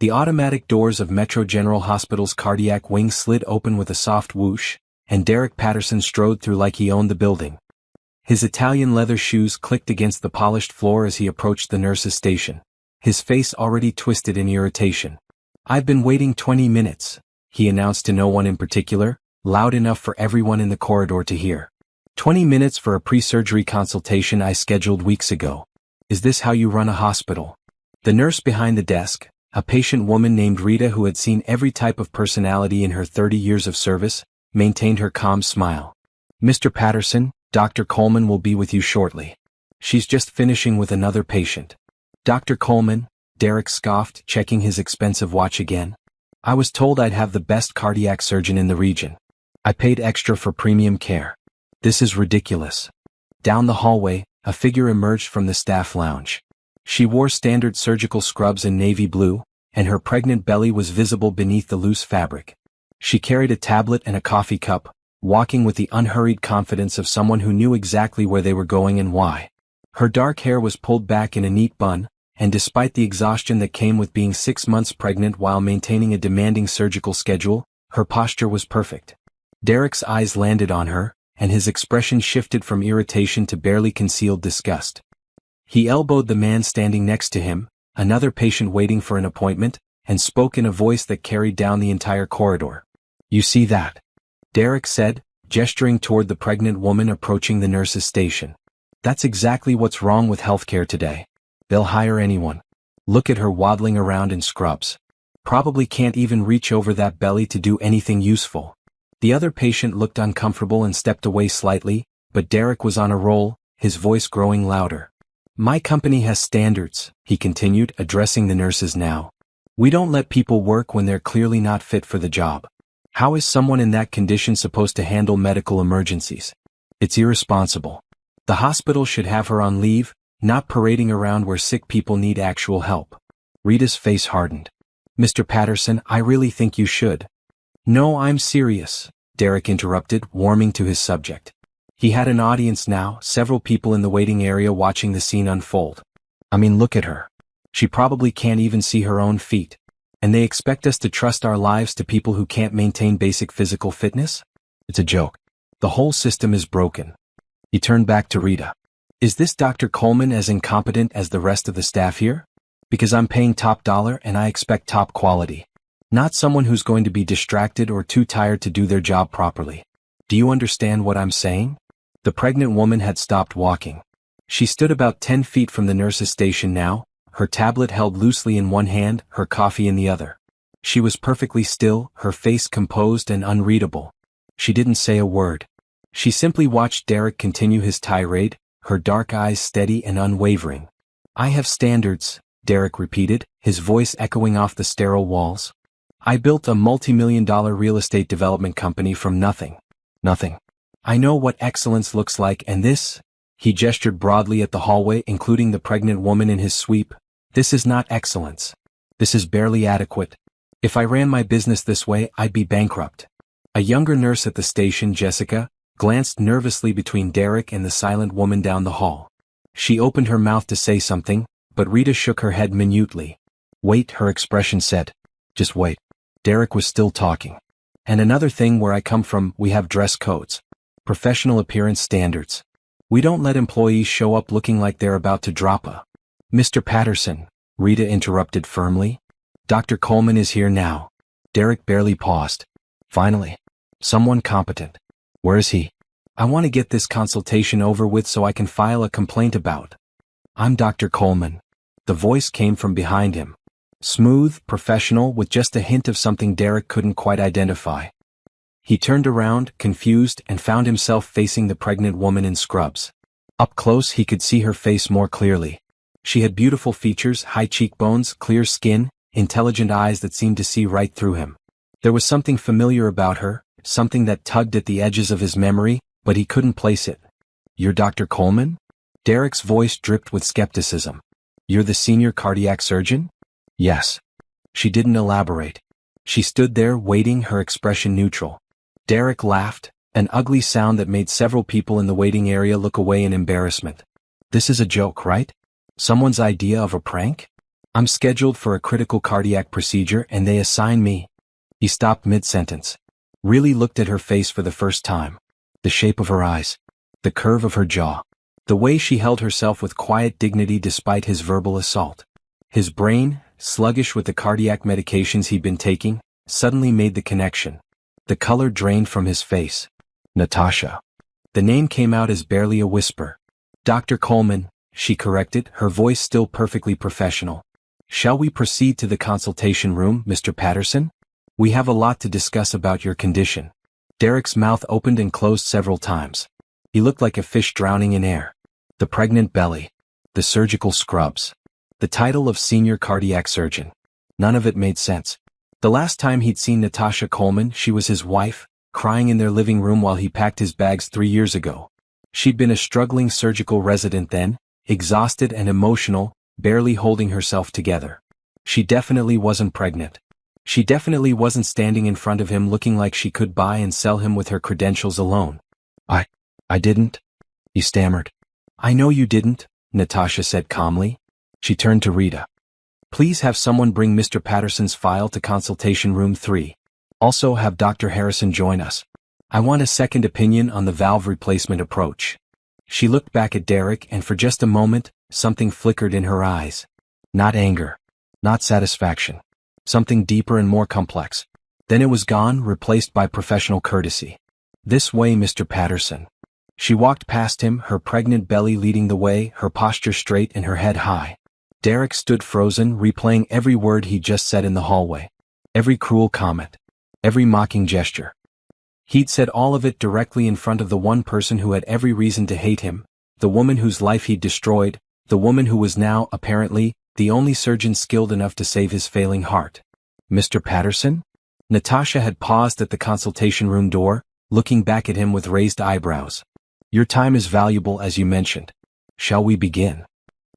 The automatic doors of Metro General Hospital's cardiac wing slid open with a soft whoosh, and Derek Patterson strode through like he owned the building. His Italian leather shoes clicked against the polished floor as he approached the nurse's station, his face already twisted in irritation. "I've been waiting 20 minutes, he announced to no one in particular, loud enough for everyone in the corridor to hear. 20 minutes for a pre-surgery consultation I scheduled weeks ago. Is this how you run a hospital?" The nurse behind the desk, a patient woman named Rita who had seen every type of personality in her 30 years of service, maintained her calm smile. "Mr. Patterson, Dr. Coleman will be with you shortly. She's just finishing with another patient." "Dr. Coleman," Derek scoffed, checking his expensive watch again. "I was told I'd have the best cardiac surgeon in the region. I paid extra for premium care. This is ridiculous." Down the hallway, a figure emerged from the staff lounge. She wore standard surgical scrubs in navy blue, and her pregnant belly was visible beneath the loose fabric. She carried a tablet and a coffee cup, walking with the unhurried confidence of someone who knew exactly where they were going and why. Her dark hair was pulled back in a neat bun, and despite the exhaustion that came with being 6 months pregnant while maintaining a demanding surgical schedule, her posture was perfect. Derek's eyes landed on her, and his expression shifted from irritation to barely concealed disgust. He elbowed the man standing next to him, another patient waiting for an appointment, and spoke in a voice that carried down the entire corridor. "You see that?" Derek said, gesturing toward the pregnant woman approaching the nurse's station. "That's exactly what's wrong with healthcare today. They'll hire anyone. Look at her waddling around in scrubs. Probably can't even reach over that belly to do anything useful." The other patient looked uncomfortable and stepped away slightly, but Derek was on a roll, his voice growing louder. "My company has standards," he continued, addressing the nurses now. "We don't let people work when they're clearly not fit for the job. How is someone in that condition supposed to handle medical emergencies? It's irresponsible. The hospital should have her on leave, not parading around where sick people need actual help." Rita's face hardened. "Mr. Patterson, I really think you should." "No, I'm serious," Derek interrupted, warming to his subject. He had an audience now, several people in the waiting area watching the scene unfold. "I mean, look at her. She probably can't even see her own feet. And they expect us to trust our lives to people who can't maintain basic physical fitness? It's a joke. The whole system is broken." He turned back to Rita. "Is this Dr. Coleman as incompetent as the rest of the staff here? Because I'm paying top dollar and I expect top quality. Not someone who's going to be distracted or too tired to do their job properly. Do you understand what I'm saying?" The pregnant woman had stopped walking. She stood about 10 feet from the nurse's station now, her tablet held loosely in one hand, her coffee in the other. She was perfectly still, her face composed and unreadable. She didn't say a word. She simply watched Derek continue his tirade, her dark eyes steady and unwavering. "I have standards," Derek repeated, his voice echoing off the sterile walls. "I built a multi-million-dollar real estate development company from nothing. Nothing. I know what excellence looks like, and this," he gestured broadly at the hallway, including the pregnant woman in his sweep, "this is not excellence. This is barely adequate. If I ran my business this way, I'd be bankrupt." A younger nurse at the station, Jessica, glanced nervously between Derek and the silent woman down the hall. She opened her mouth to say something, but Rita shook her head minutely. "Wait," her expression said. "Just wait." Derek was still talking. "And another thing, where I come from, we have dress codes. Professional appearance standards. We don't let employees show up looking like they're about to drop a—" "Mr. Patterson," Rita interrupted firmly. "Dr. Coleman is here now." Derek barely paused. "Finally. Someone competent. Where is he? I want to get this consultation over with so I can file a complaint about." "I'm Dr. Coleman." The voice came from behind him. Smooth, professional, with just a hint of something Derek couldn't quite identify. He turned around, confused, and found himself facing the pregnant woman in scrubs. Up close he could see her face more clearly. She had beautiful features, high cheekbones, clear skin, intelligent eyes that seemed to see right through him. There was something familiar about her, something that tugged at the edges of his memory, but he couldn't place it. "You're Dr. Coleman?" Derek's voice dripped with skepticism. "You're the senior cardiac surgeon?" "Yes." She didn't elaborate. She stood there waiting, her expression neutral. Derek laughed, an ugly sound that made several people in the waiting area look away in embarrassment. "This is a joke, right? Someone's idea of a prank?" I'm scheduled for a critical cardiac procedure and they assign me. He stopped mid-sentence. Really looked at her face for the first time. The shape of her eyes. The curve of her jaw. The way she held herself with quiet dignity despite his verbal assault. His brain, sluggish with the cardiac medications he'd been taking, suddenly made the connection. The color drained from his face. Natasha. The name came out as barely a whisper. Dr. Coleman, she corrected, her voice still perfectly professional. Shall we proceed to the consultation room, Mr. Patterson? We have a lot to discuss about your condition. Derek's mouth opened and closed several times. He looked like a fish drowning in air. The pregnant belly. The surgical scrubs. The title of senior cardiac surgeon. None of it made sense. The last time he'd seen Natasha Coleman, she was his wife, crying in their living room while he packed his bags 3 years ago. She'd been a struggling surgical resident then, exhausted and emotional, barely holding herself together. She definitely wasn't pregnant. She definitely wasn't standing in front of him looking like she could buy and sell him with her credentials alone. I didn't, he stammered. I know you didn't, Natasha said calmly. She turned to Rita. Please have someone bring Mr. Patterson's file to consultation room 3. Also have Dr. Harrison join us. I want a second opinion on the valve replacement approach. She looked back at Derek and for just a moment, something flickered in her eyes. Not anger. Not satisfaction. Something deeper and more complex. Then it was gone, replaced by professional courtesy. This way, Mr. Patterson. She walked past him, her pregnant belly leading the way, her posture straight and her head high. Derek stood frozen, replaying every word he'd just said in the hallway. Every cruel comment. Every mocking gesture. He'd said all of it directly in front of the one person who had every reason to hate him, the woman whose life he'd destroyed, the woman who was now, apparently, the only surgeon skilled enough to save his failing heart. Mr. Patterson? Natasha had paused at the consultation room door, looking back at him with raised eyebrows. Your time is valuable as you mentioned. Shall we begin?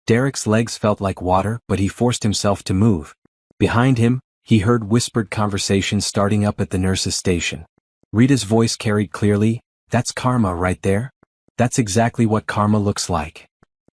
Derek's legs felt like water, but he forced himself to move. Behind him, he heard whispered conversations starting up at the nurse's station. Rita's voice carried clearly, that's karma right there. That's exactly what karma looks like.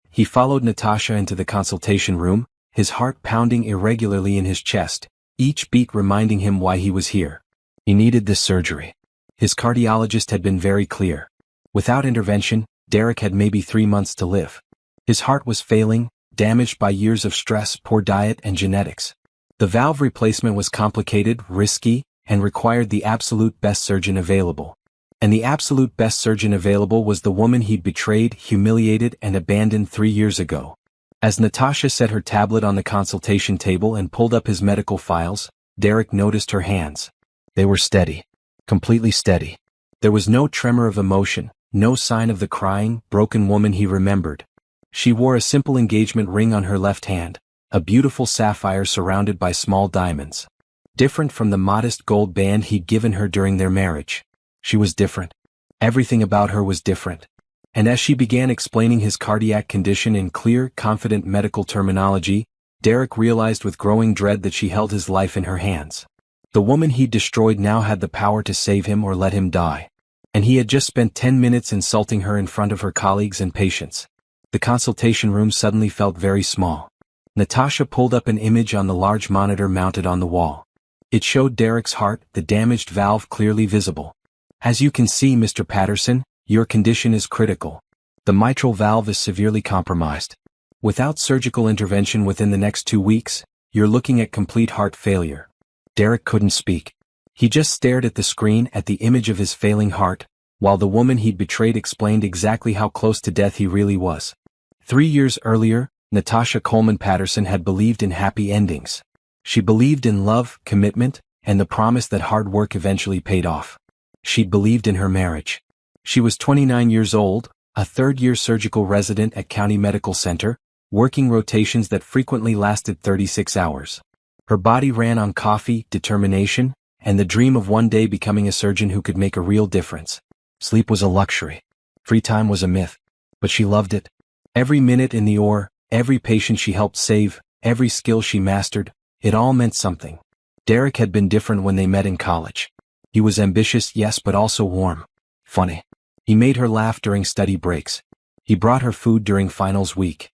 He followed Natasha into the consultation room, his heart pounding irregularly in his chest, each beat reminding him why he was here. He needed this surgery. His cardiologist had been very clear. Without intervention, Derek had maybe 3 months to live. His heart was failing, damaged by years of stress, poor diet, and genetics. The valve replacement was complicated, risky, and required the absolute best surgeon available. And the absolute best surgeon available was the woman he'd betrayed, humiliated, and abandoned 3 years ago. As Natasha set her tablet on the consultation table and pulled up his medical files, Derek noticed her hands. They were steady. Completely steady. There was no tremor of emotion, no sign of the crying, broken woman he remembered. She wore a simple engagement ring on her left hand, a beautiful sapphire surrounded by small diamonds. Different from the modest gold band he'd given her during their marriage. She was different. Everything about her was different. And as she began explaining his cardiac condition in clear, confident medical terminology, Derek realized with growing dread that she held his life in her hands. The woman he'd destroyed now had the power to save him or let him die. And he had just spent 10 minutes insulting her in front of her colleagues and patients. The consultation room suddenly felt very small. Natasha pulled up an image on the large monitor mounted on the wall. It showed Derek's heart, the damaged valve clearly visible. As you can see, Mr. Patterson, your condition is critical. The mitral valve is severely compromised. Without surgical intervention within the next 2 weeks, you're looking at complete heart failure. Derek couldn't speak. He just stared at the screen at the image of his failing heart, while the woman he'd betrayed explained exactly how close to death he really was. 3 years earlier, Natasha Coleman Patterson had believed in happy endings. She believed in love, commitment, and the promise that hard work eventually paid off. She'd believed in her marriage. She was 29 years old, a third-year surgical resident at County Medical Center, working rotations that frequently lasted 36 hours. Her body ran on coffee, determination, and the dream of one day becoming a surgeon who could make a real difference. Sleep was a luxury. Free time was a myth. But she loved it. Every minute in the OR, every patient she helped save, every skill she mastered, it all meant something. Derek had been different when they met in college. He was ambitious, yes, but also warm. Funny. He made her laugh during study breaks. He brought her food during finals week.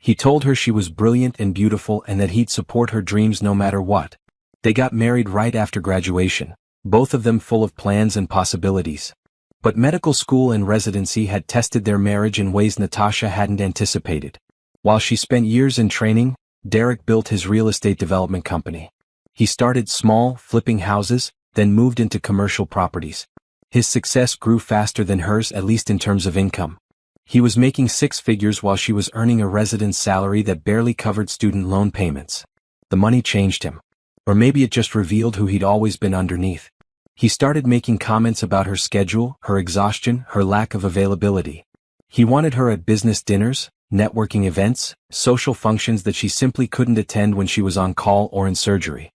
He told her she was brilliant and beautiful and that he'd support her dreams no matter what. They got married right after graduation, both of them full of plans and possibilities. But medical school and residency had tested their marriage in ways Natasha hadn't anticipated. While she spent years in training, Derek built his real estate development company. He started small, flipping houses, then moved into commercial properties. His success grew faster than hers, at least in terms of income. He was making six figures while she was earning a residence salary that barely covered student loan payments. The money changed him. Or maybe it just revealed who he'd always been underneath. He started making comments about her schedule, her exhaustion, her lack of availability. He wanted her at business dinners, networking events, social functions that she simply couldn't attend when she was on call or in surgery.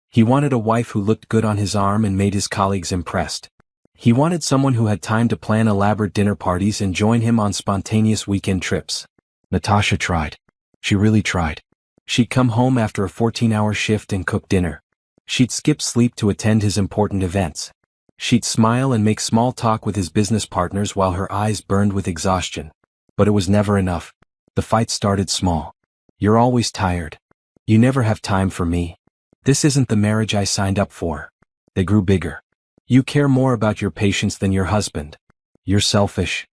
He wanted a wife who looked good on his arm and made his colleagues impressed. He wanted someone who had time to plan elaborate dinner parties and join him on spontaneous weekend trips. Natasha tried. She really tried. She'd come home after a 14-hour shift and cook dinner. She'd skip sleep to attend his important events. She'd smile and make small talk with his business partners while her eyes burned with exhaustion. But it was never enough. The fight started small. You're always tired. You never have time for me. This isn't the marriage I signed up for. They grew bigger. You care more about your patients than your husband. You're selfish.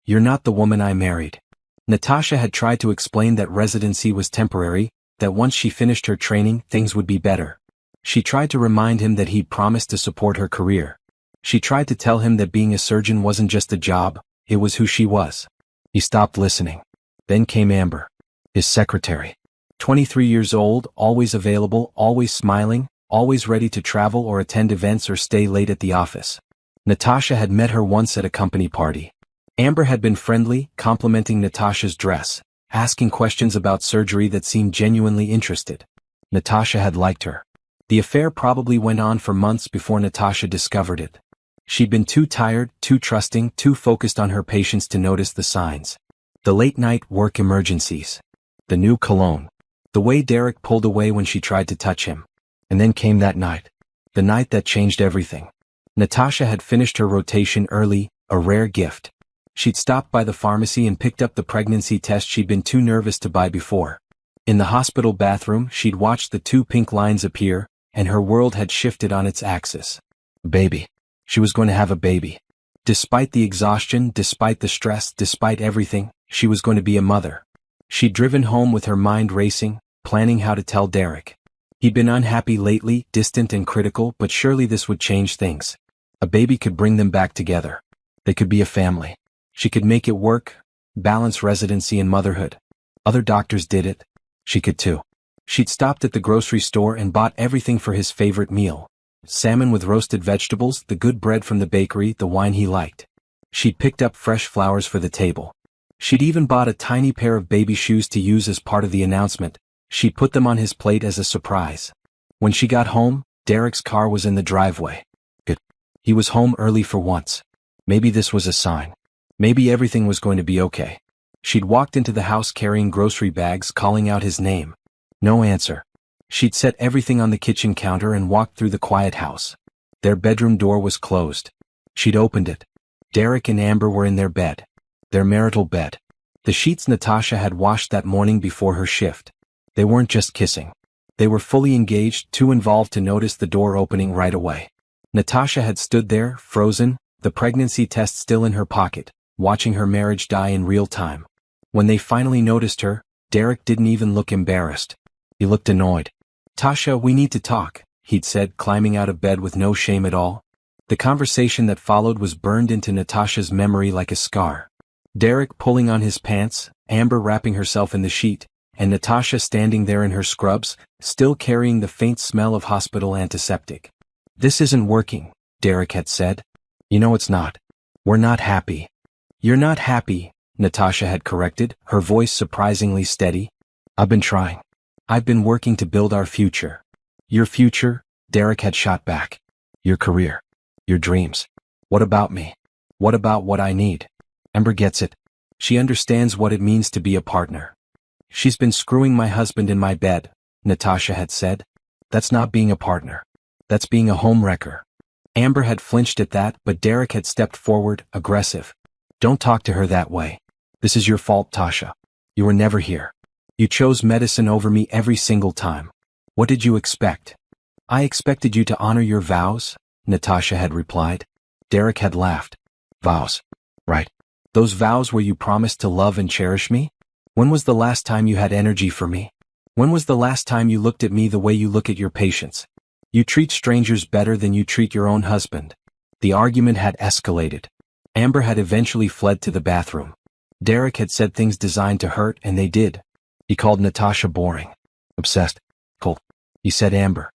You're not the woman I married. Natasha had tried to explain that residency was temporary, that once she finished her training, things would be better. She tried to remind him that he'd promised to support her career. She tried to tell him that being a surgeon wasn't just a job, it was who she was. He stopped listening. Then came Amber, his secretary. 23 years old, always available, always smiling, always ready to travel or attend events or stay late at the office. Natasha had met her once at a company party. Amber had been friendly, complimenting Natasha's dress, asking questions about surgery that seemed genuinely interested. Natasha had liked her. The affair probably went on for months before Natasha discovered it. She'd been too tired, too trusting, too focused on her patients to notice the signs. The late-night work emergencies. The new cologne. The way Derek pulled away when she tried to touch him. And then came that night. The night that changed everything. Natasha had finished her rotation early, a rare gift. She'd stopped by the pharmacy and picked up the pregnancy test she'd been too nervous to buy before. In the hospital bathroom, she'd watched the two pink lines appear, and her world had shifted on its axis. Baby. She was going to have a baby. Despite the exhaustion, despite the stress, despite everything, she was going to be a mother. She'd driven home with her mind racing, planning how to tell Derek. He'd been unhappy lately, distant and critical, but surely this would change things. A baby could bring them back together. They could be a family. She could make it work, balance residency and motherhood. Other doctors did it. She could too. She'd stopped at the grocery store and bought everything for his favorite meal. Salmon with roasted vegetables, the good bread from the bakery, the wine he liked. She'd picked up fresh flowers for the table. She'd even bought a tiny pair of baby shoes to use as part of the announcement. She'd put them on his plate as a surprise. When she got home, Derek's car was in the driveway. Good. He was home early for once. Maybe this was a sign. Maybe everything was going to be okay. She'd walked into the house carrying grocery bags, calling out his name. No answer. She'd set everything on the kitchen counter and walked through the quiet house. Their bedroom door was closed. She'd opened it. Derek and Amber were in their bed. Their marital bed. The sheets Natasha had washed that morning before her shift. They weren't just kissing. They were fully engaged, too involved to notice the door opening right away. Natasha had stood there, frozen, the pregnancy test still in her pocket, watching her marriage die in real time. When they finally noticed her, Derek didn't even look embarrassed. He looked annoyed. "Tasha, we need to talk," he'd said, climbing out of bed with no shame at all. The conversation that followed was burned into Natasha's memory like a scar. Derek pulling on his pants, Amber wrapping herself in the sheet, and Natasha standing there in her scrubs, still carrying the faint smell of hospital antiseptic. "This isn't working," Derek had said. "You know it's not. We're not happy." "You're not happy," Natasha had corrected, her voice surprisingly steady. "I've been trying. I've been working to build our future." "Your future?" Derek had shot back. "Your career. Your dreams. What about me? What about what I need?" Amber gets it. She understands what it means to be a partner. "She's been screwing my husband in my bed," Natasha had said. "That's not being a partner. That's being a homewrecker." Amber had flinched at that, but Derek had stepped forward, aggressive. "Don't talk to her that way. This is your fault, Tasha. You were never here. You chose medicine over me every single time. What did you expect? I expected you to honor your vows, Natasha had replied. Derek had laughed. Vows. Right. Those vows where you promised to love and cherish me? When was the last time you had energy for me? When was the last time you looked at me the way you look at your patients? You treat strangers better than you treat your own husband. The argument had escalated. Amber had eventually fled to the bathroom. Derek had said things designed to hurt, and they did. He called Natasha boring. Obsessed. Cold. He said Amber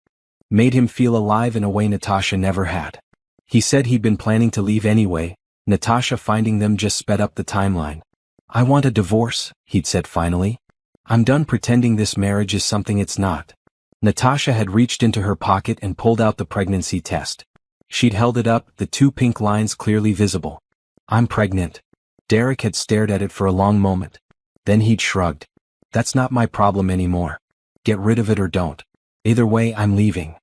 made him feel alive in a way Natasha never had. He said he'd been planning to leave anyway. Natasha finding them just sped up the timeline. I want a divorce, he'd said finally. I'm done pretending this marriage is something it's not. Natasha had reached into her pocket and pulled out the pregnancy test. She'd held it up, the 2 pink lines clearly visible. I'm pregnant. Derek had stared at it for a long moment. Then he'd shrugged. That's not my problem anymore. Get rid of it or don't. Either way, I'm leaving.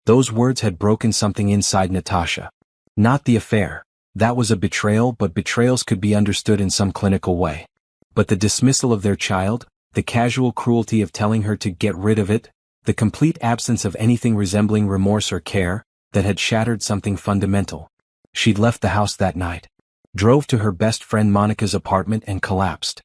Those words had broken something inside Natasha. Not the affair. That was a betrayal, but betrayals could be understood in some clinical way. But the dismissal of their child, the casual cruelty of telling her to get rid of it, the complete absence of anything resembling remorse or care, that had shattered something fundamental. She'd left the house that night. Drove to her best friend Monica's apartment and collapsed.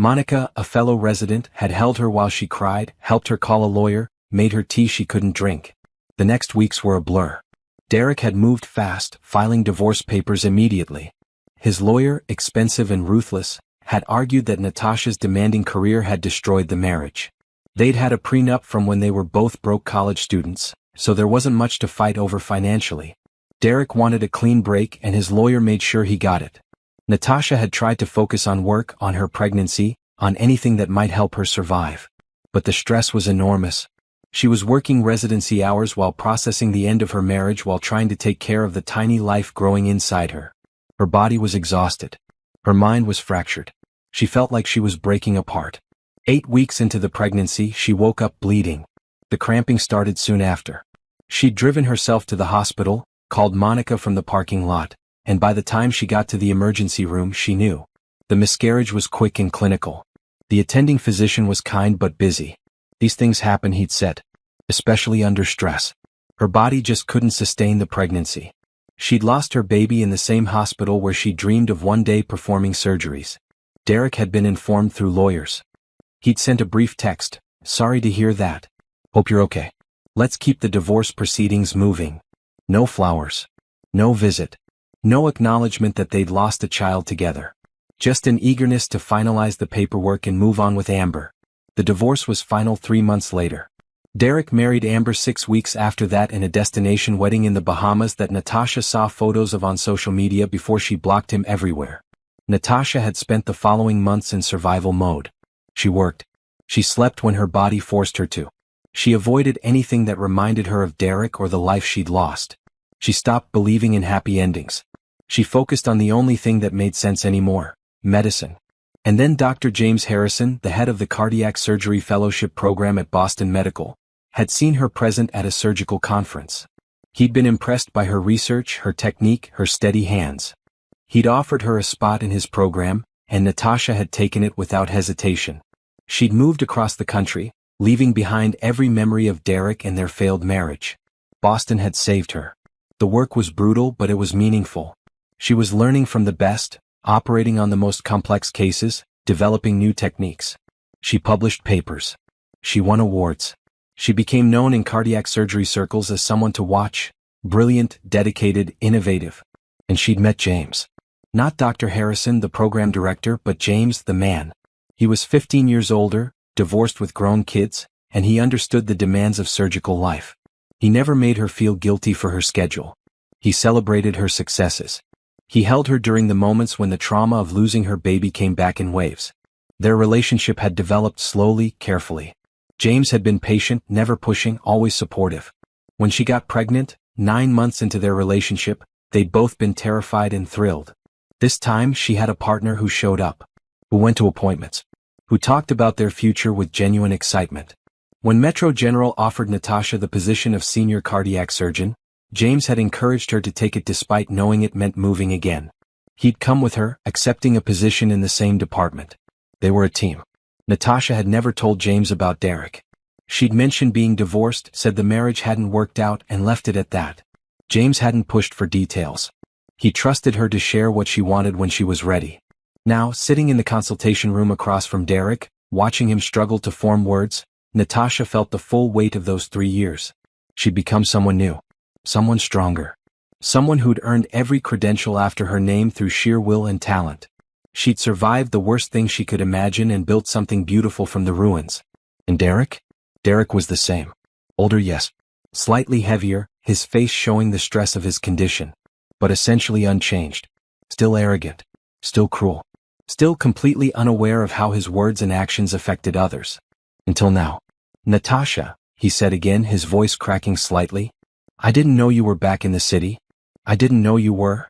Monica, a fellow resident, had held her while she cried, helped her call a lawyer, made her tea she couldn't drink. The next weeks were a blur. Derek had moved fast, filing divorce papers immediately. His lawyer, expensive and ruthless, had argued that Natasha's demanding career had destroyed the marriage. They'd had a prenup from when they were both broke college students, so there wasn't much to fight over financially. Derek wanted a clean break and his lawyer made sure he got it. Natasha had tried to focus on work, on her pregnancy, on anything that might help her survive. But the stress was enormous. She was working residency hours while processing the end of her marriage while trying to take care of the tiny life growing inside her. Her body was exhausted. Her mind was fractured. She felt like she was breaking apart. 8 weeks into the pregnancy, she woke up bleeding. The cramping started soon after. She'd driven herself to the hospital, called Monica from the parking lot, and by the time she got to the emergency room she knew. The miscarriage was quick and clinical. The attending physician was kind but busy. These things happen, he'd said. Especially under stress. Her body just couldn't sustain the pregnancy. She'd lost her baby in the same hospital where she dreamed of one day performing surgeries. Derek had been informed through lawyers. He'd sent a brief text, sorry to hear that. Hope you're okay. Let's keep the divorce proceedings moving. No flowers. No visit. No acknowledgement that they'd lost a child together. Just an eagerness to finalize the paperwork and move on with Amber. The divorce was final 3 months later. Derek married Amber 6 weeks after that in a destination wedding in the Bahamas that Natasha saw photos of on social media before she blocked him everywhere. Natasha had spent the following months in survival mode. She worked. She slept when her body forced her to. She avoided anything that reminded her of Derek or the life she'd lost. She stopped believing in happy endings. She focused on the only thing that made sense anymore, medicine. And then Dr. James Harrison, the head of the Cardiac Surgery Fellowship Program at Boston Medical, had seen her present at a surgical conference. He'd been impressed by her research, her technique, her steady hands. He'd offered her a spot in his program, and Natasha had taken it without hesitation. She'd moved across the country, leaving behind every memory of Derek and their failed marriage. Boston had saved her. The work was brutal, but it was meaningful. She was learning from the best, operating on the most complex cases, developing new techniques. She published papers. She won awards. She became known in cardiac surgery circles as someone to watch, brilliant, dedicated, innovative. And she'd met James. Not Dr. Harrison, the program director, but James, the man. He was 15 years older, divorced with grown kids, and he understood the demands of surgical life. He never made her feel guilty for her schedule. He celebrated her successes. He held her during the moments when the trauma of losing her baby came back in waves. Their relationship had developed slowly, carefully. James had been patient, never pushing, always supportive. When she got pregnant, 9 months into their relationship, they'd both been terrified and thrilled. This time she had a partner who showed up, who went to appointments, who talked about their future with genuine excitement. When Metro General offered Natasha the position of senior cardiac surgeon, James had encouraged her to take it despite knowing it meant moving again. He'd come with her, accepting a position in the same department. They were a team. Natasha had never told James about Derek. She'd mentioned being divorced, said the marriage hadn't worked out, and left it at that. James hadn't pushed for details. He trusted her to share what she wanted when she was ready. Now, sitting in the consultation room across from Derek, watching him struggle to form words, Natasha felt the full weight of those 3 years. She'd become someone new. Someone stronger. Someone who'd earned every credential after her name through sheer will and talent. She'd survived the worst thing she could imagine and built something beautiful from the ruins. And Derek? Derek was the same. Older, yes. Slightly heavier, his face showing the stress of his condition. But essentially unchanged. Still arrogant. Still cruel. Still completely unaware of how his words and actions affected others. Until now. Natasha, he said again, his voice cracking slightly. I didn't know you were back in the city. I didn't know you were.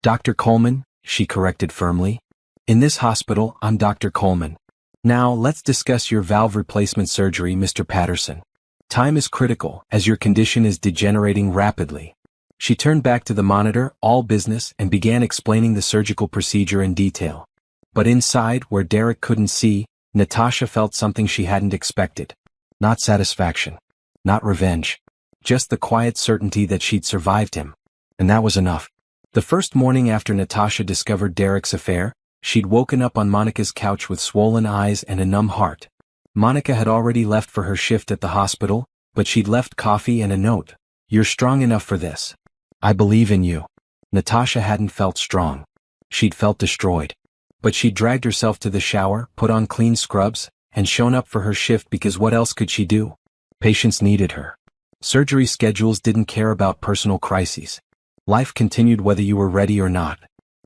Dr. Coleman, she corrected firmly. In this hospital, I'm Dr. Coleman. Now, let's discuss your valve replacement surgery, Mr. Patterson. Time is critical, as your condition is degenerating rapidly. She turned back to the monitor, all business, and began explaining the surgical procedure in detail. But inside, where Derek couldn't see, Natasha felt something she hadn't expected. Not satisfaction. Not revenge. Just the quiet certainty that she'd survived him. And that was enough. The first morning after Natasha discovered Derek's affair, she'd woken up on Monica's couch with swollen eyes and a numb heart. Monica had already left for her shift at the hospital, but she'd left coffee and a note. You're strong enough for this. I believe in you. Natasha hadn't felt strong. She'd felt destroyed. But she'd dragged herself to the shower, put on clean scrubs, and shown up for her shift because what else could she do? Patients needed her. Surgery schedules didn't care about personal crises. Life continued whether you were ready or not.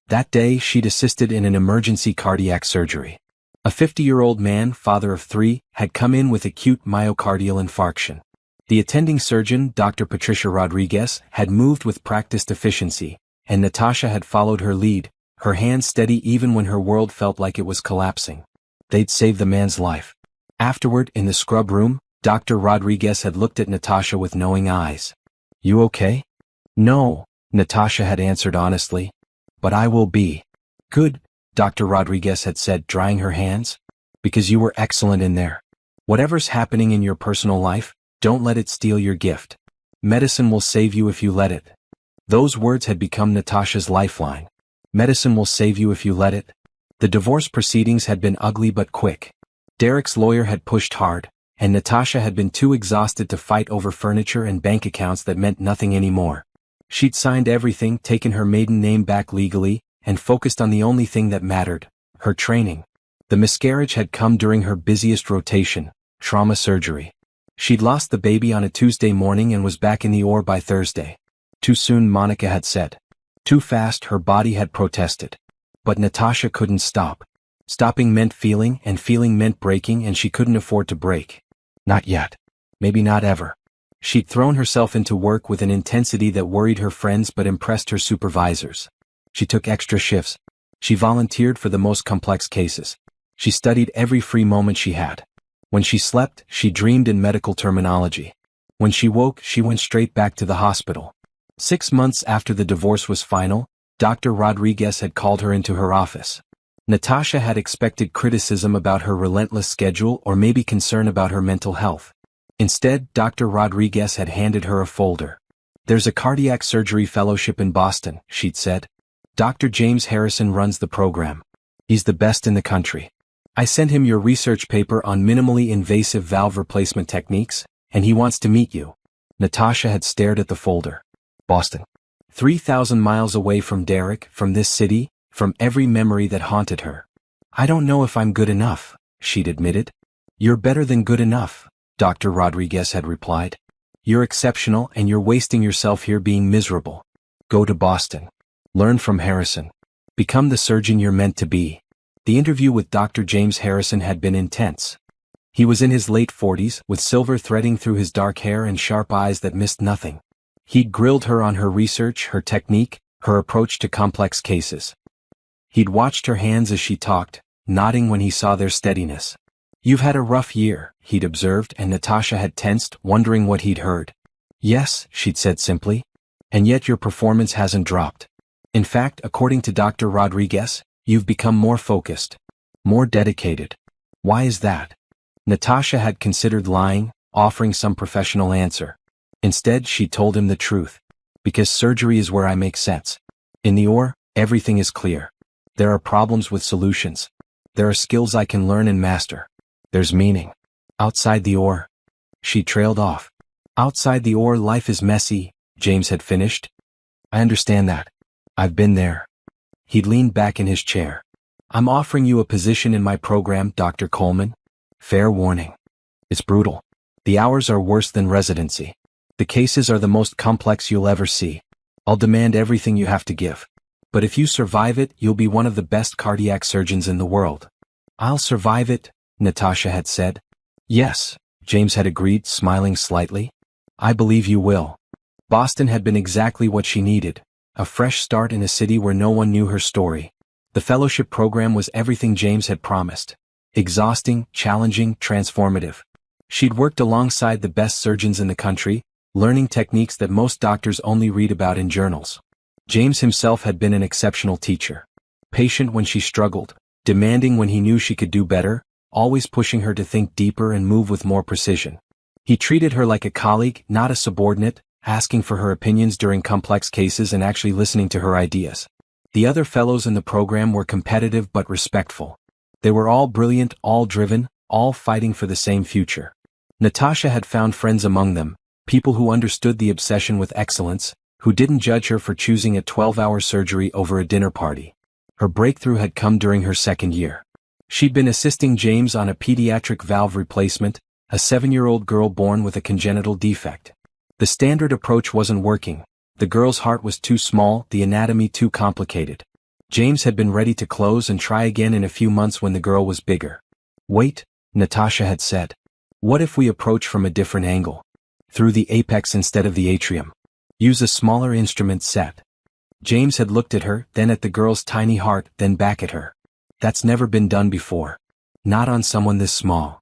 That day, she'd assisted in an emergency cardiac surgery. A 50-year-old man, father of 3, had come in with acute myocardial infarction. The attending surgeon, Dr. Patricia Rodriguez, had moved with practiced efficiency, and Natasha had followed her lead, her hands steady even when her world felt like it was collapsing. They'd saved the man's life. Afterward, in the scrub room, Dr. Rodriguez had looked at Natasha with knowing eyes. You okay? No, Natasha had answered honestly. But I will be. Good, Dr. Rodriguez had said, drying her hands. Because you were excellent in there. Whatever's happening in your personal life, don't let it steal your gift. Medicine will save you if you let it. Those words had become Natasha's lifeline. Medicine will save you if you let it. The divorce proceedings had been ugly but quick. Derek's lawyer had pushed hard, and Natasha had been too exhausted to fight over furniture and bank accounts that meant nothing anymore. She'd signed everything, taken her maiden name back legally, and focused on the only thing that mattered, her training. The miscarriage had come during her busiest rotation, trauma surgery. She'd lost the baby on a Tuesday morning and was back in the OR by Thursday. Too soon, Monica had said. Too fast, her body had protested. But Natasha couldn't stop. Stopping meant feeling, and feeling meant breaking, and she couldn't afford to break. Not yet. Maybe not ever. She'd thrown herself into work with an intensity that worried her friends but impressed her supervisors. She took extra shifts. She volunteered for the most complex cases. She studied every free moment she had. When she slept, she dreamed in medical terminology. When she woke, she went straight back to the hospital. 6 months after the divorce was final, Dr. Rodriguez had called her into her office. Natasha had expected criticism about her relentless schedule or maybe concern about her mental health. Instead, Dr. Rodriguez had handed her a folder. There's a cardiac surgery fellowship in Boston, she'd said. Dr. James Harrison runs the program. He's the best in the country. I sent him your research paper on minimally invasive valve replacement techniques, and he wants to meet you. Natasha had stared at the folder. Boston. 3,000 miles away from Derek, from this city, from every memory that haunted her. I don't know if I'm good enough, she'd admitted. You're better than good enough, Dr. Rodriguez had replied. You're exceptional and you're wasting yourself here being miserable. Go to Boston. Learn from Harrison. Become the surgeon you're meant to be. The interview with Dr. James Harrison had been intense. He was in his late 40s, with silver threading through his dark hair and sharp eyes that missed nothing. He'd grilled her on her research, her technique, her approach to complex cases. He'd watched her hands as she talked, nodding when he saw their steadiness. You've had a rough year, he'd observed, and Natasha had tensed, wondering what he'd heard. Yes, she'd said simply. And yet your performance hasn't dropped. In fact, according to Dr. Rodriguez, you've become more focused, more dedicated. Why is that? Natasha had considered lying, offering some professional answer. Instead, she told him the truth. Because surgery is where I make sense. In the OR, everything is clear. There are problems with solutions. There are skills I can learn and master. There's meaning. Outside the OR. She trailed off. Outside the OR, life is messy, James had finished. I understand that. I've been there. He'd leaned back in his chair. I'm offering you a position in my program, Dr. Coleman. Fair warning. It's brutal. The hours are worse than residency. The cases are the most complex you'll ever see. I'll demand everything you have to give. But if you survive it, you'll be one of the best cardiac surgeons in the world. I'll survive it, Natasha had said. Yes, James had agreed, smiling slightly. I believe you will. Boston had been exactly what she needed. A fresh start in a city where no one knew her story. The fellowship program was everything James had promised. Exhausting, challenging, transformative. She'd worked alongside the best surgeons in the country, learning techniques that most doctors only read about in journals. James himself had been an exceptional teacher. Patient when she struggled, demanding when he knew she could do better, always pushing her to think deeper and move with more precision. He treated her like a colleague, not a subordinate, asking for her opinions during complex cases and actually listening to her ideas. The other fellows in the program were competitive but respectful. They were all brilliant, all driven, all fighting for the same future. Natasha had found friends among them, people who understood the obsession with excellence, who didn't judge her for choosing a 12-hour surgery over a dinner party. Her breakthrough had come during her second year. She'd been assisting James on a pediatric valve replacement, a 7-year-old girl born with a congenital defect. The standard approach wasn't working. The girl's heart was too small, the anatomy too complicated. James had been ready to close and try again in a few months when the girl was bigger. Wait, Natasha had said. What if we approach from a different angle? Through the apex instead of the atrium. Use a smaller instrument set. James had looked at her, then at the girl's tiny heart, then back at her. That's never been done before. Not on someone this small.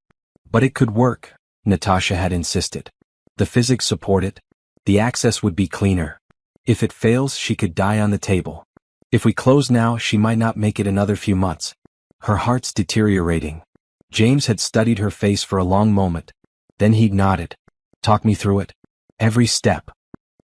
But it could work, Natasha had insisted. The physics support it. The access would be cleaner. If it fails, she could die on the table. If we close now, she might not make it another few months. Her heart's deteriorating. James had studied her face for a long moment. Then he'd nodded. Talk me through it. Every step.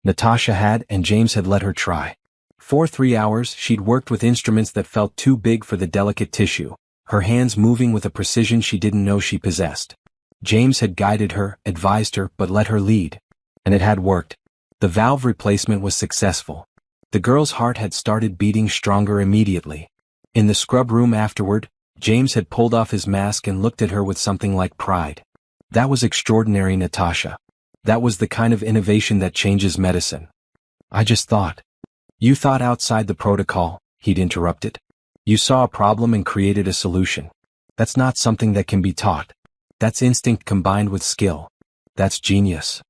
Natasha had, and James had let her try. For 3 hours, she'd worked with instruments that felt too big for the delicate tissue, her hands moving with a precision she didn't know she possessed. James had guided her, advised her, but let her lead. And it had worked. The valve replacement was successful. The girl's heart had started beating stronger immediately. In the scrub room afterward, James had pulled off his mask and looked at her with something like pride. That was extraordinary, Natasha. That was the kind of innovation that changes medicine. I just thought. You thought outside the protocol, he'd interrupted. You saw a problem and created a solution. That's not something that can be taught. That's instinct combined with skill. That's genius.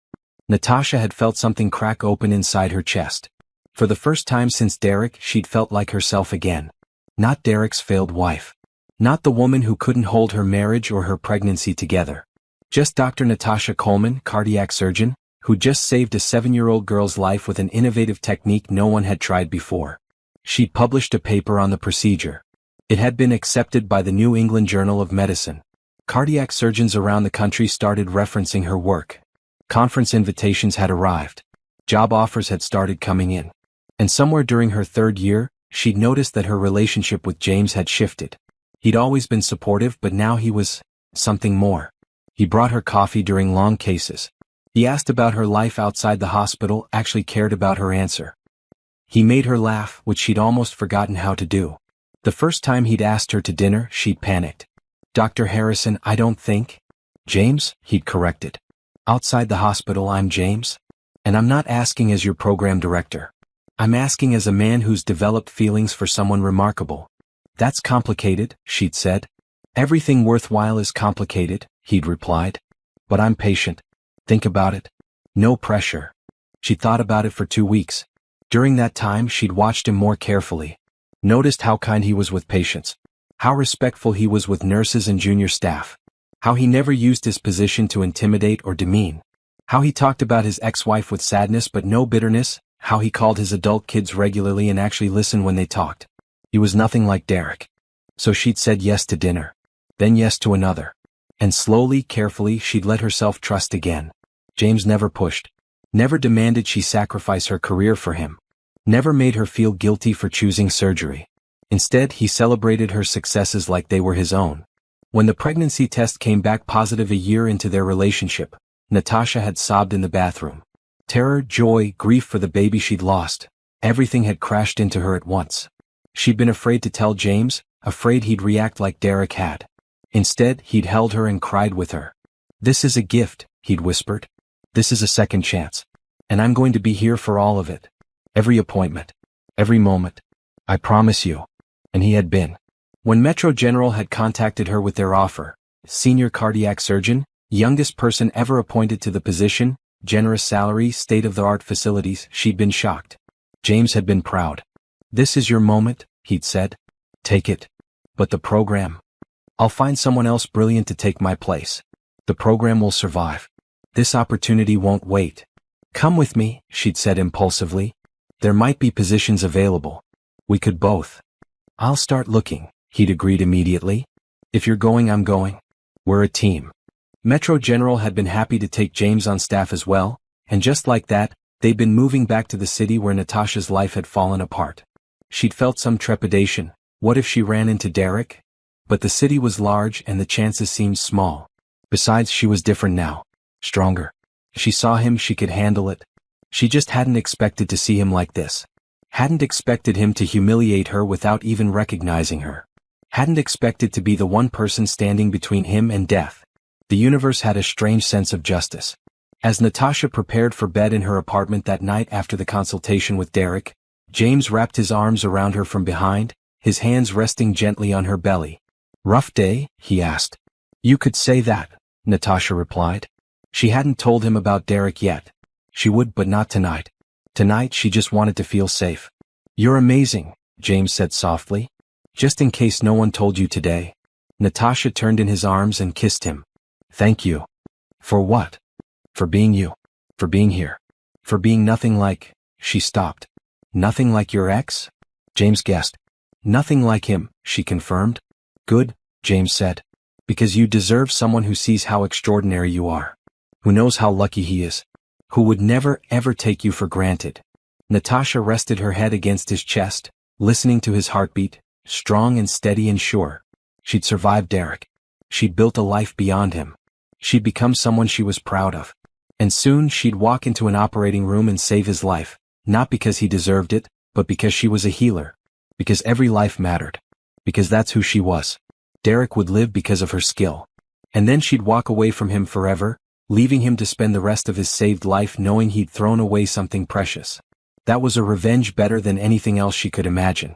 Natasha had felt something crack open inside her chest. For the first time since Derek, she'd felt like herself again. Not Derek's failed wife. Not the woman who couldn't hold her marriage or her pregnancy together. Just Dr. Natasha Coleman, cardiac surgeon, who just saved a 7-year-old girl's life with an innovative technique no one had tried before. She'd published a paper on the procedure. It had been accepted by the New England Journal of Medicine. Cardiac surgeons around the country started referencing her work. Conference invitations had arrived. Job offers had started coming in. And somewhere during her 3rd year, she'd noticed that her relationship with James had shifted. He'd always been supportive, but now he was something more. He brought her coffee during long cases. He asked about her life outside the hospital, actually cared about her answer. He made her laugh, which she'd almost forgotten how to do. The first time he'd asked her to dinner, she'd panicked. Dr. Harrison, I don't think. James, he'd corrected. Outside the hospital, I'm James. And I'm not asking as your program director. I'm asking as a man who's developed feelings for someone remarkable. That's complicated, she'd said. Everything worthwhile is complicated, he'd replied. But I'm patient. Think about it. No pressure. She'd thought about it for 2 weeks. During that time, she'd watched him more carefully. Noticed how kind he was with patients. How respectful he was with nurses and junior staff. How he never used his position to intimidate or demean. How he talked about his ex-wife with sadness but no bitterness. How he called his adult kids regularly and actually listened when they talked. He was nothing like Derek. So she'd said yes to dinner. then yes to another. And slowly, carefully, she'd let herself trust again. James never pushed. Never demanded she sacrifice her career for him. Never made her feel guilty for choosing surgery. Instead, he celebrated her successes like they were his own. When the pregnancy test came back positive a year into their relationship, Natasha had sobbed in the bathroom. Terror, joy, grief for the baby she'd lost. Everything had crashed into her at once. She'd been afraid to tell James, afraid he'd react like Derek had. Instead, he'd held her and cried with her. "This is a gift," he'd whispered. "This is a second chance. And I'm going to be here for all of it. Every appointment. Every moment. I promise you." And he had been. When Metro General had contacted her with their offer, senior cardiac surgeon, youngest person ever appointed to the position, generous salary, state-of-the-art facilities, she'd been shocked. James had been proud. "This is your moment," he'd said. "Take it." "But the program? I'll find someone else brilliant to take my place. The program will survive. This opportunity won't wait." "Come with me," she'd said impulsively. "There might be positions available. We could both." "I'll start looking," he'd agreed immediately. "If you're going, I'm going. We're a team." Metro General had been happy to take James on staff as well, and just like that, they'd been moving back to the city where Natasha's life had fallen apart. She'd felt some trepidation. What if she ran into Derek? But the city was large and the chances seemed small. Besides, she was different now. Stronger. She saw him, she could handle it. She just hadn't expected to see him like this. Hadn't expected him to humiliate her without even recognizing her. Hadn't expected to be the one person standing between him and death. The universe had a strange sense of justice. As Natasha prepared for bed in her apartment that night after the consultation with Derek, James wrapped his arms around her from behind, his hands resting gently on her belly. "Rough day?" he asked. "You could say that," Natasha replied. She hadn't told him about Derek yet. She would, but not tonight. Tonight she just wanted to feel safe. "You're amazing," James said softly. "Just in case no one told you today." Natasha turned in his arms and kissed him. "Thank you." "For what?" "For being you. For being here. For being nothing like—" She stopped. "Nothing like your ex?" James guessed. "Nothing like him," she confirmed. "Good," James said. "Because you deserve someone who sees how extraordinary you are. Who knows how lucky he is. Who would never ever take you for granted." Natasha rested her head against his chest, listening to his heartbeat, strong and steady and sure. She'd survived Derek. She'd built a life beyond him. She'd become someone she was proud of. And soon she'd walk into an operating room and save his life, not because he deserved it, but because she was a healer. Because every life mattered. Because that's who she was. Derek would live because of her skill. And then she'd walk away from him forever, leaving him to spend the rest of his saved life knowing he'd thrown away something precious. That was a revenge better than anything else she could imagine.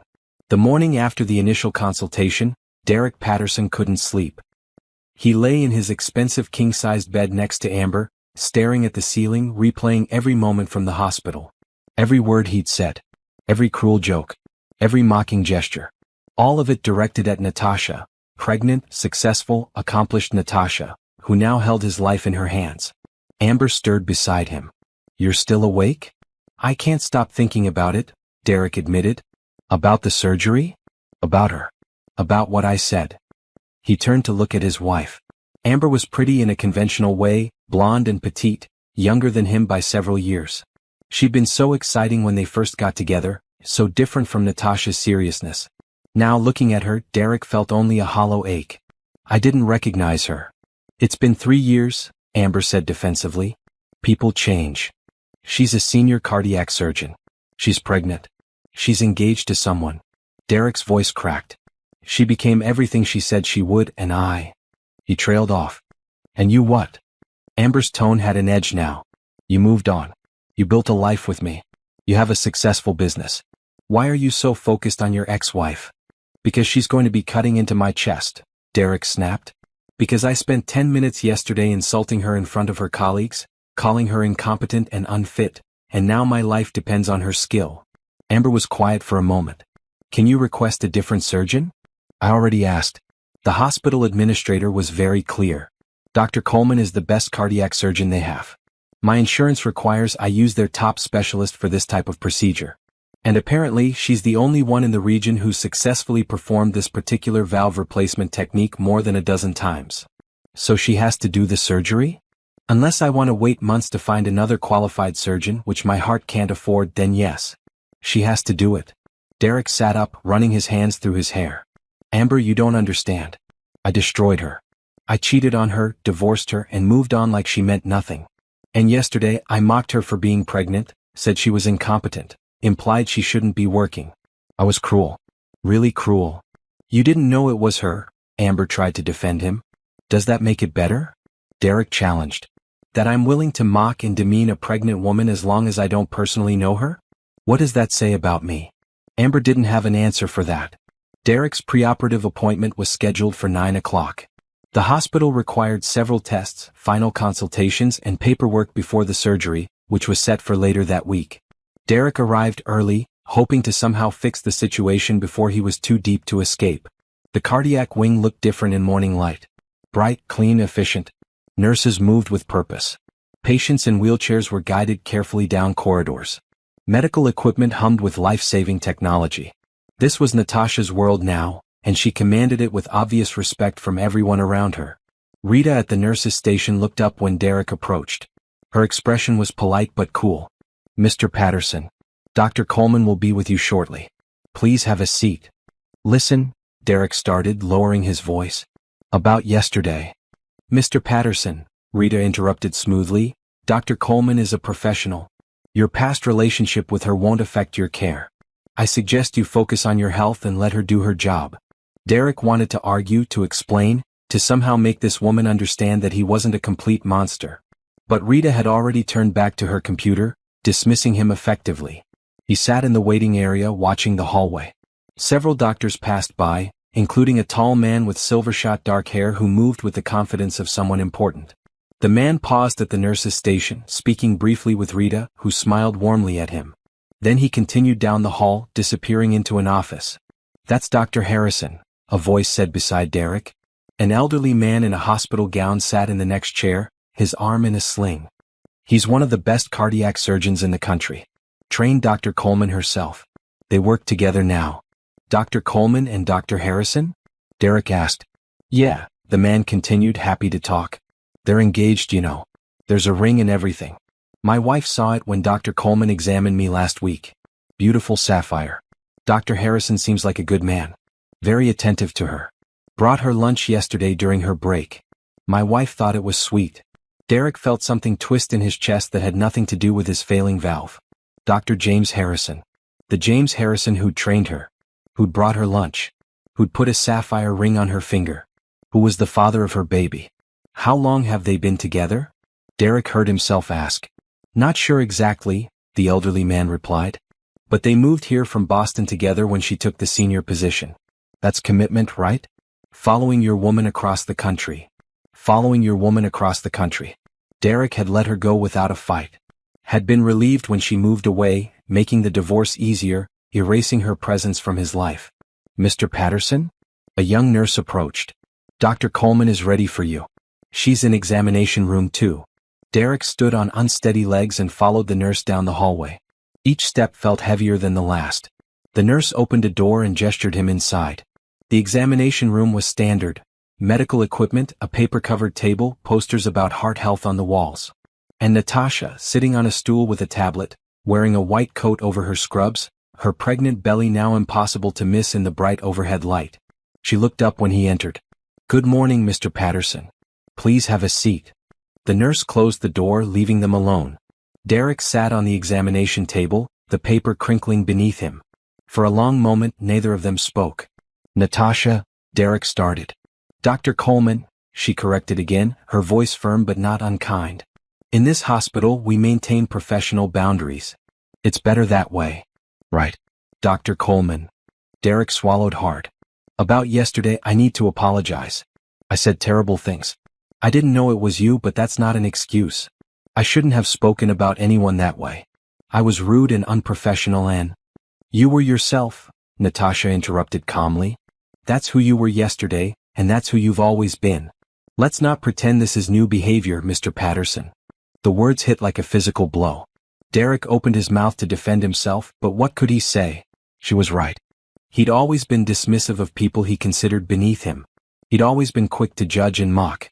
The morning after the initial consultation, Derek Patterson couldn't sleep. He lay in his expensive king-sized bed next to Amber, staring at the ceiling, replaying every moment from the hospital. Every word he'd said. Every cruel joke. Every mocking gesture. All of it directed at Natasha, pregnant, successful, accomplished Natasha, who now held his life in her hands. Amber stirred beside him. "You're still awake?" "I can't stop thinking about it," Derek admitted. "About the surgery?" "About her. About what I said." He turned to look at his wife. Amber was pretty in a conventional way, blonde and petite, younger than him by several years. She'd been so exciting when they first got together, so different from Natasha's seriousness. Now looking at her, Derek felt only a hollow ache. "I didn't recognize her." "It's been 3 years," Amber said defensively. "People change. She's a senior cardiac surgeon. She's pregnant. She's engaged to someone." Derek's voice cracked. "She became everything she said she would, and I—" He trailed off. "And you what?" Amber's tone had an edge now. "You moved on. You built a life with me. You have a successful business. Why are you so focused on your ex-wife?" "Because she's going to be cutting into my chest," Derek snapped. "Because I spent 10 minutes yesterday insulting her in front of her colleagues, calling her incompetent and unfit, and now my life depends on her skill." Amber was quiet for a moment. "Can you request a different surgeon?" "I already asked." The hospital administrator was very clear. "Dr. Coleman is the best cardiac surgeon they have. My insurance requires I use their top specialist for this type of procedure." And apparently she's the only one in the region who's successfully performed this particular valve replacement technique more than a dozen times. So she has to do the surgery? Unless I want to wait months to find another qualified surgeon, which my heart can't afford, then yes. She has to do it. Derek sat up, running his hands through his hair. Amber, you don't understand. I destroyed her. I cheated on her, divorced her, and moved on like she meant nothing. And yesterday, I mocked her for being pregnant, said she was incompetent, implied she shouldn't be working. I was cruel. Really cruel. You didn't know it was her, Amber tried to defend him. Does that make it better? Derek challenged. That I'm willing to mock and demean a pregnant woman as long as I don't personally know her? What does that say about me? Amber didn't have an answer for that. Derek's preoperative appointment was scheduled for 9 o'clock. The hospital required several tests, final consultations, and paperwork before the surgery, which was set for later that week. Derek arrived early, hoping to somehow fix the situation before he was too deep to escape. The cardiac wing looked different in morning light. Bright, clean, efficient. Nurses moved with purpose. Patients in wheelchairs were guided carefully down corridors. Medical equipment hummed with life-saving technology. This was Natasha's world now, and she commanded it with obvious respect from everyone around her. Rita at the nurse's station looked up when Derek approached. Her expression was polite but cool. Mr. Patterson, Dr. Coleman will be with you shortly. Please have a seat. Listen, Derek started, lowering his voice. About yesterday. Mr. Patterson, Rita interrupted smoothly, Dr. Coleman is a professional. Your past relationship with her won't affect your care. I suggest you focus on your health and let her do her job. Derek wanted to argue, to explain, to somehow make this woman understand that he wasn't a complete monster. But Rita had already turned back to her computer, dismissing him effectively. He sat in the waiting area watching the hallway. Several doctors passed by, including a tall man with silver-shot dark hair who moved with the confidence of someone important. The man paused at the nurse's station, speaking briefly with Rita, who smiled warmly at him. Then he continued down the hall, disappearing into an office. That's Dr. Harrison, a voice said beside Derek. An elderly man in a hospital gown sat in the next chair, his arm in a sling. He's one of the best cardiac surgeons in the country. Trained Dr. Coleman herself. They work together now. Dr. Coleman and Dr. Harrison? Derek asked. Yeah, the man continued, happy to talk. They're engaged, you know. There's a ring and everything. My wife saw it when Dr. Coleman examined me last week. Beautiful sapphire. Dr. Harrison seems like a good man. Very attentive to her. Brought her lunch yesterday during her break. My wife thought it was sweet. Derek felt something twist in his chest that had nothing to do with his failing valve. Dr. James Harrison. The James Harrison who'd trained her. Who'd brought her lunch. Who'd put a sapphire ring on her finger. Who was the father of her baby. How long have they been together? Derek heard himself ask. Not sure exactly, the elderly man replied. But they moved here from Boston together when she took the senior position. That's commitment, right? Following your woman across the country. Following your woman across the country. Derek had let her go without a fight. Had been relieved when she moved away, making the divorce easier, erasing her presence from his life. Mr. Patterson? A young nurse approached. Dr. Coleman is ready for you. She's in examination room 2. Derek stood on unsteady legs and followed the nurse down the hallway. Each step felt heavier than the last. The nurse opened a door and gestured him inside. The examination room was standard. Medical equipment, a paper-covered table, posters about heart health on the walls. And Natasha, sitting on a stool with a tablet, wearing a white coat over her scrubs, her pregnant belly now impossible to miss in the bright overhead light. She looked up when he entered. Good morning, Mr. Patterson. Please have a seat. The nurse closed the door, leaving them alone. Derek sat on the examination table, the paper crinkling beneath him. For a long moment, neither of them spoke. Natasha, Derek started. Dr. Coleman, she corrected again, her voice firm but not unkind. In this hospital, we maintain professional boundaries. It's better that way. Right. Dr. Coleman. Derek swallowed hard. About yesterday, I need to apologize. I said terrible things. I didn't know it was you, but that's not an excuse. I shouldn't have spoken about anyone that way. I was rude and unprofessional and... You were yourself, Natasha interrupted calmly. That's who you were yesterday, and that's who you've always been. Let's not pretend this is new behavior, Mr. Patterson. The words hit like a physical blow. Derek opened his mouth to defend himself, but what could he say? She was right. He'd always been dismissive of people he considered beneath him. He'd always been quick to judge and mock.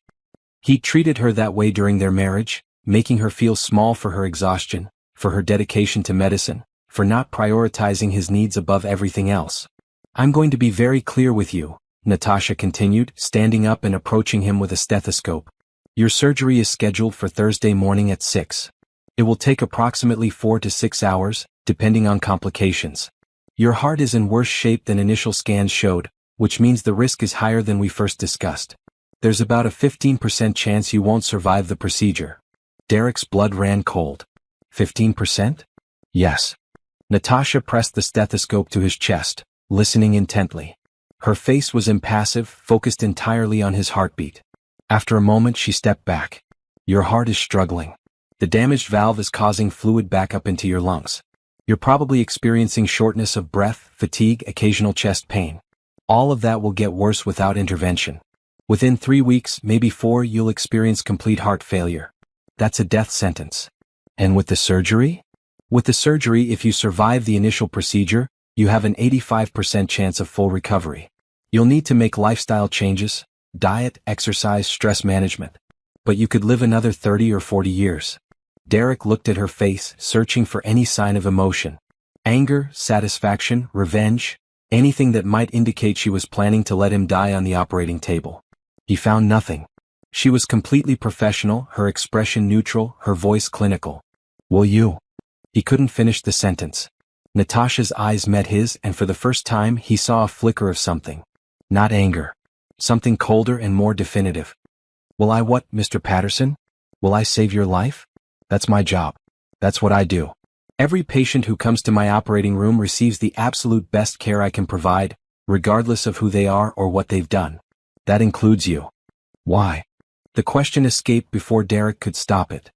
He'd treated her that way during their marriage, making her feel small for her exhaustion, for her dedication to medicine, for not prioritizing his needs above everything else. I'm going to be very clear with you, Natasha continued, standing up and approaching him with a stethoscope. Your surgery is scheduled for Thursday morning at 6. It will take approximately 4 to 6 hours, depending on complications. Your heart is in worse shape than initial scans showed, which means the risk is higher than we first discussed. There's about a 15% chance you won't survive the procedure. Derek's blood ran cold. 15%? Yes. Natasha pressed the stethoscope to his chest, listening intently. Her face was impassive, focused entirely on his heartbeat. After a moment she stepped back. Your heart is struggling. The damaged valve is causing fluid backup into your lungs. You're probably experiencing shortness of breath, fatigue, occasional chest pain. All of that will get worse without intervention. Within 3 weeks, maybe 4, you'll experience complete heart failure. That's a death sentence. And with the surgery? With the surgery, if you survive the initial procedure, you have an 85% chance of full recovery. You'll need to make lifestyle changes, diet, exercise, stress management. But you could live another 30 or 40 years. Derek looked at her face, searching for any sign of emotion. Anger, satisfaction, revenge, anything that might indicate she was planning to let him die on the operating table. He found nothing. She was completely professional, her expression neutral, her voice clinical. Will you? He couldn't finish the sentence. Natasha's eyes met his, and for the first time he saw a flicker of something. Not anger. Something colder and more definitive. Will I what, Mr. Patterson? Will I save your life? That's my job. That's what I do. Every patient who comes to my operating room receives the absolute best care I can provide, regardless of who they are or what they've done. That includes you. Why? The question escaped before Derek could stop it.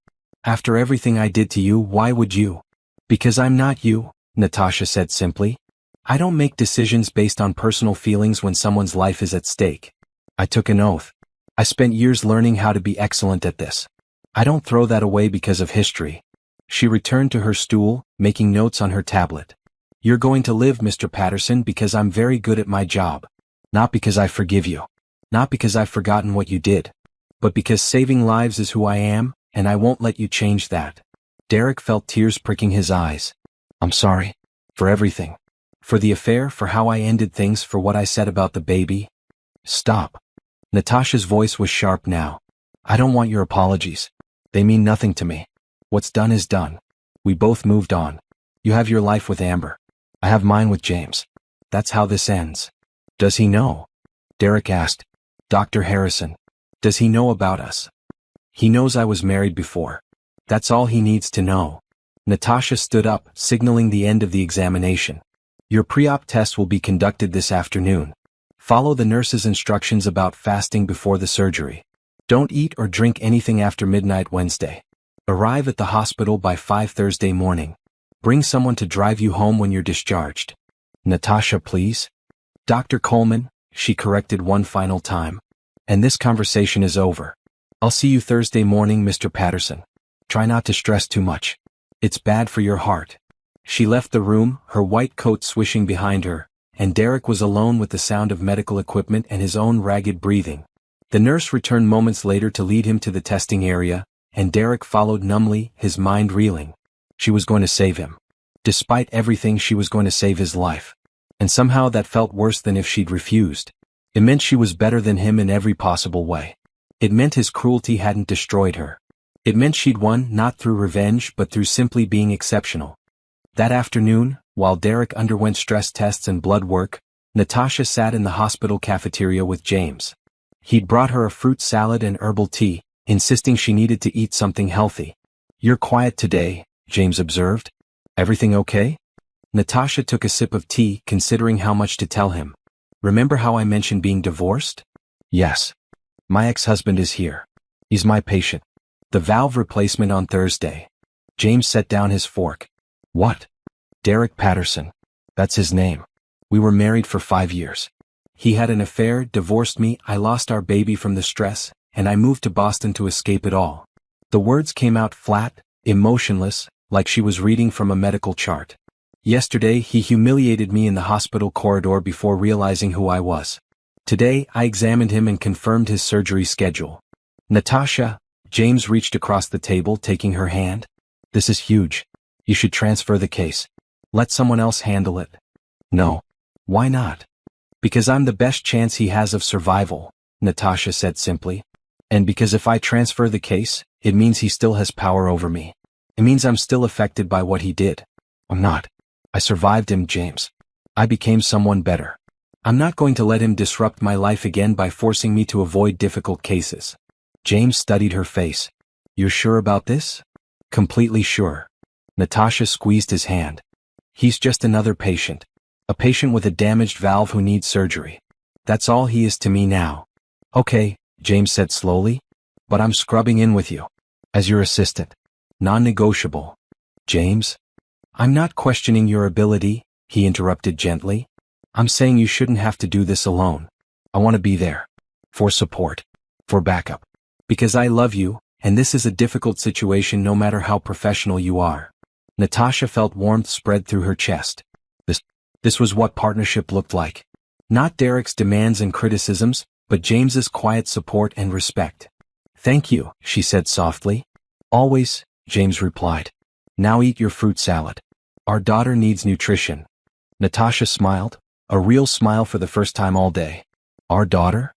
After everything I did to you, why would you? Because I'm not you, Natasha said simply. I don't make decisions based on personal feelings when someone's life is at stake. I took an oath. I spent years learning how to be excellent at this. I don't throw that away because of history. She returned to her stool, making notes on her tablet. You're going to live, Mr. Patterson, because I'm very good at my job. Not because I forgive you. Not because I've forgotten what you did. But because saving lives is who I am, and I won't let you change that. Derek felt tears pricking his eyes. I'm sorry. For everything. For the affair, for how I ended things, for what I said about the baby. Stop. Natasha's voice was sharp now. I don't want your apologies. They mean nothing to me. What's done is done. We both moved on. You have your life with Amber. I have mine with James. That's how this ends. Does he know? Derek asked. Dr. Harrison. Does he know about us? He knows I was married before. That's all he needs to know. Natasha stood up, signaling the end of the examination. Your pre-op test will be conducted this afternoon. Follow the nurse's instructions about fasting before the surgery. Don't eat or drink anything after midnight Wednesday. Arrive at the hospital by 5 Thursday morning. Bring someone to drive you home when you're discharged. Natasha, please. Dr. Coleman, she corrected one final time. And this conversation is over. I'll see you Thursday morning, Mr. Patterson. Try not to stress too much. It's bad for your heart. She left the room, her white coat swishing behind her, and Derek was alone with the sound of medical equipment and his own ragged breathing. The nurse returned moments later to lead him to the testing area, and Derek followed numbly, his mind reeling. She was going to save him. Despite everything, she was going to save his life. And somehow that felt worse than if she'd refused. It meant she was better than him in every possible way. It meant his cruelty hadn't destroyed her. It meant she'd won not through revenge but through simply being exceptional. That afternoon, while Derek underwent stress tests and blood work, Natasha sat in the hospital cafeteria with James. He'd brought her a fruit salad and herbal tea, insisting she needed to eat something healthy. You're quiet today, James observed. Everything okay? Natasha took a sip of tea, considering how much to tell him. Remember how I mentioned being divorced? Yes. My ex-husband is here. He's my patient. The valve replacement on Thursday. James set down his fork. What? Derek Patterson. That's his name. We were married for 5 years. He had an affair, divorced me, I lost our baby from the stress, and I moved to Boston to escape it all. The words came out flat, emotionless, like she was reading from a medical chart. Yesterday, he humiliated me in the hospital corridor before realizing who I was. Today, I examined him and confirmed his surgery schedule. Natasha, James reached across the table, taking her hand. This is huge. You should transfer the case. Let someone else handle it. No. Why not? Because I'm the best chance he has of survival, Natasha said simply. And because if I transfer the case, it means he still has power over me. It means I'm still affected by what he did. I'm not. I survived him, James. I became someone better. I'm not going to let him disrupt my life again by forcing me to avoid difficult cases. James studied her face. You're sure about this? Completely sure. Natasha squeezed his hand. He's just another patient. A patient with a damaged valve who needs surgery. That's all he is to me now. Okay, James said slowly. But I'm scrubbing in with you. As your assistant. Non-negotiable. James? I'm not questioning your ability, he interrupted gently. I'm saying you shouldn't have to do this alone. I want to be there. For support. For backup. Because I love you, and this is a difficult situation no matter how professional you are. Natasha felt warmth spread through her chest. This was what partnership looked like. Not Derek's demands and criticisms, but James's quiet support and respect. Thank you, she said softly. Always, James replied. Now eat your fruit salad. Our daughter needs nutrition. Natasha smiled, a real smile for the first time all day. Our daughter?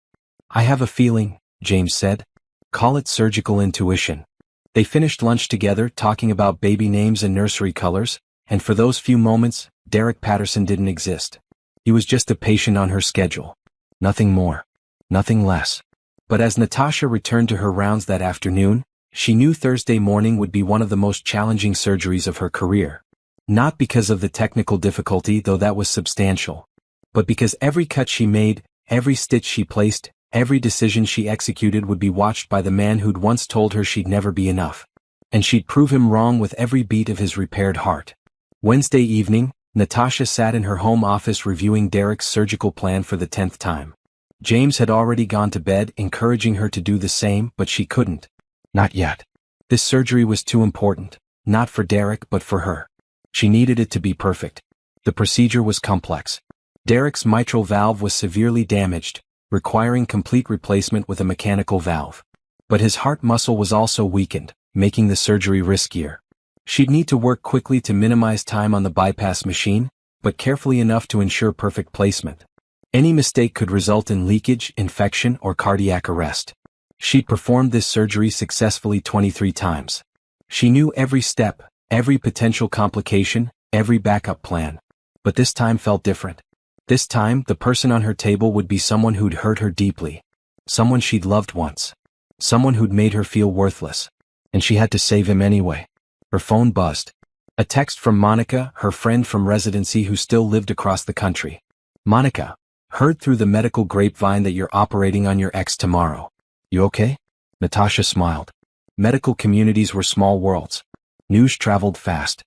I have a feeling, James said. Call it surgical intuition. They finished lunch together, talking about baby names and nursery colors, and for those few moments, Derek Patterson didn't exist. He was just a patient on her schedule. Nothing more. Nothing less. But as Natasha returned to her rounds that afternoon, she knew Thursday morning would be one of the most challenging surgeries of her career. Not because of the technical difficulty, though that was substantial, but because every cut she made, every stitch she placed, every decision she executed would be watched by the man who'd once told her she'd never be enough. And she'd prove him wrong with every beat of his repaired heart. Wednesday evening, Natasha sat in her home office reviewing Derek's surgical plan for the 10th time. James had already gone to bed, encouraging her to do the same, but she couldn't. Not yet. This surgery was too important, not for Derek but for her. She needed it to be perfect. The procedure was complex. Derek's mitral valve was severely damaged, requiring complete replacement with a mechanical valve. But his heart muscle was also weakened, making the surgery riskier. She'd need to work quickly to minimize time on the bypass machine, but carefully enough to ensure perfect placement. Any mistake could result in leakage, infection, or cardiac arrest. She'd performed this surgery successfully 23 times. She knew every step, every potential complication, every backup plan. But this time felt different. This time, the person on her table would be someone who'd hurt her deeply. Someone she'd loved once. Someone who'd made her feel worthless. And she had to save him anyway. Her phone buzzed. A text from Monica, her friend from residency who still lived across the country. Monica, heard through the medical grapevine that you're operating on your ex tomorrow. You okay? Natasha smiled. Medical communities were small worlds. News traveled fast.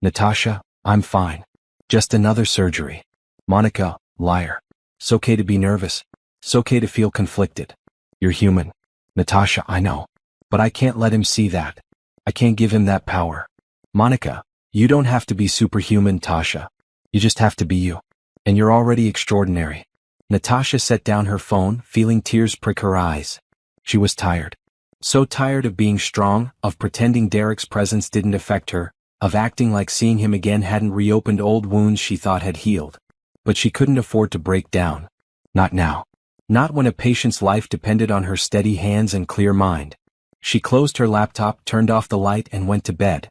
Natasha, I'm fine. Just another surgery. Monica, liar. It's okay to be nervous. It's okay to feel conflicted. You're human. Natasha, I know. But I can't let him see that. I can't give him that power. Monica, you don't have to be superhuman, Tasha. You just have to be you. And you're already extraordinary. Natasha set down her phone, feeling tears prick her eyes. She was tired. So tired of being strong, of pretending Derek's presence didn't affect her, of acting like seeing him again hadn't reopened old wounds she thought had healed. But she couldn't afford to break down. Not now. Not when a patient's life depended on her steady hands and clear mind. She closed her laptop, turned off the light, and went to bed.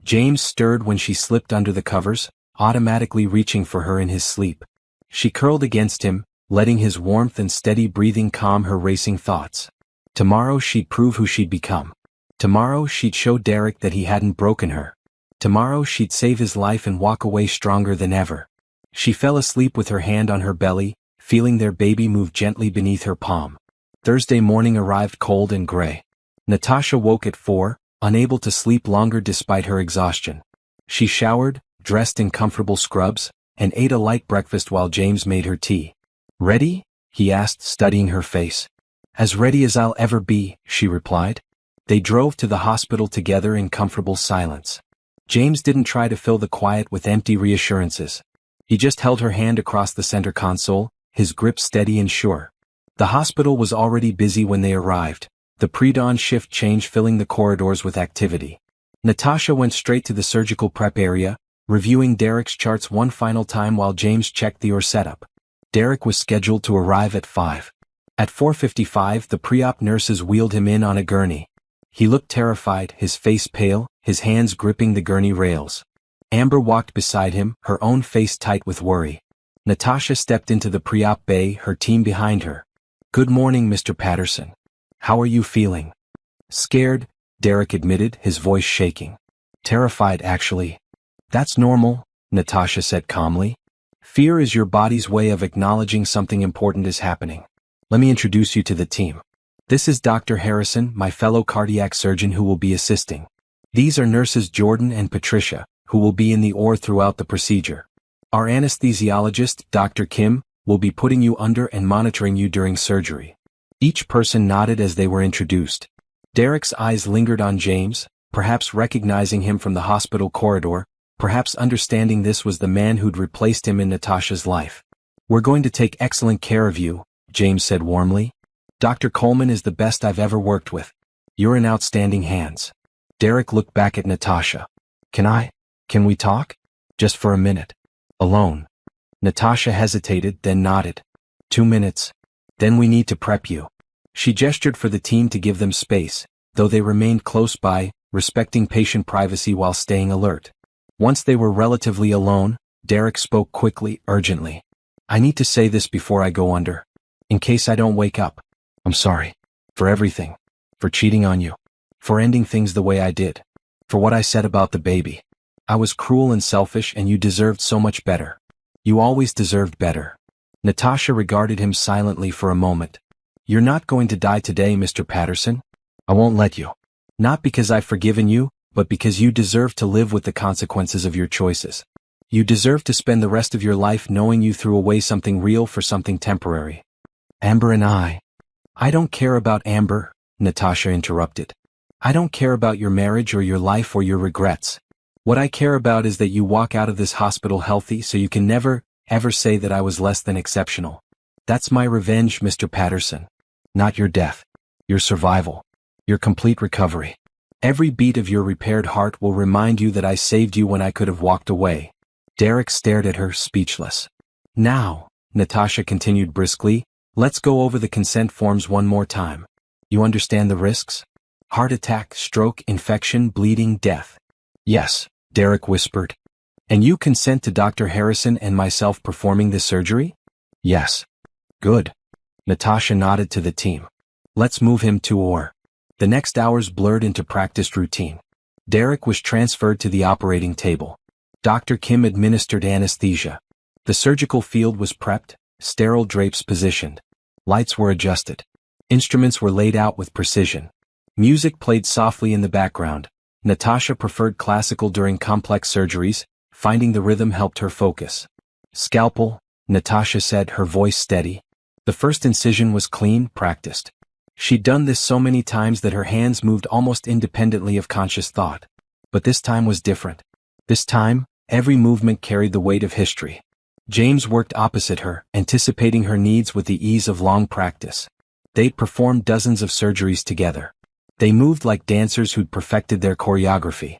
James stirred when she slipped under the covers, automatically reaching for her in his sleep. She curled against him, letting his warmth and steady breathing calm her racing thoughts. Tomorrow she'd prove who she'd become. Tomorrow she'd show Derek that he hadn't broken her. Tomorrow she'd save his life and walk away stronger than ever. She fell asleep with her hand on her belly, feeling their baby move gently beneath her palm. Thursday morning arrived cold and gray. Natasha woke at 4, unable to sleep longer despite her exhaustion. She showered, dressed in comfortable scrubs, and ate a light breakfast while James made her tea. Ready? He asked, studying her face. As ready as I'll ever be, she replied. They drove to the hospital together in comfortable silence. James didn't try to fill the quiet with empty reassurances. He just held her hand across the center console, his grip steady and sure. The hospital was already busy when they arrived, the pre-dawn shift change filling the corridors with activity. Natasha went straight to the surgical prep area, reviewing Derek's charts one final time while James checked the OR setup. Derek was scheduled to arrive at 5. At 4:55, the pre-op nurses wheeled him in on a gurney. He looked terrified, his face pale, his hands gripping the gurney rails. Amber walked beside him, her own face tight with worry. Natasha stepped into the pre-op bay, her team behind her. "Good morning, Mr. Patterson. How are you feeling?" "Scared," Derek admitted, his voice shaking. "Terrified, actually." "That's normal," Natasha said calmly. "Fear is your body's way of acknowledging something important is happening. Let me introduce you to the team. This is Dr. Harrison, my fellow cardiac surgeon who will be assisting. These are nurses Jordan and Patricia, who will be in the OR throughout the procedure. Our anesthesiologist, Dr. Kim, will be putting you under and monitoring you during surgery." Each person nodded as they were introduced. Derek's eyes lingered on James, perhaps recognizing him from the hospital corridor, perhaps understanding this was the man who'd replaced him in Natasha's life. "We're going to take excellent care of you," James said warmly. "Dr. Coleman is the best I've ever worked with. You're in outstanding hands." Derek looked back at Natasha. Can we talk? Just for a minute. Alone." Natasha hesitated, then nodded. 2 minutes. Then we need to prep you." She gestured for the team to give them space, though they remained close by, respecting patient privacy while staying alert. Once they were relatively alone, Derek spoke quickly, urgently. "I need to say this before I go under. In case I don't wake up. I'm sorry. For everything. For cheating on you. For ending things the way I did. For what I said about the baby. I was cruel and selfish and you deserved so much better. You always deserved better." Natasha regarded him silently for a moment. "You're not going to die today, Mr. Patterson. I won't let you. Not because I've forgiven you, but because you deserve to live with the consequences of your choices. You deserve to spend the rest of your life knowing you threw away something real for something temporary." "Amber and I don't care about Amber," Natasha interrupted. "I don't care about your marriage or your life or your regrets. What I care about is that you walk out of this hospital healthy so you can never, ever say that I was less than exceptional. That's my revenge, Mr. Patterson. Not your death. Your survival. Your complete recovery. Every beat of your repaired heart will remind you that I saved you when I could have walked away." Derek stared at her, speechless. "Now," Natasha continued briskly, "let's go over the consent forms one more time. You understand the risks? Heart attack, stroke, infection, bleeding, death." "Yes," Derek whispered. "And you consent to Dr. Harrison and myself performing this surgery?" "Yes." "Good." Natasha nodded to the team. "Let's move him to OR." The next hours blurred into practiced routine. Derek was transferred to the operating table. Dr. Kim administered anesthesia. The surgical field was prepped, sterile drapes positioned. Lights were adjusted. Instruments were laid out with precision. Music played softly in the background. Natasha preferred classical during complex surgeries, finding the rhythm helped her focus. "Scalpel," Natasha said, her voice steady. The first incision was clean, practiced. She'd done this so many times that her hands moved almost independently of conscious thought. But this time was different. This time, every movement carried the weight of history. James worked opposite her, anticipating her needs with the ease of long practice. They'd performed dozens of surgeries together. They moved like dancers who'd perfected their choreography.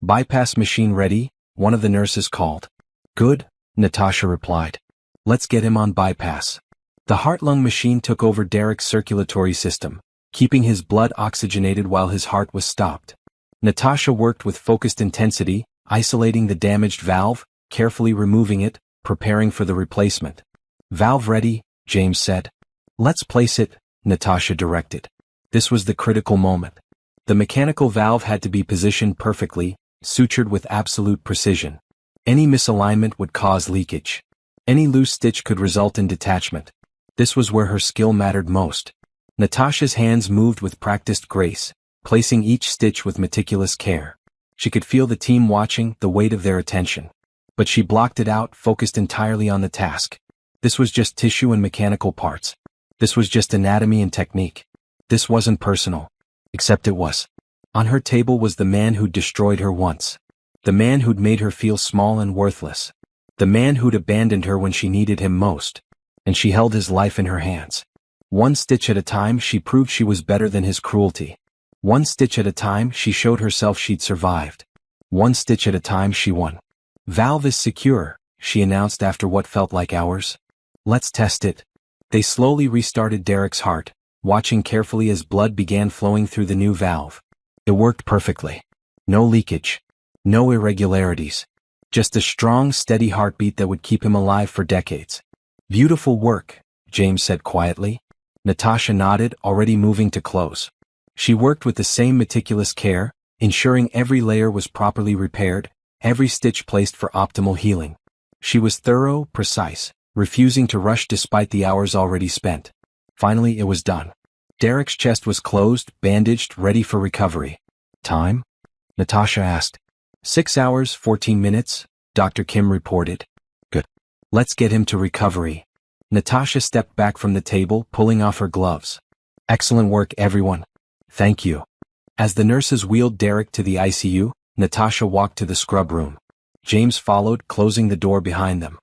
"Bypass machine ready," one of the nurses called. "Good," Natasha replied. "Let's get him on bypass." The heart-lung machine took over Derek's circulatory system, keeping his blood oxygenated while his heart was stopped. Natasha worked with focused intensity, isolating the damaged valve, carefully removing it, preparing for the replacement. "Valve ready," James said. "Let's place it," Natasha directed. This was the critical moment. The mechanical valve had to be positioned perfectly, sutured with absolute precision. Any misalignment would cause leakage. Any loose stitch could result in detachment. This was where her skill mattered most. Natasha's hands moved with practiced grace, placing each stitch with meticulous care. She could feel the team watching, the weight of their attention. But she blocked it out, focused entirely on the task. This was just tissue and mechanical parts. This was just anatomy and technique. This wasn't personal. Except it was. On her table was the man who'd destroyed her once. The man who'd made her feel small and worthless. The man who'd abandoned her when she needed him most. And she held his life in her hands. One stitch at a time she proved she was better than his cruelty. One stitch at a time she showed herself she'd survived. One stitch at a time she won. "Valve is secure," she announced after what felt like hours. "Let's test it." They slowly restarted Derek's heart, watching carefully as blood began flowing through the new valve. It worked perfectly. No leakage. No irregularities. Just a strong, steady heartbeat that would keep him alive for decades. "Beautiful work," James said quietly. Natasha nodded, already moving to close. She worked with the same meticulous care, ensuring every layer was properly repaired, every stitch placed for optimal healing. She was thorough, precise, refusing to rush despite the hours already spent. Finally, it was done. Derek's chest was closed, bandaged, ready for recovery. "Time?" Natasha asked. 6 hours, 14 minutes, Dr. Kim reported. "Good. Let's get him to recovery." Natasha stepped back from the table, pulling off her gloves. "Excellent work, everyone. Thank you." As the nurses wheeled Derek to the ICU, Natasha walked to the scrub room. James followed, closing the door behind them.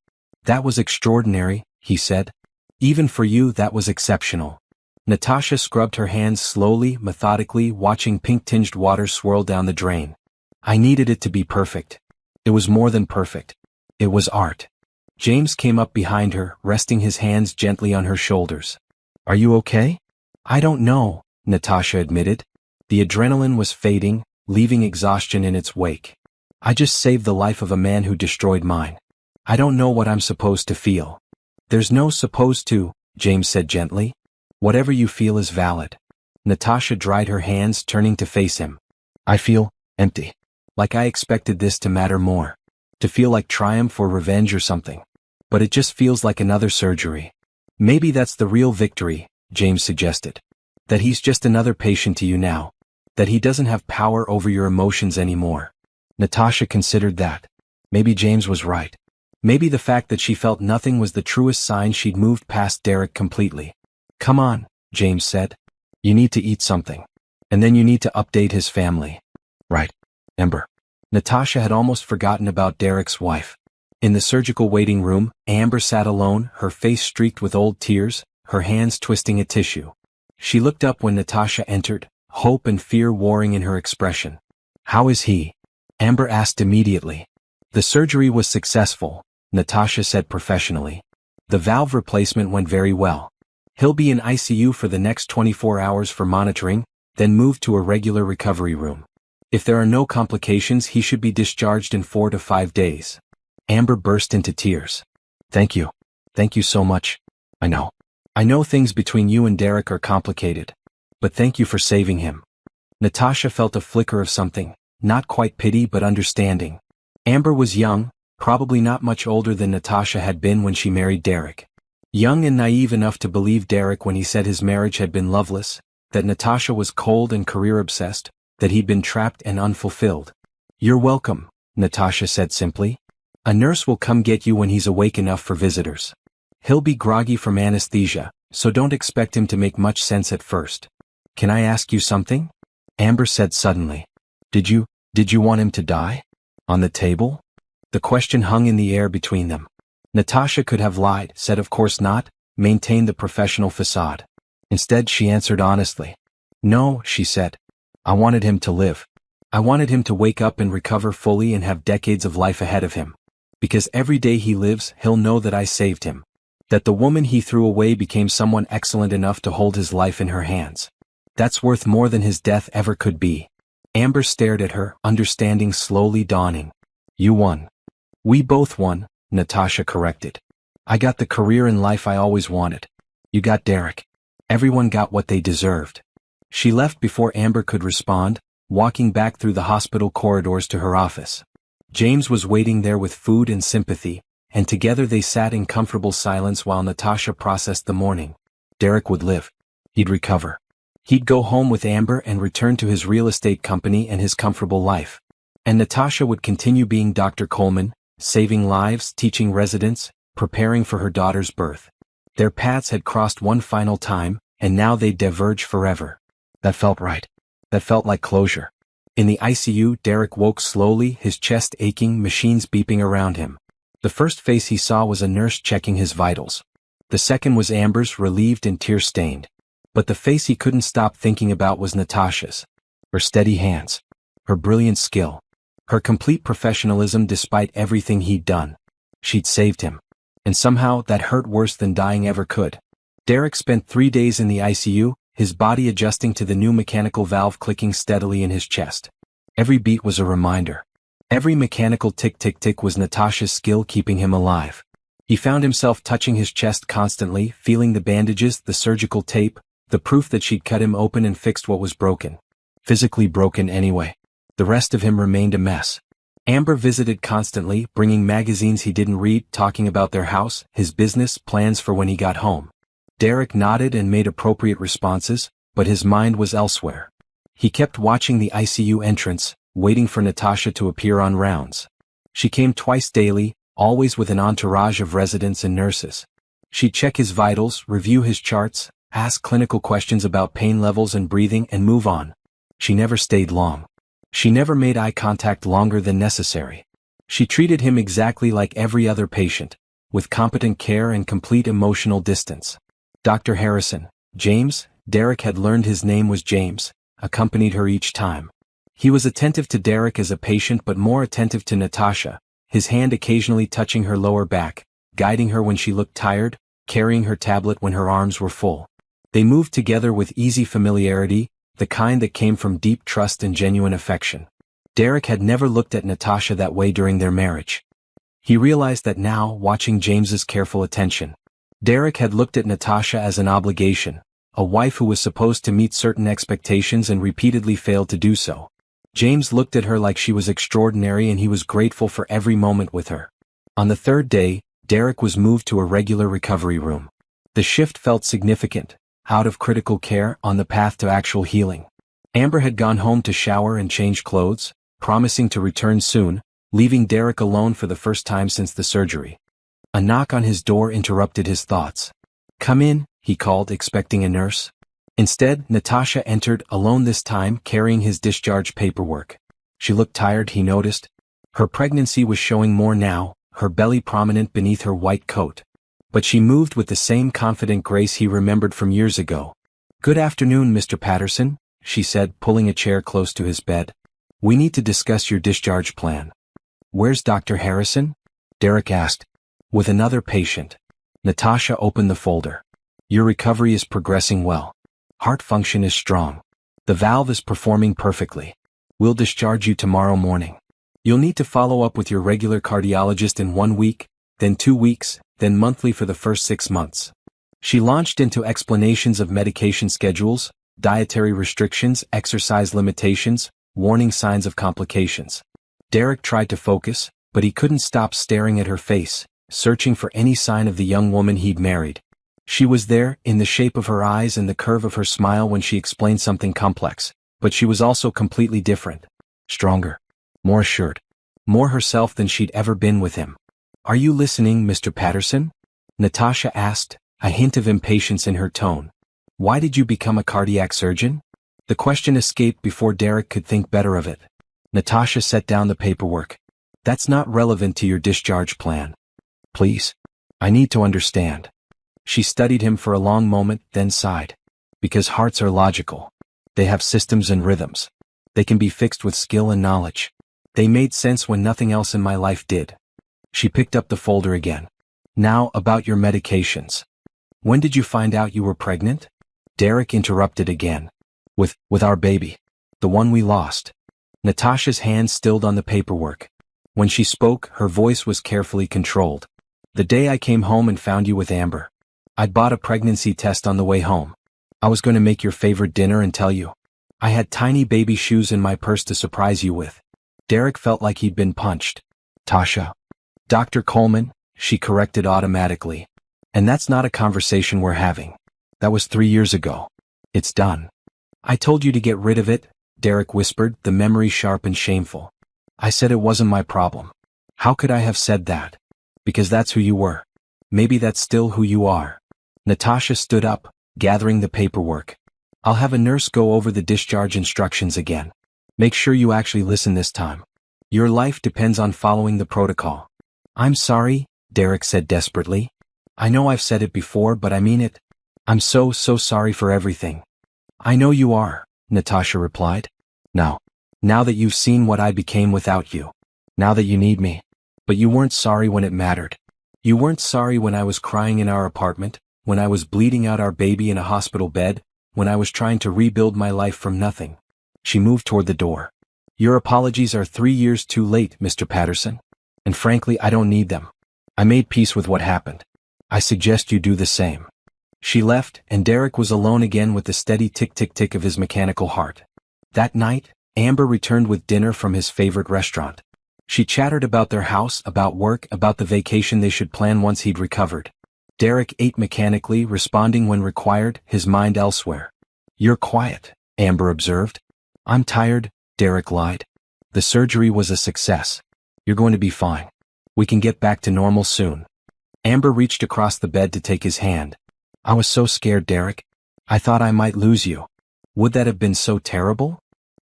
"That was extraordinary," he said. "Even for you, that was exceptional." Natasha scrubbed her hands slowly, methodically, watching pink-tinged water swirl down the drain. "I needed it to be perfect. It was more than perfect. It was art." James came up behind her, resting his hands gently on her shoulders. "Are you okay?" "I don't know," Natasha admitted. The adrenaline was fading, leaving exhaustion in its wake. "I just saved the life of a man who destroyed mine. I don't know what I'm supposed to feel." "There's no supposed to," James said gently. "Whatever you feel is valid." Natasha dried her hands, turning to face him. "I feel empty. Like I expected this to matter more. To feel like triumph or revenge or something. But it just feels like another surgery." "Maybe that's the real victory," James suggested. "That he's just another patient to you now. That he doesn't have power over your emotions anymore." Natasha considered that. Maybe James was right. Maybe the fact that she felt nothing was the truest sign she'd moved past Derek completely. "Come on," James said. "You need to eat something. And then you need to update his family." "Right, Amber." Natasha had almost forgotten about Derek's wife. In the surgical waiting room, Amber sat alone, her face streaked with old tears, her hands twisting at tissue. She looked up when Natasha entered, hope and fear warring in her expression. "How is he?" Amber asked immediately. "The surgery was successful," Natasha said professionally. "The valve replacement went very well. He'll be in ICU for the next 24 hours for monitoring, then moved to a regular recovery room. If there are no complications, he should be discharged in 4 to 5 days." Amber burst into tears. "Thank you. Thank you so much. I know. I know things between you and Derek are complicated. But thank you for saving him." Natasha felt a flicker of something, not quite pity but understanding. Amber was young, probably not much older than Natasha had been when she married Derek. Young and naive enough to believe Derek when he said his marriage had been loveless, that Natasha was cold and career-obsessed, that he'd been trapped and unfulfilled. "You're welcome," Natasha said simply. "A nurse will come get you when he's awake enough for visitors. He'll be groggy from anesthesia, so don't expect him to make much sense at first." "Can I ask you something?" Amber said suddenly. Did you want him to die? On the table?" The question hung in the air between them. Natasha could have lied, said of course not, maintained the professional facade. Instead she answered honestly. "No," she said. "I wanted him to live. I wanted him to wake up and recover fully and have decades of life ahead of him. Because every day he lives, he'll know that I saved him. That the woman he threw away became someone excellent enough to hold his life in her hands. That's worth more than his death ever could be." Amber stared at her, understanding slowly dawning. "You won." "We both won," Natasha corrected. "I got the career and life I always wanted. You got Derek. Everyone got what they deserved." She left before Amber could respond, walking back through the hospital corridors to her office. James was waiting there with food and sympathy, and together they sat in comfortable silence while Natasha processed the morning. Derek would live. He'd recover. He'd go home with Amber and return to his real estate company and his comfortable life. And Natasha would continue being Dr. Coleman, saving lives, teaching residents, preparing for her daughter's birth. Their paths had crossed one final time, and now they'd diverge forever. That felt right. That felt like closure. In the ICU, Derek woke slowly, his chest aching, machines beeping around him. The first face he saw was a nurse checking his vitals. The second was Amber's, relieved and tear-stained. But the face he couldn't stop thinking about was Natasha's. Her steady hands. Her brilliant skill. Her complete professionalism despite everything he'd done. She'd saved him. And somehow that hurt worse than dying ever could. Derek spent 3 days in the ICU, his body adjusting to the new mechanical valve clicking steadily in his chest. Every beat was a reminder. Every mechanical tick-tick-tick was Natasha's skill keeping him alive. He found himself touching his chest constantly, feeling the bandages, the surgical tape, the proof that she'd cut him open and fixed what was broken. Physically broken anyway. The rest of him remained a mess. Amber visited constantly, bringing magazines he didn't read, talking about their house, his business, plans for when he got home. Derek nodded and made appropriate responses, but his mind was elsewhere. He kept watching the ICU entrance, waiting for Natasha to appear on rounds. She came twice daily, always with an entourage of residents and nurses. She'd check his vitals, review his charts, ask clinical questions about pain levels and breathing, and move on. She never stayed long. She never made eye contact longer than necessary. She treated him exactly like every other patient, with competent care and complete emotional distance. Dr. Harrison, James, Derek had learned his name was James, accompanied her each time. He was attentive to Derek as a patient but more attentive to Natasha, his hand occasionally touching her lower back, guiding her when she looked tired, carrying her tablet when her arms were full. They moved together with easy familiarity, the kind that came from deep trust and genuine affection. Derek had never looked at Natasha that way during their marriage. He realized that now, watching James's careful attention. Derek had looked at Natasha as an obligation, a wife who was supposed to meet certain expectations and repeatedly failed to do so. James looked at her like she was extraordinary and he was grateful for every moment with her. On the third day, Derek was moved to a regular recovery room. The shift felt significant, out of critical care, on the path to actual healing. Amber had gone home to shower and change clothes, promising to return soon, leaving Derek alone for the first time since the surgery. A knock on his door interrupted his thoughts. "Come in," he called, expecting a nurse. Instead, Natasha entered, alone this time, carrying his discharge paperwork. She looked tired, he noticed. Her pregnancy was showing more now, her belly prominent beneath her white coat. But she moved with the same confident grace he remembered from years ago. "Good afternoon, Mr. Patterson," she said, pulling a chair close to his bed. "We need to discuss your discharge plan." "Where's Dr. Harrison?" Derek asked. "With another patient." Natasha opened the folder. "Your recovery is progressing well. Heart function is strong. The valve is performing perfectly. We'll discharge you tomorrow morning. You'll need to follow up with your regular cardiologist in 1 week, then 2 weeks, then monthly for the first 6 months." She launched into explanations of medication schedules, dietary restrictions, exercise limitations, warning signs of complications. Derek tried to focus, but he couldn't stop staring at her face, searching for any sign of the young woman he'd married. She was there, in the shape of her eyes and the curve of her smile when she explained something complex, but she was also completely different. Stronger. More assured. More herself than she'd ever been with him. "Are you listening, Mr. Patterson?" Natasha asked, a hint of impatience in her tone. "Why did you become a cardiac surgeon?" The question escaped before Derek could think better of it. Natasha set down the paperwork. "That's not relevant to your discharge plan. Please. I need to understand." She studied him for a long moment, then sighed. "Because hearts are logical. They have systems and rhythms. They can be fixed with skill and knowledge. They made sense when nothing else in my life did." She picked up the folder again. "Now, about your medications. When did you find out you were pregnant?" Derek interrupted again. With our baby. The one we lost." Natasha's hand stilled on the paperwork. When she spoke, her voice was carefully controlled. "The day I came home and found you with Amber. I'd bought a pregnancy test on the way home. I was going to make your favorite dinner and tell you. I had tiny baby shoes in my purse to surprise you with." Derek felt like he'd been punched. "Tasha. Dr. Coleman," she corrected automatically. "And that's not a conversation we're having. That was 3 years ago. It's done." "I told you to get rid of it," Derek whispered, the memory sharp and shameful. "I said it wasn't my problem." "How could I have said that?" "Because that's who you were. Maybe that's still who you are." Natasha stood up, gathering the paperwork. I'll have a nurse go over the discharge instructions again. Make sure you actually listen this time. Your life depends on following the protocol. I'm sorry, Derek said desperately. I know I've said it before, but I mean it. I'm so sorry for everything. I know you are, Natasha replied. Now that you've seen what I became without you. Now that you need me. But you weren't sorry when it mattered. You weren't sorry when I was crying in our apartment, when I was bleeding out our baby in a hospital bed, when I was trying to rebuild my life from nothing. She moved toward the door. Your apologies are 3 years too late, Mr. Patterson. And frankly, I don't need them. I made peace with what happened. I suggest you do the same. She left, and Derek was alone again with the steady tick-tick-tick of his mechanical heart. That night, Amber returned with dinner from his favorite restaurant. She chattered about their house, about work, about the vacation they should plan once he'd recovered. Derek ate mechanically, responding when required, his mind elsewhere. You're quiet, Amber observed. I'm tired, Derek lied. The surgery was a success. You're going to be fine. We can get back to normal soon. Amber reached across the bed to take his hand. I was so scared, Derek. I thought I might lose you. Would that have been so terrible?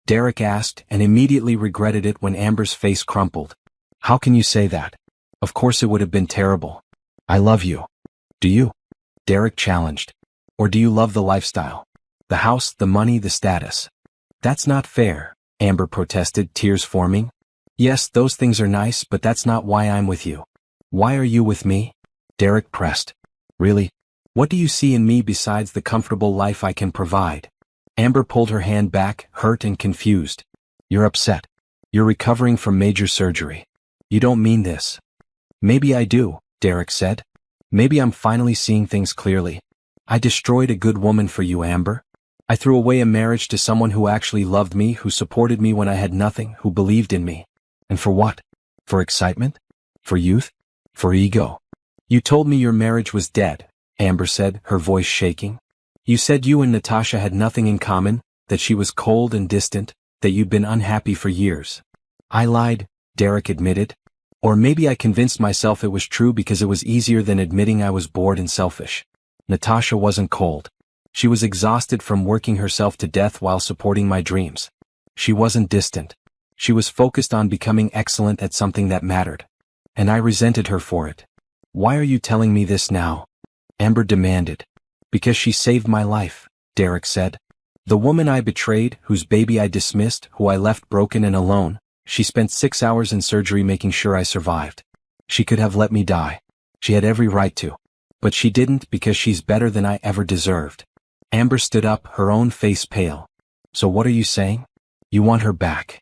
Derek asked, and immediately regretted it when Amber's face crumpled. How can you say that? Of course it would have been terrible. I love you. Do you? Derek challenged. Or do you love the lifestyle? The house, the money, the status? That's not fair, Amber protested, tears forming. Yes, those things are nice, but that's not why I'm with you. Why are you with me? Derek pressed. Really? What do you see in me besides the comfortable life I can provide? Amber pulled her hand back, hurt and confused. You're upset. You're recovering from major surgery. You don't mean this. Maybe I do, Derek said. Maybe I'm finally seeing things clearly. I destroyed a good woman for you, Amber. I threw away a marriage to someone who actually loved me, who supported me when I had nothing, who believed in me. And for what? For excitement? For youth? For ego? You told me your marriage was dead, Amber said, her voice shaking. You said you and Natasha had nothing in common, that she was cold and distant, that you'd been unhappy for years. I lied, Derek admitted. Or maybe I convinced myself it was true because it was easier than admitting I was bored and selfish. Natasha wasn't cold. She was exhausted from working herself to death while supporting my dreams. She wasn't distant. She was focused on becoming excellent at something that mattered. And I resented her for it. Why are you telling me this now? Amber demanded. Because she saved my life, Derek said. The woman I betrayed, whose baby I dismissed, who I left broken and alone, she spent 6 hours in surgery making sure I survived. She could have let me die. She had every right to. But she didn't because she's better than I ever deserved. Amber stood up, her own face pale. So what are you saying? You want her back?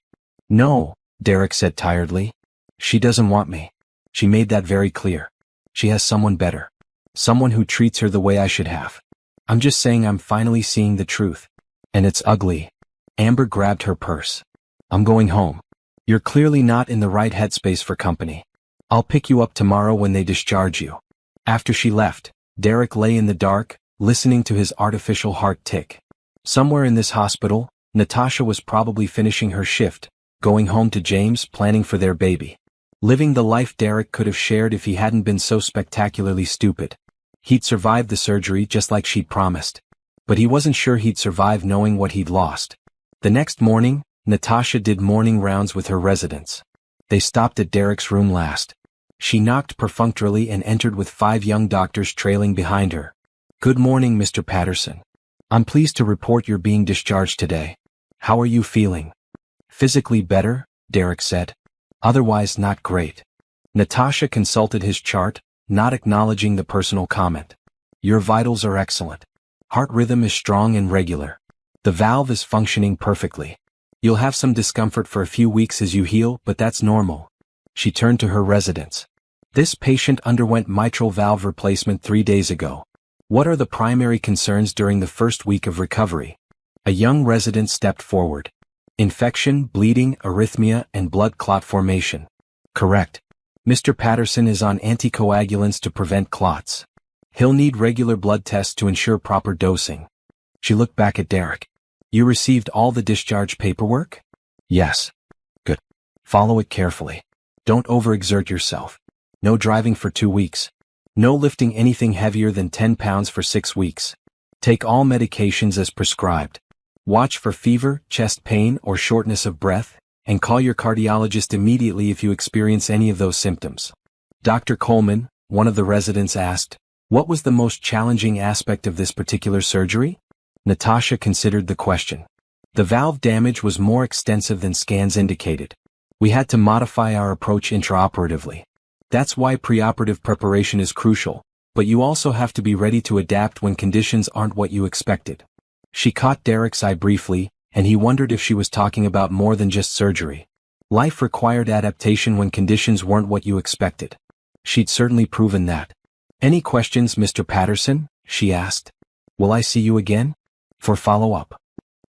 No, Derek said tiredly. She doesn't want me. She made that very clear. She has someone better. Someone who treats her the way I should have. I'm just saying I'm finally seeing the truth. And it's ugly. Amber grabbed her purse. I'm going home. You're clearly not in the right headspace for company. I'll pick you up tomorrow when they discharge you. After she left, Derek lay in the dark, listening to his artificial heart tick. Somewhere in this hospital, Natasha was probably finishing her shift, going home to James, planning for their baby. Living the life Derek could have shared if he hadn't been so spectacularly stupid. He'd survived the surgery just like she'd promised. But he wasn't sure he'd survive knowing what he'd lost. The next morning, Natasha did morning rounds with her residents. They stopped at Derek's room last. She knocked perfunctorily and entered with 5 young doctors trailing behind her. Good morning, Mr. Patterson. I'm pleased to report you're being discharged today. How are you feeling? Physically better, Derek said. Otherwise not great. Natasha consulted his chart, not acknowledging the personal comment. Your vitals are excellent. Heart rhythm is strong and regular. The valve is functioning perfectly. You'll have some discomfort for a few weeks as you heal, but that's normal. She turned to her residents. This patient underwent mitral valve replacement 3 days ago. What are the primary concerns during the first week of recovery? A young resident stepped forward. Infection, bleeding, arrhythmia, and blood clot formation. Correct. Mr. Patterson is on anticoagulants to prevent clots. He'll need regular blood tests to ensure proper dosing. She looked back at Derek. You received all the discharge paperwork? Yes. Good. Follow it carefully. Don't overexert yourself. No driving for 2 weeks. No lifting anything heavier than 10 pounds for 6 weeks. Take all medications as prescribed. Watch for fever, chest pain, or shortness of breath, and call your cardiologist immediately if you experience any of those symptoms. Dr. Coleman, one of the residents asked, what was the most challenging aspect of this particular surgery? Natasha considered the question. The valve damage was more extensive than scans indicated. We had to modify our approach intraoperatively. That's why preoperative preparation is crucial, but you also have to be ready to adapt when conditions aren't what you expected. She caught Derek's eye briefly, and he wondered if she was talking about more than just surgery. Life required adaptation when conditions weren't what you expected. She'd certainly proven that. Any questions, Mr. Patterson? She asked. Will I see you again? For follow-up?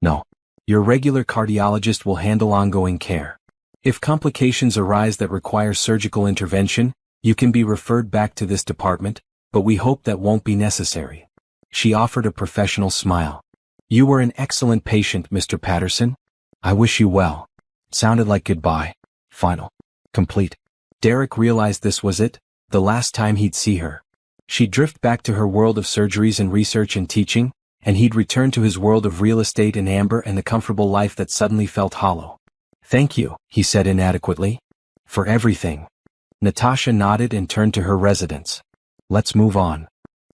No. Your regular cardiologist will handle ongoing care. If complications arise that require surgical intervention, you can be referred back to this department, but we hope that won't be necessary. She offered a professional smile. You were an excellent patient, Mr. Patterson. I wish you well. Sounded like goodbye. Final. Complete. Derek realized this was it, the last time he'd see her. She'd drift back to her world of surgeries and research and teaching, and he'd return to his world of real estate and Amber and the comfortable life that suddenly felt hollow. Thank you, he said inadequately. For everything. Natasha nodded and turned to her residents. Let's move on.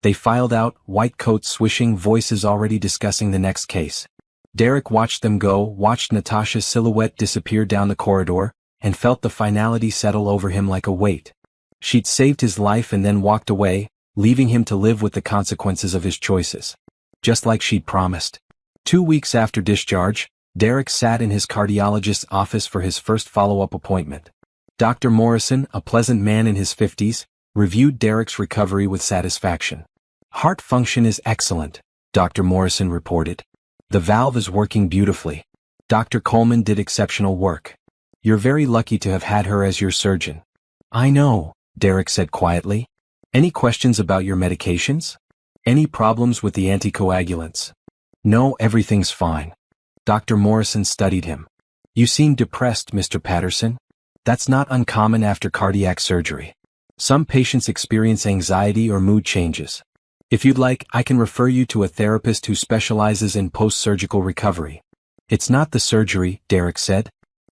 They filed out, white coats swishing, voices already discussing the next case. Derek watched them go, watched Natasha's silhouette disappear down the corridor, and felt the finality settle over him like a weight. She'd saved his life and then walked away, leaving him to live with the consequences of his choices. Just like she'd promised. 2 weeks after discharge, Derek sat in his cardiologist's office for his first follow-up appointment. Dr. Morrison, a pleasant man in his 50s, reviewed Derek's recovery with satisfaction. Heart function is excellent, Dr. Morrison reported. The valve is working beautifully. Dr. Coleman did exceptional work. You're very lucky to have had her as your surgeon. I know, Derek said quietly. Any questions about your medications? Any problems with the anticoagulants? No, everything's fine. Dr. Morrison studied him. You seem depressed, Mr. Patterson. That's not uncommon after cardiac surgery. Some patients experience anxiety or mood changes. If you'd like, I can refer you to a therapist who specializes in post-surgical recovery. It's not the surgery, Derek said.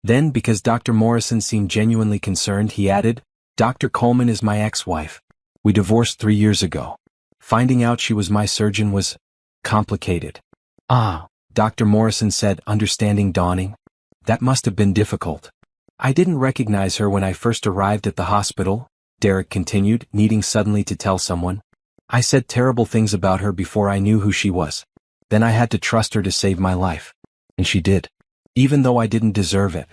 Then, because Dr. Morrison seemed genuinely concerned, he added, Dr. Coleman is my ex-wife. We divorced 3 years ago. Finding out she was my surgeon was complicated. Ah, Dr. Morrison said, understanding dawning. That must have been difficult. I didn't recognize her when I first arrived at the hospital, Derek continued, needing suddenly to tell someone. I said terrible things about her before I knew who she was. Then I had to trust her to save my life. And she did. Even though I didn't deserve it.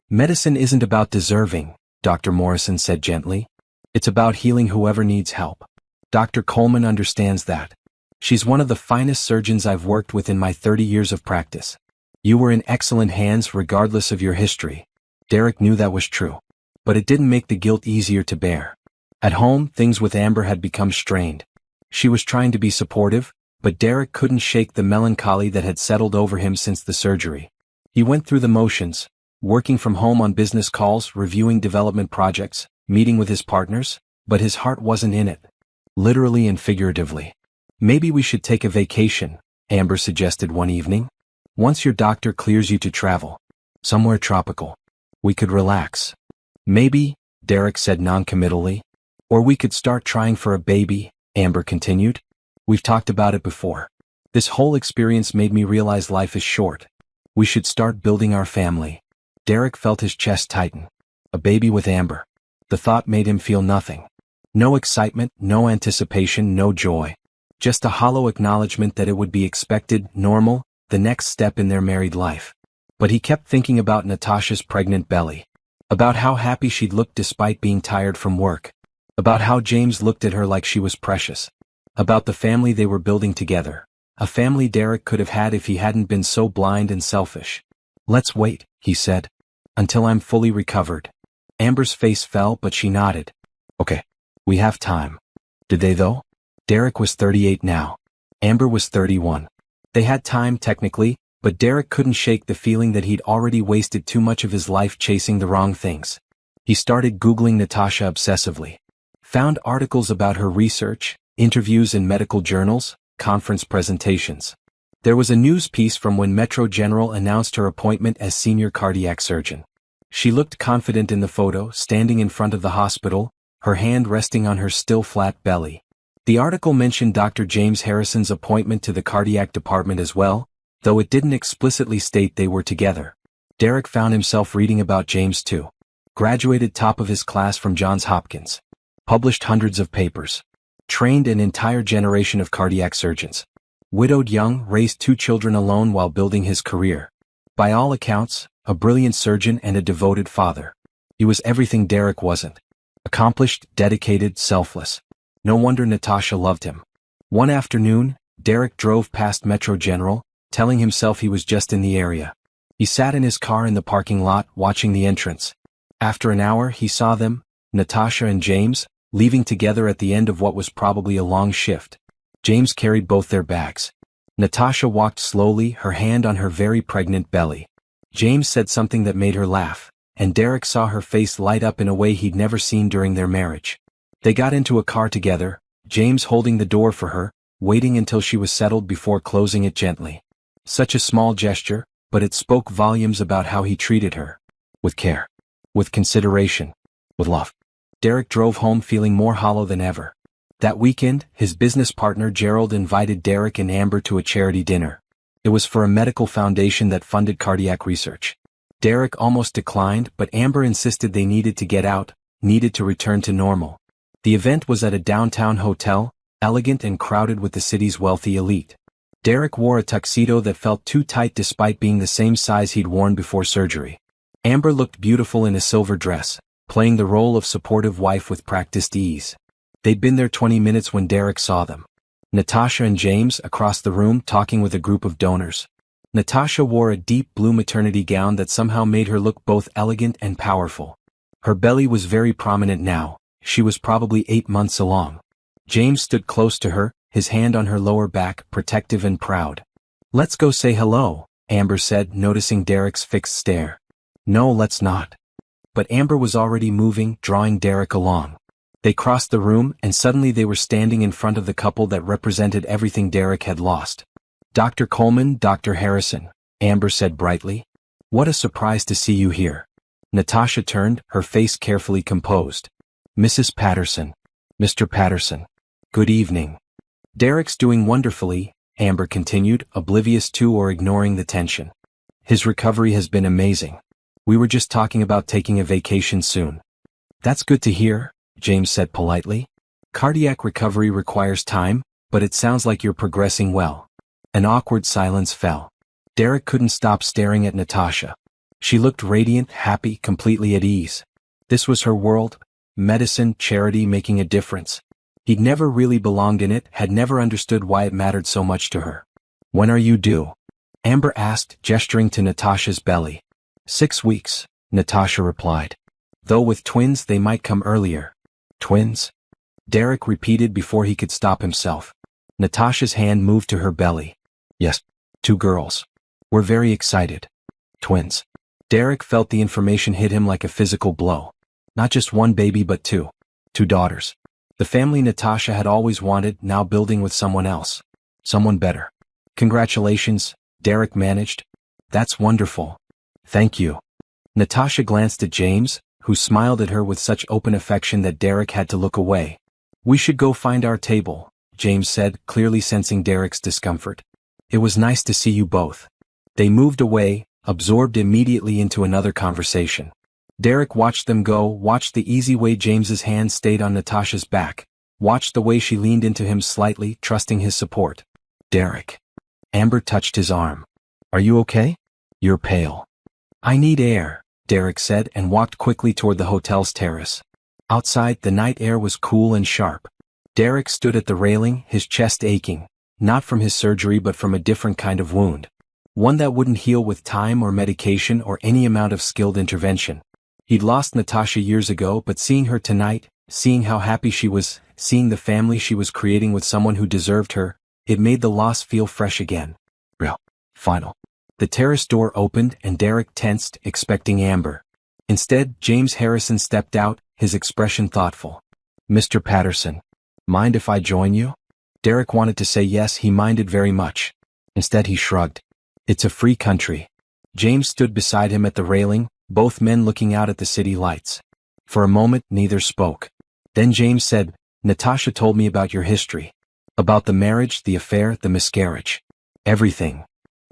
Medicine isn't about deserving, Dr. Morrison said gently. It's about healing whoever needs help. Dr. Coleman understands that. She's one of the finest surgeons I've worked with in my 30 years of practice. You were in excellent hands regardless of your history. Derek knew that was true. But it didn't make the guilt easier to bear. At home, things with Amber had become strained. She was trying to be supportive, but Derek couldn't shake the melancholy that had settled over him since the surgery. He went through the motions, working from home on business calls, reviewing development projects, meeting with his partners, but his heart wasn't in it. Literally and figuratively. Maybe we should take a vacation, Amber suggested one evening. Once your doctor clears you to travel. Somewhere tropical. We could relax. Maybe, Derek said noncommittally. Or we could start trying for a baby, Amber continued. We've talked about it before. This whole experience made me realize life is short. We should start building our family. Derek felt his chest tighten. A baby with Amber. The thought made him feel nothing. No excitement, no anticipation, no joy. Just a hollow acknowledgement that it would be expected, normal, the next step in their married life. But he kept thinking about Natasha's pregnant belly. About how happy she'd looked despite being tired from work. About how James looked at her like she was precious. About the family they were building together. A family Derek could have had if he hadn't been so blind and selfish. Let's wait, he said. Until I'm fully recovered. Amber's face fell, but she nodded. Okay. We have time. Did they though? Derek was 38 now. Amber was 31. They had time technically, but Derek couldn't shake the feeling that he'd already wasted too much of his life chasing the wrong things. He started Googling Natasha obsessively. Found articles about her research, interviews in medical journals, conference presentations. There was a news piece from when Metro General announced her appointment as senior cardiac surgeon. She looked confident in the photo, standing in front of the hospital, her hand resting on her still flat belly. The article mentioned Dr. James Harrison's appointment to the cardiac department as well, though it didn't explicitly state they were together. Derek found himself reading about James too. Graduated top of his class from Johns Hopkins. Published hundreds of papers. Trained an entire generation of cardiac surgeons. Widowed young, raised 2 children alone while building his career. By all accounts, a brilliant surgeon and a devoted father. He was everything Derek wasn't. Accomplished, dedicated, selfless. No wonder Natasha loved him. One afternoon, Derek drove past Metro General, telling himself he was just in the area. He sat in his car in the parking lot, watching the entrance. After an hour, he saw them, Natasha and James, leaving together at the end of what was probably a long shift. James carried both their bags. Natasha walked slowly, her hand on her very pregnant belly. James said something that made her laugh, and Derek saw her face light up in a way he'd never seen during their marriage. They got into a car together, James holding the door for her, waiting until she was settled before closing it gently. Such a small gesture, but it spoke volumes about how he treated her. With care. With consideration. With love. Derek drove home feeling more hollow than ever. That weekend, his business partner Gerald invited Derek and Amber to a charity dinner. It was for a medical foundation that funded cardiac research. Derek almost declined, but Amber insisted they needed to get out, needed to return to normal. The event was at a downtown hotel, elegant and crowded with the city's wealthy elite. Derek wore a tuxedo that felt too tight despite being the same size he'd worn before surgery. Amber looked beautiful in a silver dress, playing the role of supportive wife with practiced ease. They'd been there 20 minutes when Derek saw them. Natasha and James across the room talking with a group of donors. Natasha wore a deep blue maternity gown that somehow made her look both elegant and powerful. Her belly was very prominent now, she was probably 8 months along. James stood close to her, his hand on her lower back, protective and proud. "Let's go say hello," Amber said, noticing Derek's fixed stare. "No, let's not." But Amber was already moving, drawing Derek along. They crossed the room, and suddenly they were standing in front of the couple that represented everything Derek had lost. "Dr. Coleman, Dr. Harrison," Amber said brightly. "What a surprise to see you here." Natasha turned, her face carefully composed. "Mrs. Patterson. Mr. Patterson. Good evening." "Derek's doing wonderfully," Amber continued, oblivious to or ignoring the tension. "His recovery has been amazing. We were just talking about taking a vacation soon." "That's good to hear," James said politely. "Cardiac recovery requires time, but it sounds like you're progressing well." An awkward silence fell. Derek couldn't stop staring at Natasha. She looked radiant, happy, completely at ease. This was her world, medicine, charity making a difference. He'd never really belonged in it, had never understood why it mattered so much to her. "When are you due?" Amber asked, gesturing to Natasha's belly. 6 weeks, Natasha replied. "Though with twins they might come earlier." "Twins?" Derek repeated before he could stop himself. Natasha's hand moved to her belly. "Yes, 2 girls. We're very excited." "Twins." Derek felt the information hit him like a physical blow. Not just 1 baby but 2. 2 daughters. The family Natasha had always wanted, now building with someone else. Someone better. "Congratulations," Derek managed. "That's wonderful. Thank you." Natasha glanced at James, who smiled at her with such open affection that Derek had to look away. "We should go find our table," James said, clearly sensing Derek's discomfort. "It was nice to see you both." They moved away, absorbed immediately into another conversation. Derek watched them go, watched the easy way James's hand stayed on Natasha's back, watched the way she leaned into him slightly, trusting his support. "Derek." Amber touched his arm. "Are you okay? You're pale." "I need air," Derek said and walked quickly toward the hotel's terrace. Outside, the night air was cool and sharp. Derek stood at the railing, his chest aching, not from his surgery but from a different kind of wound. One that wouldn't heal with time or medication or any amount of skilled intervention. He'd lost Natasha years ago, but seeing her tonight, seeing how happy she was, seeing the family she was creating with someone who deserved her, it made the loss feel fresh again. Real. Final. The terrace door opened and Derek tensed, expecting Amber. Instead, James Harrison stepped out, his expression thoughtful. Mr. Patterson, mind if I join you? Derek wanted to say yes, he minded very much. Instead he shrugged. It's a free country. James stood beside him at the railing, both men looking out at the city lights. For a moment neither spoke. Then James said, Natasha told me about your history. About the marriage, the affair, the miscarriage. Everything.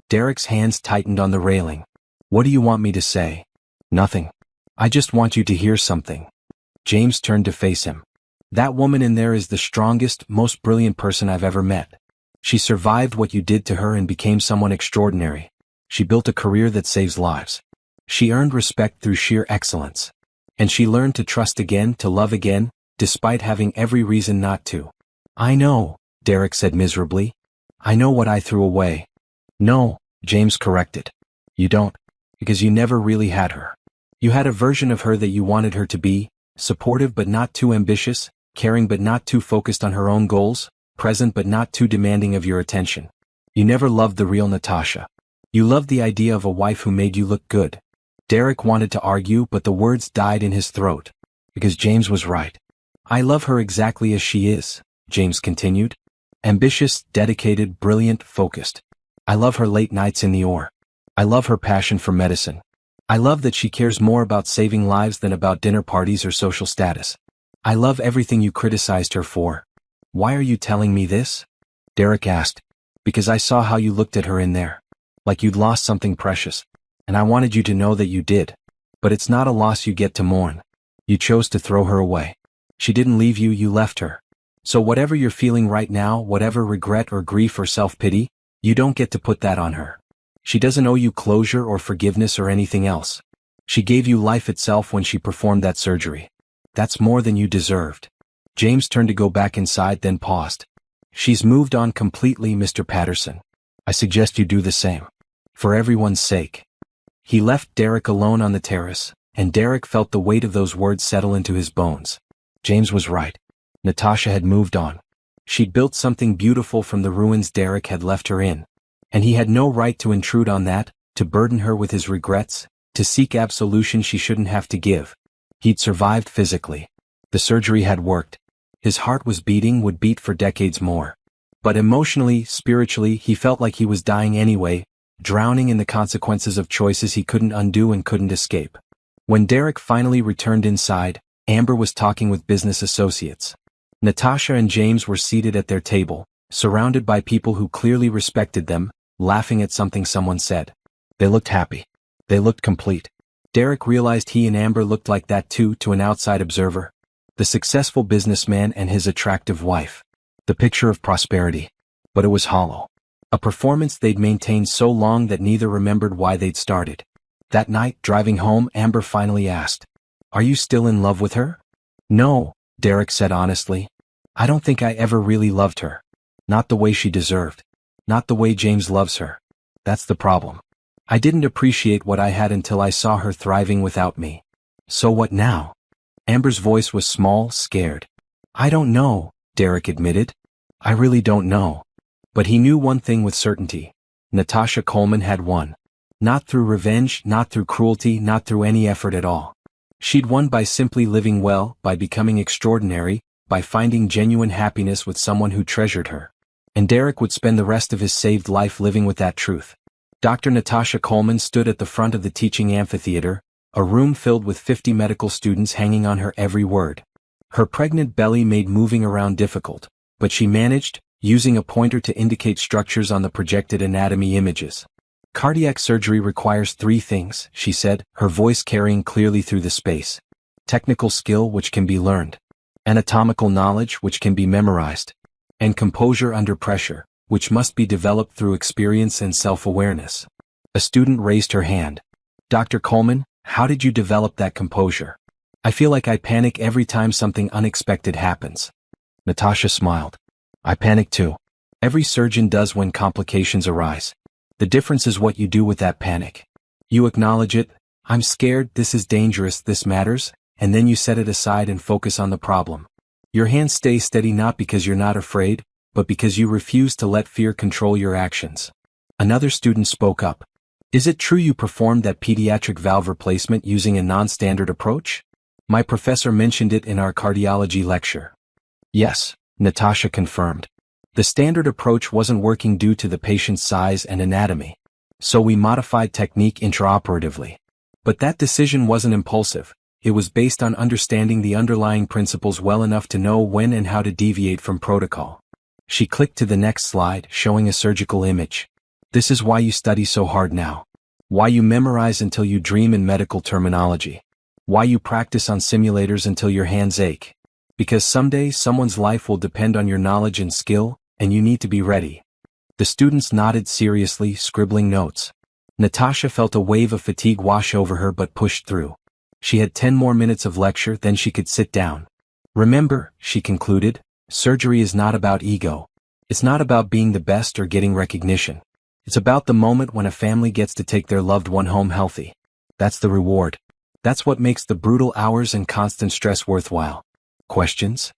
Derek's hands tightened on the railing. What do you want me to say? Nothing. I just want you to hear something. James turned to face him. That woman in there is the strongest, most brilliant person I've ever met. She survived what you did to her and became someone extraordinary. She built a career that saves lives. She earned respect through sheer excellence. And she learned to trust again, to love again, despite having every reason not to. I know, Derek said miserably. I know what I threw away. No, James corrected. You don't, because you never really had her. You had a version of her that you wanted her to be, supportive but not too ambitious, caring but not too focused on her own goals, present but not too demanding of your attention. You never loved the real Natasha. You loved the idea of a wife who made you look good. Derek wanted to argue, but the words died in his throat. Because James was right. I love her exactly as she is, James continued. Ambitious, dedicated, brilliant, focused. I love her late nights in the OR. I love her passion for medicine. I love that she cares more about saving lives than about dinner parties or social status. I love everything you criticized her for. Why are you telling me this? Derek asked. Because I saw how you looked at her in there. Like you'd lost something precious. And I wanted you to know that you did. But it's not a loss you get to mourn. You chose to throw her away. She didn't leave you, you left her. So whatever you're feeling right now, whatever regret or grief or self-pity, you don't get to put that on her. She doesn't owe you closure or forgiveness or anything else. She gave you life itself when she performed that surgery. That's more than you deserved. James turned to go back inside, then paused. She's moved on completely, Mr. Patterson. I suggest you do the same. For everyone's sake. He left Derek alone on the terrace, and Derek felt the weight of those words settle into his bones. James was right. Natasha had moved on. She'd built something beautiful from the ruins Derek had left her in. And he had no right to intrude on that, to burden her with his regrets, to seek absolution she shouldn't have to give. He'd survived physically. The surgery had worked. His heart was beating, would beat for decades more. But emotionally, spiritually, he felt like he was dying anyway, drowning in the consequences of choices he couldn't undo and couldn't escape. When Derek finally returned inside, Amber was talking with business associates. Natasha and James were seated at their table, surrounded by people who clearly respected them, laughing at something someone said. They looked happy. They looked complete. Derek realized he and Amber looked like that too to an outside observer. The successful businessman and his attractive wife. The picture of prosperity. But it was hollow. A performance they'd maintained so long that neither remembered why they'd started. That night, driving home, Amber finally asked, "Are you still in love with her?" "No," Derek said honestly. "I don't think I ever really loved her. Not the way she deserved. Not the way James loves her. That's the problem. I didn't appreciate what I had until I saw her thriving without me." "So what now?" Amber's voice was small, scared. "I don't know," Derek admitted. "I really don't know." But he knew one thing with certainty. Natasha Coleman had won. Not through revenge, not through cruelty, not through any effort at all. She'd won by simply living well, by becoming extraordinary, by finding genuine happiness with someone who treasured her. And Derek would spend the rest of his saved life living with that truth. Dr. Natasha Coleman stood at the front of the teaching amphitheater, a room filled with 50 medical students hanging on her every word. Her pregnant belly made moving around difficult, but she managed, using a pointer to indicate structures on the projected anatomy images. "Cardiac surgery requires 3 things," she said, her voice carrying clearly through the space. "Technical skill, which can be learned. Anatomical knowledge, which can be memorized. And composure under pressure, which must be developed through experience and self-awareness." A student raised her hand. "Dr. Coleman, how did you develop that composure? I feel like I panic every time something unexpected happens." Natasha smiled. "I panic too. Every surgeon does when complications arise. The difference is what you do with that panic. You acknowledge it. I'm scared, this is dangerous, this matters, and then you set it aside and focus on the problem. Your hands stay steady not because you're not afraid, but because you refuse to let fear control your actions." Another student spoke up. "Is it true you performed that pediatric valve replacement using a non-standard approach?" My professor mentioned it in our cardiology lecture. Yes, Natasha confirmed. The standard approach wasn't working due to the patient's size and anatomy. So we modified technique intraoperatively. But that decision wasn't impulsive. It was based on understanding the underlying principles well enough to know when and how to deviate from protocol. She clicked to the next slide, showing a surgical image. This is why you study so hard now. Why you memorize until you dream in medical terminology. Why you practice on simulators until your hands ache. Because someday someone's life will depend on your knowledge and skill, and you need to be ready. The students nodded seriously, scribbling notes. Natasha felt a wave of fatigue wash over her but pushed through. She had 10 more minutes of lecture, then she could sit down. Remember, she concluded, surgery is not about ego. It's not about being the best or getting recognition. It's about the moment when a family gets to take their loved one home healthy. That's the reward. That's what makes the brutal hours and constant stress worthwhile. Questions?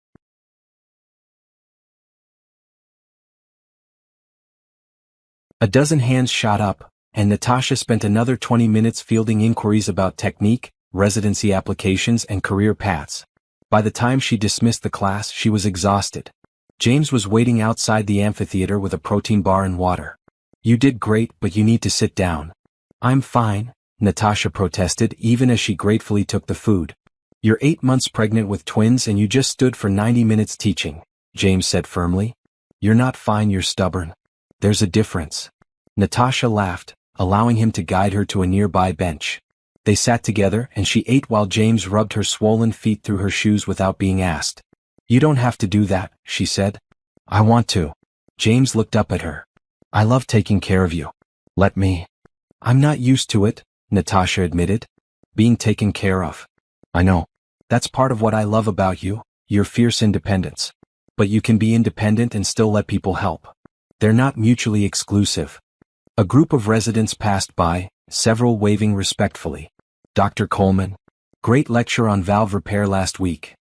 A dozen hands shot up, and Natasha spent another 20 minutes fielding inquiries about technique, residency applications, and career paths. By the time she dismissed the class, she was exhausted. James was waiting outside the amphitheater with a protein bar and water. You did great, but you need to sit down. I'm fine, Natasha protested, even as she gratefully took the food. You're 8 months pregnant with twins and you just stood for 90 minutes teaching, James said firmly. You're not fine, you're stubborn. There's a difference. Natasha laughed, allowing him to guide her to a nearby bench. They sat together and she ate while James rubbed her swollen feet through her shoes without being asked. You don't have to do that, she said. I want to. James looked up at her. I love taking care of you. Let me. I'm not used to it, Natasha admitted. Being taken care of. I know. That's part of what I love about you, your fierce independence. But you can be independent and still let people help. They're not mutually exclusive. A group of residents passed by, several waving respectfully. Dr. Coleman. Great lecture on valve repair last week.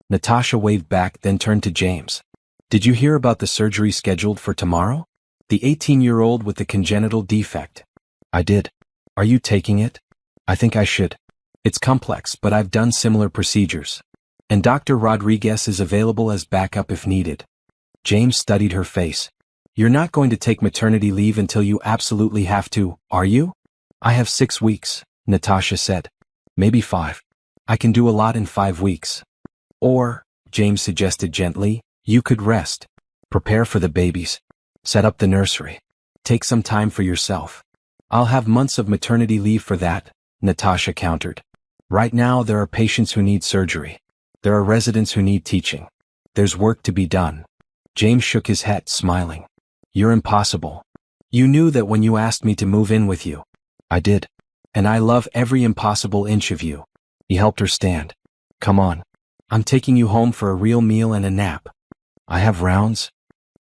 Natasha waved back, then turned to James. Did you hear about the surgery scheduled for tomorrow? The 18-year-old with the congenital defect. I did. Are you taking it? I think I should. It's complex, but I've done similar procedures. And Dr. Rodriguez is available as backup if needed. James studied her face. You're not going to take maternity leave until you absolutely have to, are you? I have 6 weeks, Natasha said. Maybe 5. I can do a lot in 5 weeks. Or, James suggested gently, you could rest. Prepare for the babies. Set up the nursery. Take some time for yourself. I'll have months of maternity leave for that, Natasha countered. Right now there are patients who need surgery. There are residents who need teaching. There's work to be done. James shook his head, smiling. You're impossible. You knew that when you asked me to move in with you. I did. And I love every impossible inch of you. He helped her stand. Come on. I'm taking you home for a real meal and a nap. I have rounds.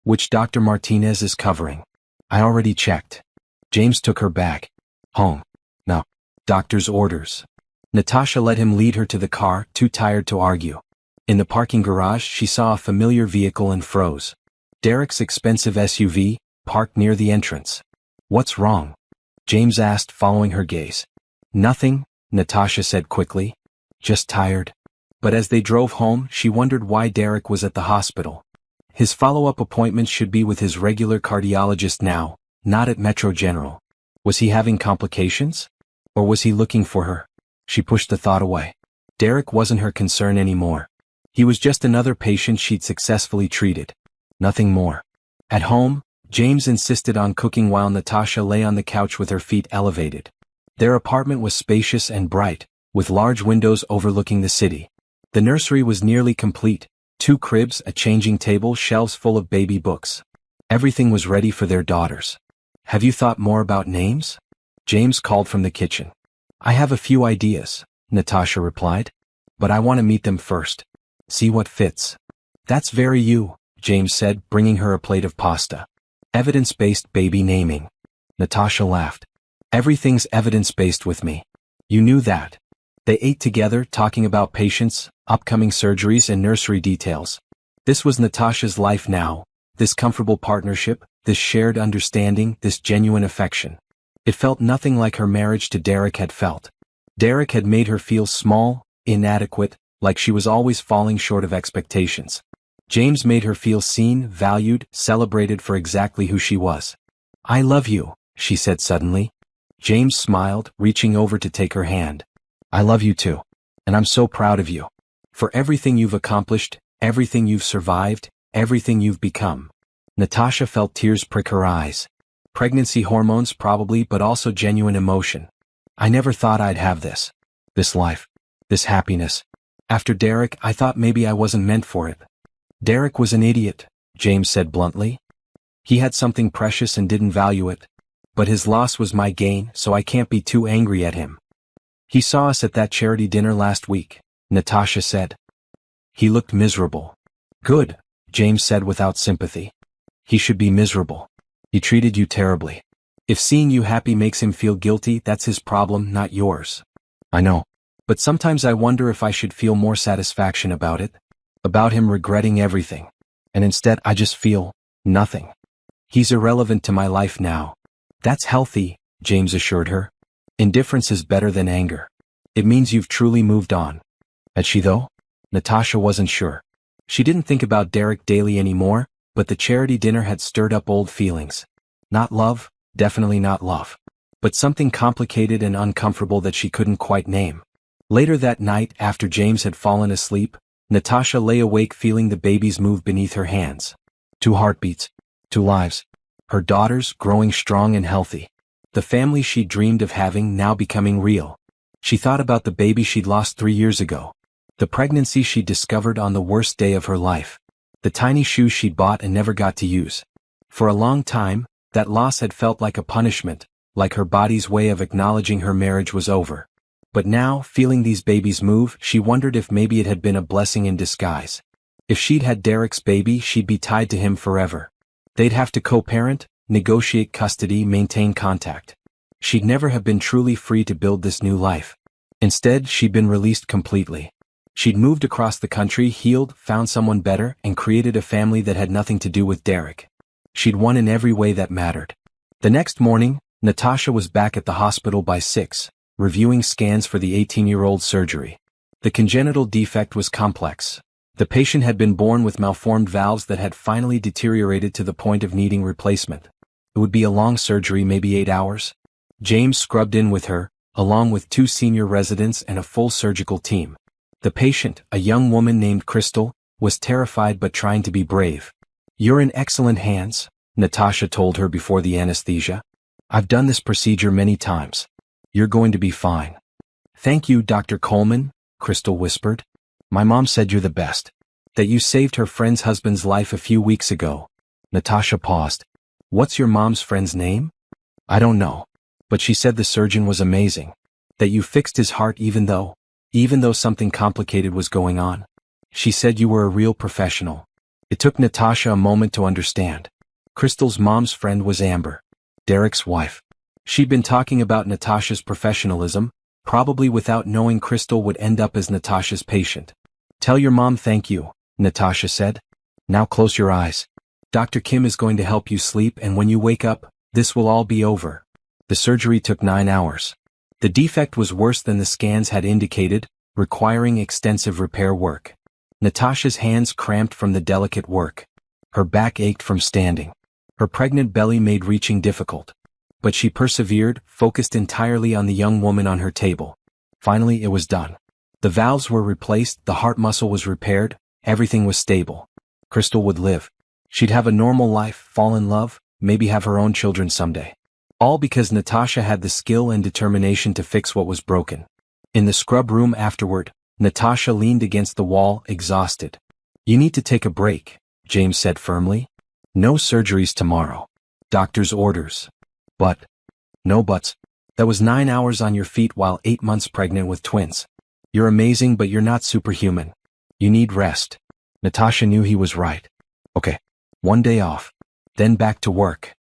Which Dr. Martinez is covering. I already checked. James took her bag. Home. No. Doctor's orders. Natasha let him lead her to the car, too tired to argue. In the parking garage, she saw a familiar vehicle and froze. Derek's expensive SUV, parked near the entrance. What's wrong? James asked, following her gaze. Nothing, Natasha said quickly. Just tired. But as they drove home, she wondered why Derek was at the hospital. His follow-up appointment should be with his regular cardiologist now, not at Metro General. Was he having complications? Or was he looking for her? She pushed the thought away. Derek wasn't her concern anymore. He was just another patient she'd successfully treated. Nothing more. At home, James insisted on cooking while Natasha lay on the couch with her feet elevated. Their apartment was spacious and bright, with large windows overlooking the city. The nursery was nearly complete. 2 cribs, a changing table, shelves full of baby books. Everything was ready for their daughters. Have you thought more about names? James called from the kitchen. I have a few ideas, Natasha replied. But I want to meet them first. See what fits. That's very you, James said, bringing her a plate of pasta. Evidence-based baby naming. Natasha laughed. Everything's evidence-based with me. You knew that. They ate together, talking about patients, upcoming surgeries, and nursery details. This was Natasha's life now, this comfortable partnership, this shared understanding, this genuine affection. It felt nothing like her marriage to Derek had felt. Derek had made her feel small, inadequate, like she was always falling short of expectations. James made her feel seen, valued, celebrated for exactly who she was. "I love you," she said suddenly. James smiled, reaching over to take her hand. "I love you too. And I'm so proud of you. For everything you've accomplished, everything you've survived, everything you've become." Natasha felt tears prick her eyes. Pregnancy hormones probably, but also genuine emotion. "I never thought I'd have this. This life. This happiness. After Derek, I thought maybe I wasn't meant for it." "Derek was an idiot," James said bluntly. "He had something precious and didn't value it. But his loss was my gain, so I can't be too angry at him." "He saw us at that charity dinner last week," Natasha said. "He looked miserable." "Good," James said without sympathy. "He should be miserable. He treated you terribly. If seeing you happy makes him feel guilty, that's his problem, not yours." "I know. But sometimes I wonder if I should feel more satisfaction about it. About him regretting everything. And instead I just feel nothing. He's irrelevant to my life now." "That's healthy," James assured her. "Indifference is better than anger. It means you've truly moved on." Had she though? Natasha wasn't sure. She didn't think about Derek daily anymore, but the charity dinner had stirred up old feelings. Not love, definitely not love. But something complicated and uncomfortable that she couldn't quite name. Later that night, after James had fallen asleep, Natasha lay awake feeling the babies move beneath her hands. 2 heartbeats. 2 lives. Her daughters growing strong and healthy. The family she dreamed of having now becoming real. She thought about the baby she'd lost 3 years ago. The pregnancy she'd discovered on the worst day of her life. The tiny shoes she'd bought and never got to use. For a long time, that loss had felt like a punishment, like her body's way of acknowledging her marriage was over. But now, feeling these babies move, she wondered if maybe it had been a blessing in disguise. If she'd had Derek's baby, she'd be tied to him forever. They'd have to co-parent, negotiate custody, maintain contact. She'd never have been truly free to build this new life. Instead, she'd been released completely. She'd moved across the country, healed, found someone better, and created a family that had nothing to do with Derek. She'd won in every way that mattered. The next morning, Natasha was back at the hospital by 6, reviewing scans for the 18-year-old surgery. The congenital defect was complex. The patient had been born with malformed valves that had finally deteriorated to the point of needing replacement. It would be a long surgery, maybe 8 hours. James scrubbed in with her, along with 2 senior residents and a full surgical team. The patient, a young woman named Crystal, was terrified but trying to be brave. "You're in excellent hands," Natasha told her before the anesthesia. "I've done this procedure many times. You're going to be fine." "Thank you, Dr. Coleman," Crystal whispered. "My mom said you're the best. That you saved her friend's husband's life a few weeks ago." Natasha paused. "What's your mom's friend's name?" "I don't know. But she said the surgeon was amazing. That you fixed his heart even though something complicated was going on. She said you were a real professional." It took Natasha a moment to understand. Crystal's mom's friend was Amber, Derek's wife. She'd been talking about Natasha's professionalism, probably without knowing Crystal would end up as Natasha's patient. "Tell your mom thank you," Natasha said. "Now close your eyes. Dr. Kim is going to help you sleep, and when you wake up, this will all be over." The surgery took 9 hours. The defect was worse than the scans had indicated, requiring extensive repair work. Natasha's hands cramped from the delicate work. Her back ached from standing. Her pregnant belly made reaching difficult. But she persevered, focused entirely on the young woman on her table. Finally, it was done. The valves were replaced, the heart muscle was repaired, everything was stable. Crystal would live. She'd have a normal life, fall in love, maybe have her own children someday. All because Natasha had the skill and determination to fix what was broken. In the scrub room afterward, Natasha leaned against the wall, exhausted. "You need to take a break," James said firmly. "No surgeries tomorrow. Doctor's orders." "But." "No buts. That was 9 hours on your feet while 8 months pregnant with twins. You're amazing, but you're not superhuman. You need rest." Natasha knew he was right. "Okay. 1 day off. Then back to work."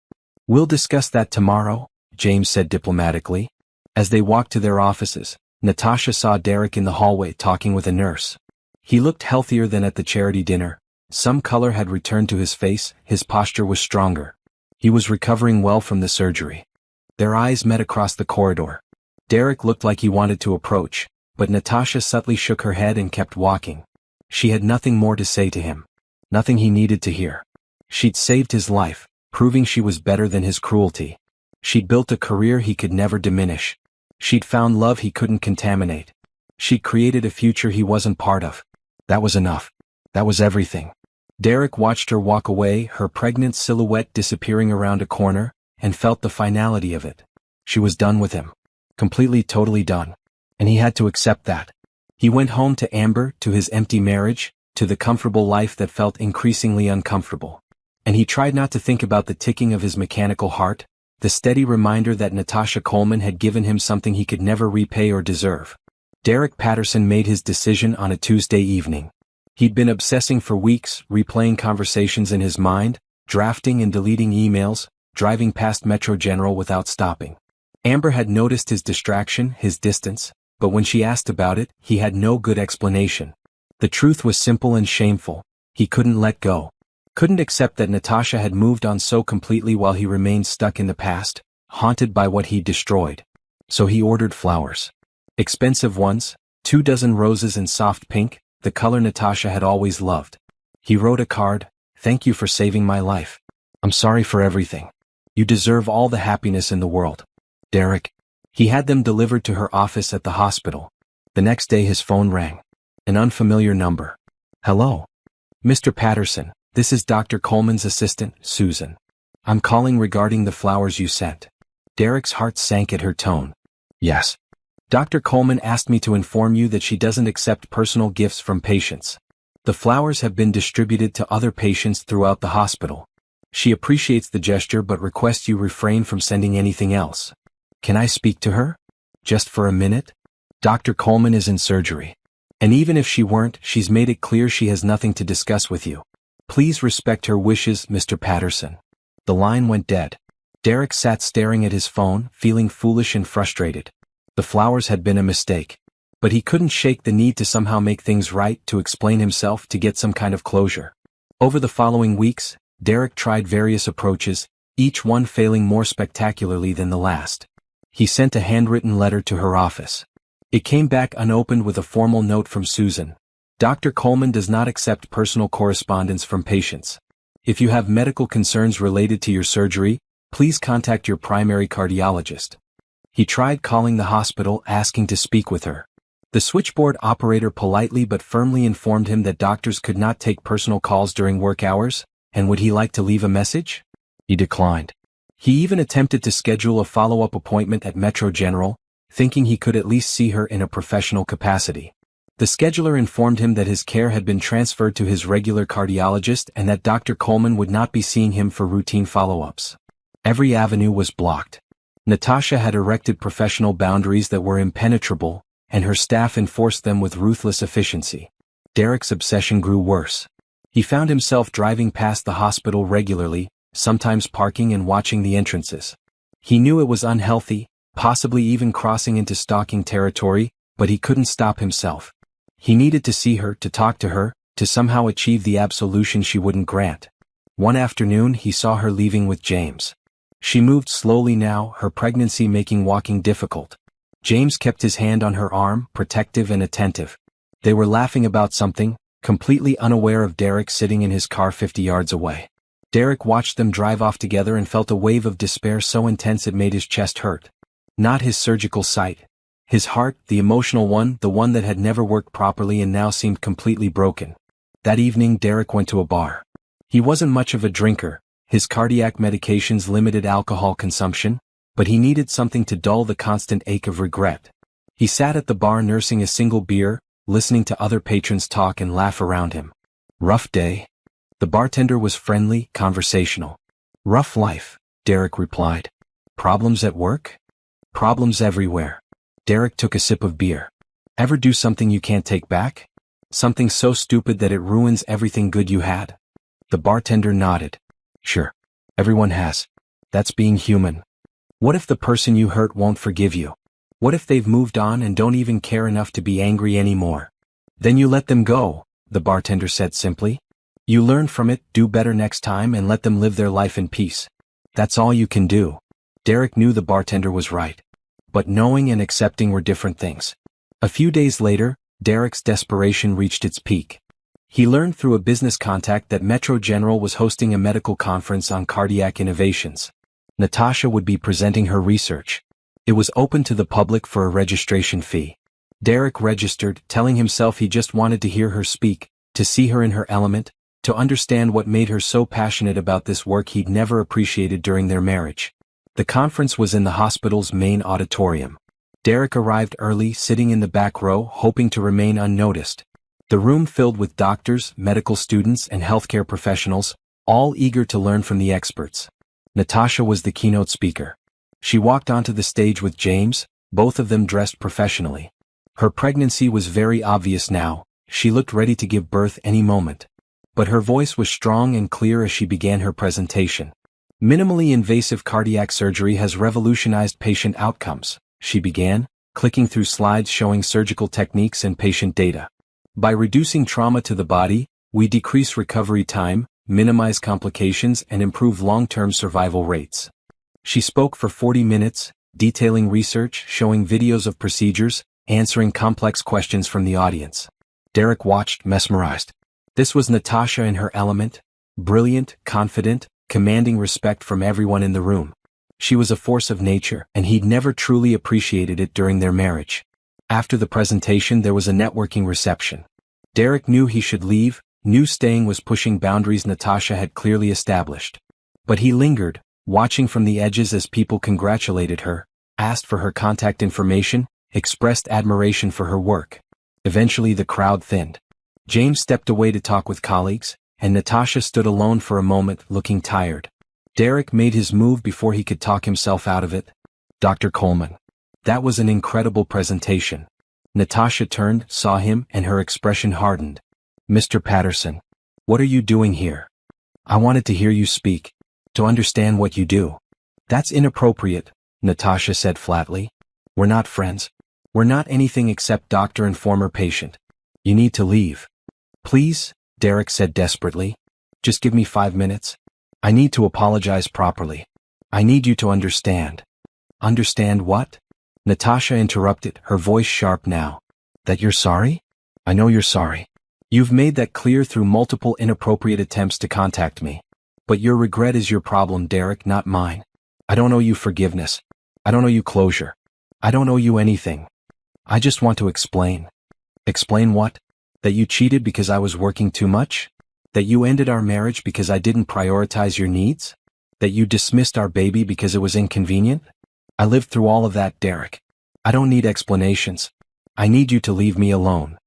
"We'll discuss that tomorrow," James said diplomatically. As they walked to their offices, Natasha saw Derek in the hallway talking with a nurse. He looked healthier than at the charity dinner. Some color had returned to his face, his posture was stronger. He was recovering well from the surgery. Their eyes met across the corridor. Derek looked like he wanted to approach, but Natasha subtly shook her head and kept walking. She had nothing more to say to him. Nothing he needed to hear. She'd saved his life, proving she was better than his cruelty. She'd built a career he could never diminish. She'd found love he couldn't contaminate. She'd created a future he wasn't part of. That was enough. That was everything. Derek watched her walk away, her pregnant silhouette disappearing around a corner, and felt the finality of it. She was done with him. Completely, totally done. And he had to accept that. He went home to Amber, to his empty marriage, to the comfortable life that felt increasingly uncomfortable. And he tried not to think about the ticking of his mechanical heart, the steady reminder that Natasha Coleman had given him something he could never repay or deserve. Derek Patterson made his decision on a Tuesday evening. He'd been obsessing for weeks, replaying conversations in his mind, drafting and deleting emails, driving past Metro General without stopping. Amber had noticed his distraction, his distance, but when she asked about it, he had no good explanation. The truth was simple and shameful. He couldn't let go. Couldn't accept that Natasha had moved on so completely while he remained stuck in the past, haunted by what he'd destroyed. So he ordered flowers. Expensive ones, 24 roses in soft pink, the color Natasha had always loved. He wrote a card, "Thank you for saving my life. I'm sorry for everything. You deserve all the happiness in the world. Derek." He had them delivered to her office at the hospital. The next day his phone rang. An unfamiliar number. "Hello. Mr. Patterson, this is Dr. Coleman's assistant, Susan. I'm calling regarding the flowers you sent." Derek's heart sank at her tone. "Yes. Dr. Coleman asked me to inform you that she doesn't accept personal gifts from patients. The flowers have been distributed to other patients throughout the hospital. She appreciates the gesture but requests you refrain from sending anything else. Can I speak to her? Just for a minute? Dr. Coleman is in surgery. And even if she weren't, she's made it clear she has nothing to discuss with you. Please respect her wishes, Mr. Patterson." The line went dead. Derek sat staring at his phone, feeling foolish and frustrated. The flowers had been a mistake. But he couldn't shake the need to somehow make things right, to explain himself, to get some kind of closure. Over the following weeks, Derek tried various approaches, each one failing more spectacularly than the last. He sent a handwritten letter to her office. It came back unopened with a formal note from Susan. "Dr. Coleman does not accept personal correspondence from patients. If you have medical concerns related to your surgery, please contact your primary cardiologist." He tried calling the hospital, asking to speak with her. The switchboard operator politely but firmly informed him that doctors could not take personal calls during work hours, and would he like to leave a message? He declined. He even attempted to schedule a follow-up appointment at Metro General, thinking he could at least see her in a professional capacity. The scheduler informed him that his care had been transferred to his regular cardiologist and that Dr. Coleman would not be seeing him for routine follow-ups. Every avenue was blocked. Natasha had erected professional boundaries that were impenetrable, and her staff enforced them with ruthless efficiency. Derek's obsession grew worse. He found himself driving past the hospital regularly, sometimes parking and watching the entrances. He knew it was unhealthy, possibly even crossing into stalking territory, but he couldn't stop himself. He needed to see her, to talk to her, to somehow achieve the absolution she wouldn't grant. One afternoon he saw her leaving with James. She moved slowly now, her pregnancy making walking difficult. James kept his hand on her arm, protective and attentive. They were laughing about something, completely unaware of Derek sitting in his car 50 yards away. Derek watched them drive off together and felt a wave of despair so intense it made his chest hurt. Not his surgical sight. His heart, the emotional one, the one that had never worked properly and now seemed completely broken. That evening Derek went to a bar. He wasn't much of a drinker. His cardiac medications limited alcohol consumption, but he needed something to dull the constant ache of regret. He sat at the bar nursing a single beer, listening to other patrons talk and laugh around him. Rough day? The bartender was friendly, conversational. Rough life, Derek replied. Problems at work? Problems everywhere. Derek took a sip of beer. Ever do something you can't take back? Something so stupid that it ruins everything good you had? The bartender nodded. Sure. Everyone has. That's being human. What if the person you hurt won't forgive you? What if they've moved on and don't even care enough to be angry anymore? Then you let them go, the bartender said simply. You learn from it, do better next time and let them live their life in peace. That's all you can do. Derek knew the bartender was right. But knowing and accepting were different things. A few days later, Derek's desperation reached its peak. He learned through a business contact that Metro General was hosting a medical conference on cardiac innovations. Natasha would be presenting her research. It was open to the public for a registration fee. Derek registered, telling himself he just wanted to hear her speak, to see her in her element, to understand what made her so passionate about this work he'd never appreciated during their marriage. The conference was in the hospital's main auditorium. Derek arrived early, sitting in the back row, hoping to remain unnoticed. The room filled with doctors, medical students, and healthcare professionals, all eager to learn from the experts. Natasha was the keynote speaker. She walked onto the stage with James, both of them dressed professionally. Her pregnancy was very obvious now. She looked ready to give birth any moment. But her voice was strong and clear as she began her presentation. Minimally invasive cardiac surgery has revolutionized patient outcomes, she began, clicking through slides showing surgical techniques and patient data. By reducing trauma to the body, we decrease recovery time, minimize complications, and improve long-term survival rates. She spoke for 40 minutes, detailing research, showing videos of procedures, answering complex questions from the audience. Derek watched, mesmerized. This was Natasha in her element, brilliant, confident, commanding respect from everyone in the room. She was a force of nature, and he'd never truly appreciated it during their marriage. After the presentation there was a networking reception. Derek knew he should leave, knew staying was pushing boundaries Natasha had clearly established. But he lingered, watching from the edges as people congratulated her, asked for her contact information, expressed admiration for her work. Eventually the crowd thinned. James stepped away to talk with colleagues, and Natasha stood alone for a moment, looking tired. Derek made his move before he could talk himself out of it. Dr. Coleman. That was an incredible presentation. Natasha turned, saw him, and her expression hardened. Mr. Patterson. What are you doing here? I wanted to hear you speak. To understand what you do. That's inappropriate, Natasha said flatly. We're not friends. We're not anything except doctor and former patient. You need to leave. Please, Derek said desperately. Just give me 5 minutes. I need to apologize properly. I need you to understand. Understand what? Natasha interrupted, her voice sharp now. That you're sorry? I know you're sorry. You've made that clear through multiple inappropriate attempts to contact me. But your regret is your problem, Derek, not mine. I don't owe you forgiveness. I don't owe you closure. I don't owe you anything. I just want to explain. Explain what? That you cheated because I was working too much? That you ended our marriage because I didn't prioritize your needs? That you dismissed our baby because it was inconvenient? I lived through all of that, Derek. I don't need explanations. I need you to leave me alone.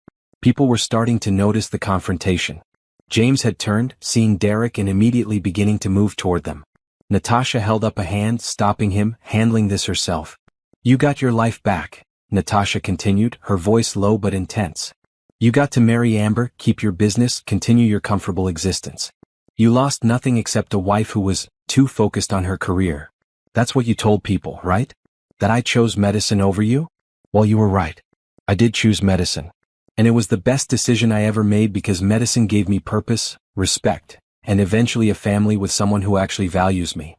People were starting to notice the confrontation. James had turned, seeing Derek, and immediately beginning to move toward them. Natasha held up a hand, stopping him, handling this herself. You got your life back, Natasha continued, her voice low but intense. You got to marry Amber, keep your business, continue your comfortable existence. You lost nothing except a wife who was too focused on her career. That's what you told people, right? That I chose medicine over you? Well, you were right. I did choose medicine. And it was the best decision I ever made because medicine gave me purpose, respect, and eventually a family with someone who actually values me.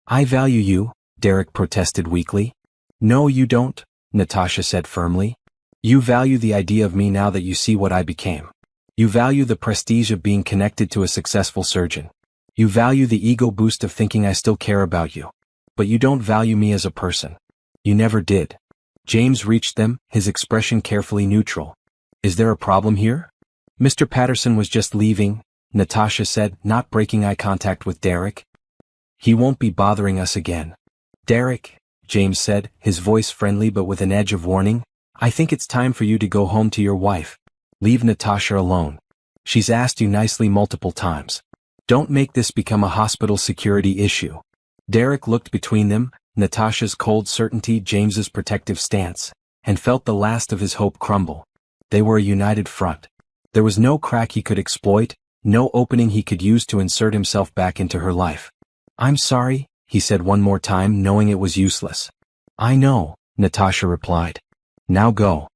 I value you, Derek protested weakly. No, you don't, Natasha said firmly. You value the idea of me now that you see what I became. You value the prestige of being connected to a successful surgeon. You value the ego boost of thinking I still care about you. But you don't value me as a person. You never did. James reached them, his expression carefully neutral. Is there a problem here? Mr. Patterson was just leaving, Natasha said, not breaking eye contact with Derek. He won't be bothering us again. Derek, James said, his voice friendly but with an edge of warning, I think it's time for you to go home to your wife. Leave Natasha alone. She's asked you nicely multiple times. Don't make this become a hospital security issue. Derek looked between them, Natasha's cold certainty, James's protective stance, and felt the last of his hope crumble. They were a united front. There was no crack he could exploit, no opening he could use to insert himself back into her life. I'm sorry, he said one more time, knowing it was useless. I know, Natasha replied. Now go.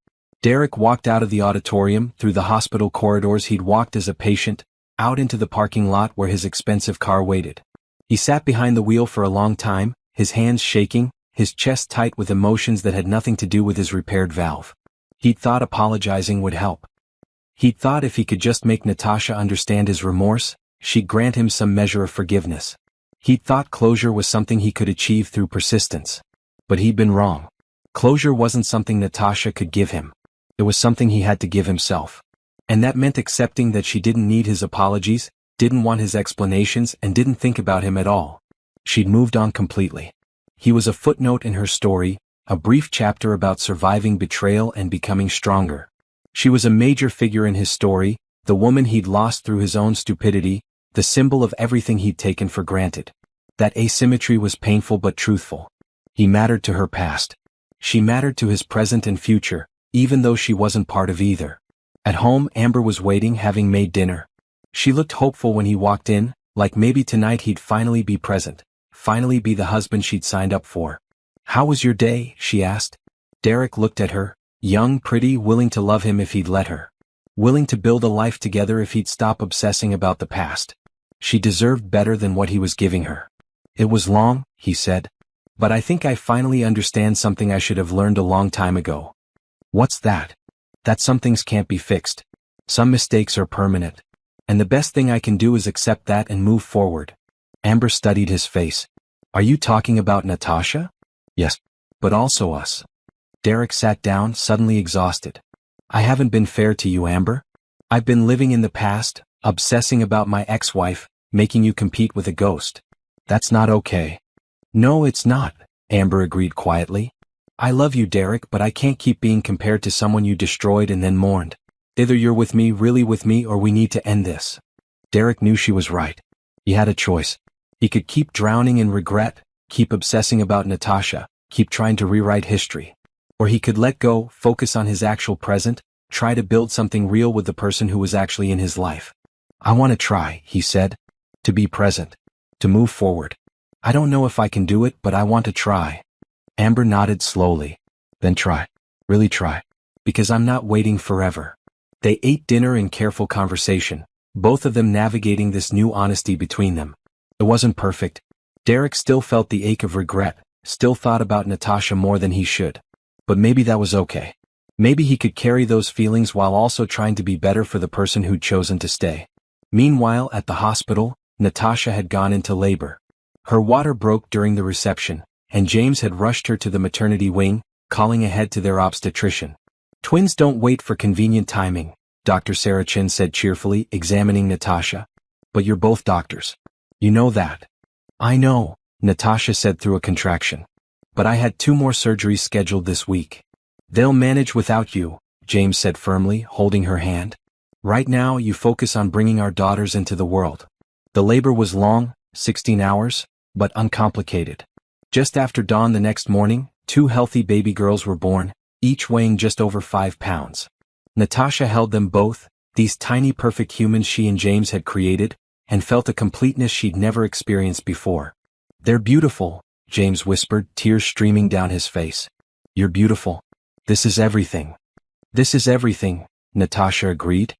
Derek walked out of the auditorium, through the hospital corridors he'd walked as a patient, out into the parking lot where his expensive car waited. He sat behind the wheel for a long time, his hands shaking, his chest tight with emotions that had nothing to do with his repaired valve. He'd thought apologizing would help. He'd thought if he could just make Natasha understand his remorse, she'd grant him some measure of forgiveness. He'd thought closure was something he could achieve through persistence. But he'd been wrong. Closure wasn't something Natasha could give him. It was something he had to give himself. And that meant accepting that she didn't need his apologies, didn't want his explanations, and didn't think about him at all. She'd moved on completely. He was a footnote in her story, a brief chapter about surviving betrayal and becoming stronger. She was a major figure in his story, the woman he'd lost through his own stupidity, the symbol of everything he'd taken for granted. That asymmetry was painful but truthful. He mattered to her past. She mattered to his present and future, even though she wasn't part of either. At home, Amber was waiting, having made dinner. She looked hopeful when he walked in, like maybe tonight he'd finally be present, finally be the husband she'd signed up for. "How was your day?" she asked. Derek looked at her, young, pretty, willing to love him if he'd let her. Willing to build a life together if he'd stop obsessing about the past. She deserved better than what he was giving her. "It was long," he said. "But I think I finally understand something I should have learned a long time ago." "What's that?" "That some things can't be fixed. Some mistakes are permanent. And the best thing I can do is accept that and move forward." Amber studied his face. "Are you talking about Natasha?" "Yes. But also us." Derek sat down, suddenly exhausted. "I haven't been fair to you, Amber. I've been living in the past, obsessing about my ex-wife, making you compete with a ghost. That's not okay." "No, it's not," Amber agreed quietly. "I love you, Derek, but I can't keep being compared to someone you destroyed and then mourned. Either you're with me, really with me, or we need to end this." Derek knew she was right. He had a choice. He could keep drowning in regret, keep obsessing about Natasha, keep trying to rewrite history. Or he could let go, focus on his actual present, try to build something real with the person who was actually in his life. "I want to try," he said. "To be present. To move forward. I don't know if I can do it, but I want to try." Amber nodded slowly. "Then try. Really try. Because I'm not waiting forever." They ate dinner in careful conversation, both of them navigating this new honesty between them. It wasn't perfect. Derek still felt the ache of regret, still thought about Natasha more than he should. But maybe that was okay. Maybe he could carry those feelings while also trying to be better for the person who'd chosen to stay. Meanwhile, at the hospital, Natasha had gone into labor. Her water broke during the reception, and James had rushed her to the maternity wing, calling ahead to their obstetrician. "Twins don't wait for convenient timing," Dr. Sarachin said cheerfully, examining Natasha. "But you're both doctors. You know that." "I know," Natasha said through a contraction. "But I had 2 more surgeries scheduled this week." "They'll manage without you," James said firmly, holding her hand. "Right now you focus on bringing our daughters into the world." The labor was long, 16 hours, but uncomplicated. Just after dawn the next morning, 2 healthy baby girls were born, each weighing just over 5 pounds. Natasha held them both, these tiny perfect humans she and James had created, and felt a completeness she'd never experienced before. "They're beautiful," James whispered, tears streaming down his face. "You're beautiful. This is everything." "This is everything," Natasha agreed.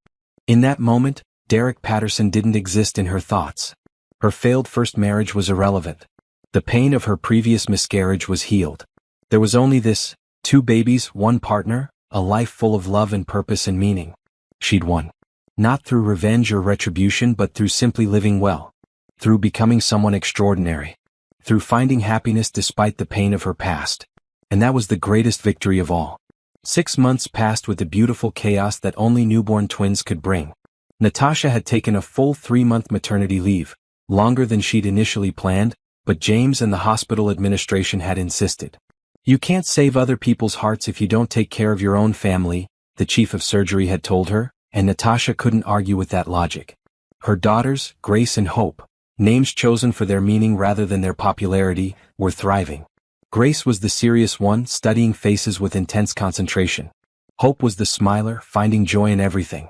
In that moment, Derek Patterson didn't exist in her thoughts. Her failed first marriage was irrelevant. The pain of her previous miscarriage was healed. There was only this: 2 babies, 1 partner, a life full of love and purpose and meaning. She'd won. Not through revenge or retribution, but through simply living well. Through becoming someone extraordinary. Through finding happiness despite the pain of her past. And that was the greatest victory of all. 6 months passed with the beautiful chaos that only newborn twins could bring. Natasha had taken a full 3-month maternity leave, longer than she'd initially planned, but James and the hospital administration had insisted. "You can't save other people's hearts if you don't take care of your own family," the chief of surgery had told her, and Natasha couldn't argue with that logic. Her daughters, Grace and Hope, names chosen for their meaning rather than their popularity, were thriving. Grace was the serious one, studying faces with intense concentration. Hope was the smiler, finding joy in everything.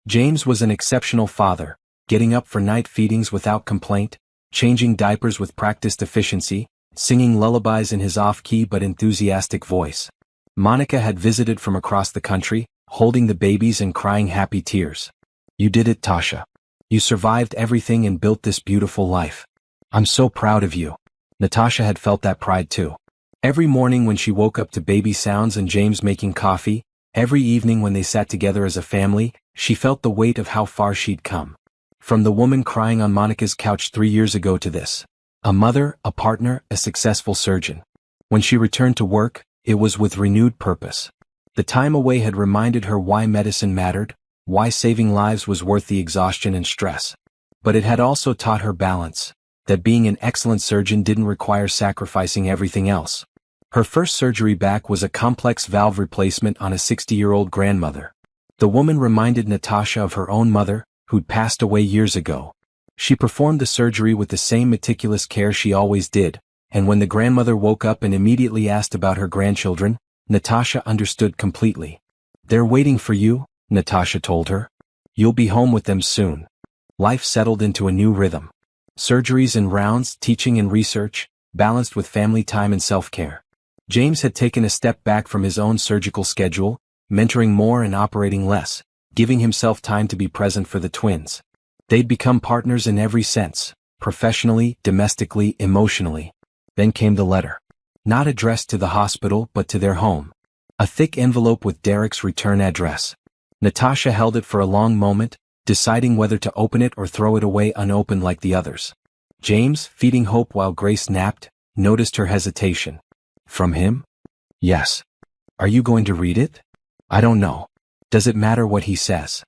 James was an exceptional father, getting up for night feedings without complaint, changing diapers with practiced efficiency, singing lullabies in his off-key but enthusiastic voice. Monica had visited from across the country, holding the babies and crying happy tears. "You did it, Tasha. You survived everything and built this beautiful life. I'm so proud of you." Natasha had felt that pride too. Every morning when she woke up to baby sounds and James making coffee, Every evening when they sat together as a family, she felt the weight of how far she'd come. From the woman crying on Monica's couch 3 years ago to this. A mother, a partner, a successful surgeon. When she returned to work, it was with renewed purpose. The time away had reminded her why medicine mattered, why saving lives was worth the exhaustion and stress. But it had also taught her balance, that being an excellent surgeon didn't require sacrificing everything else. Her first surgery back was a complex valve replacement on a 60-year-old grandmother. The woman reminded Natasha of her own mother, who'd passed away years ago. She performed the surgery with the same meticulous care she always did, and when the grandmother woke up and immediately asked about her grandchildren, Natasha understood completely. "They're waiting for you," Natasha told her. "You'll be home with them soon." Life settled into a new rhythm. Surgeries and rounds, teaching and research, balanced with family time and self-care. James had taken a step back from his own surgical schedule, mentoring more and operating less, giving himself time to be present for the twins. They'd become partners in every sense, professionally, domestically, emotionally. Then came the letter. Not addressed to the hospital but to their home. A thick envelope with Derek's return address. Natasha held it for a long moment, deciding whether to open it or throw it away unopened like the others. James, feeding hope while Grace napped, noticed her hesitation. "From him?" "Yes." "Are you going to read it?" "I don't know. Does it matter what he says?"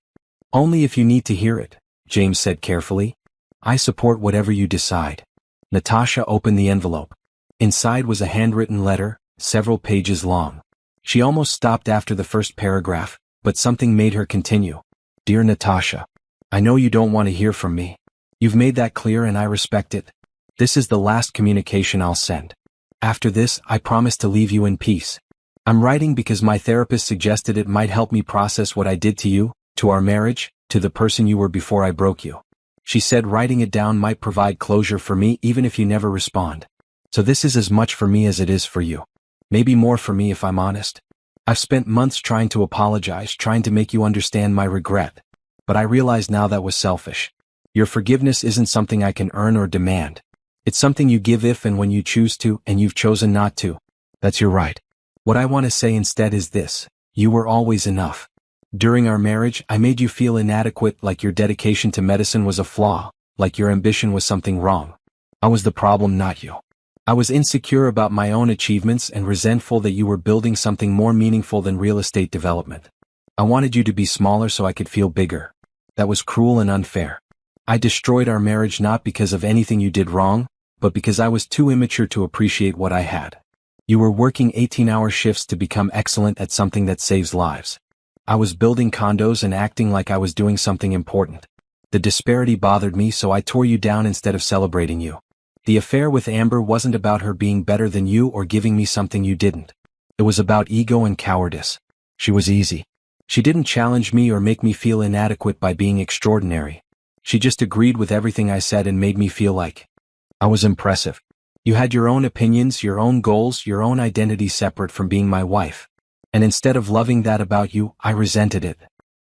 "Only if you need to hear it," James said carefully. "I support whatever you decide." Natasha opened the envelope. Inside was a handwritten letter, several pages long. She almost stopped after the first paragraph, but something made her continue. "Dear Natasha, I know you don't want to hear from me. You've made that clear and I respect it. This is the last communication I'll send. After this, I promise to leave you in peace. I'm writing because my therapist suggested it might help me process what I did to you, to our marriage, to the person you were before I broke you. She said writing it down might provide closure for me even if you never respond. So this is as much for me as it is for you. Maybe more for me if I'm honest. I've spent months trying to apologize, trying to make you understand my regret. But I realize now that was selfish. Your forgiveness isn't something I can earn or demand. It's something you give if and when you choose to, and you've chosen not to. That's your right. What I want to say instead is this: you were always enough. During our marriage, I made you feel inadequate, like your dedication to medicine was a flaw, like your ambition was something wrong. I was the problem, not you. I was insecure about my own achievements and resentful that you were building something more meaningful than real estate development. I wanted you to be smaller so I could feel bigger. That was cruel and unfair. I destroyed our marriage not because of anything you did wrong, but because I was too immature to appreciate what I had. You were working 18-hour shifts to become excellent at something that saves lives. I was building condos and acting like I was doing something important. The disparity bothered me, so I tore you down instead of celebrating you. The affair with Amber wasn't about her being better than you or giving me something you didn't. It was about ego and cowardice. She was easy. She didn't challenge me or make me feel inadequate by being extraordinary. She just agreed with everything I said and made me feel like I was impressive. You had your own opinions, your own goals, your own identity separate from being my wife. And instead of loving that about you, I resented it.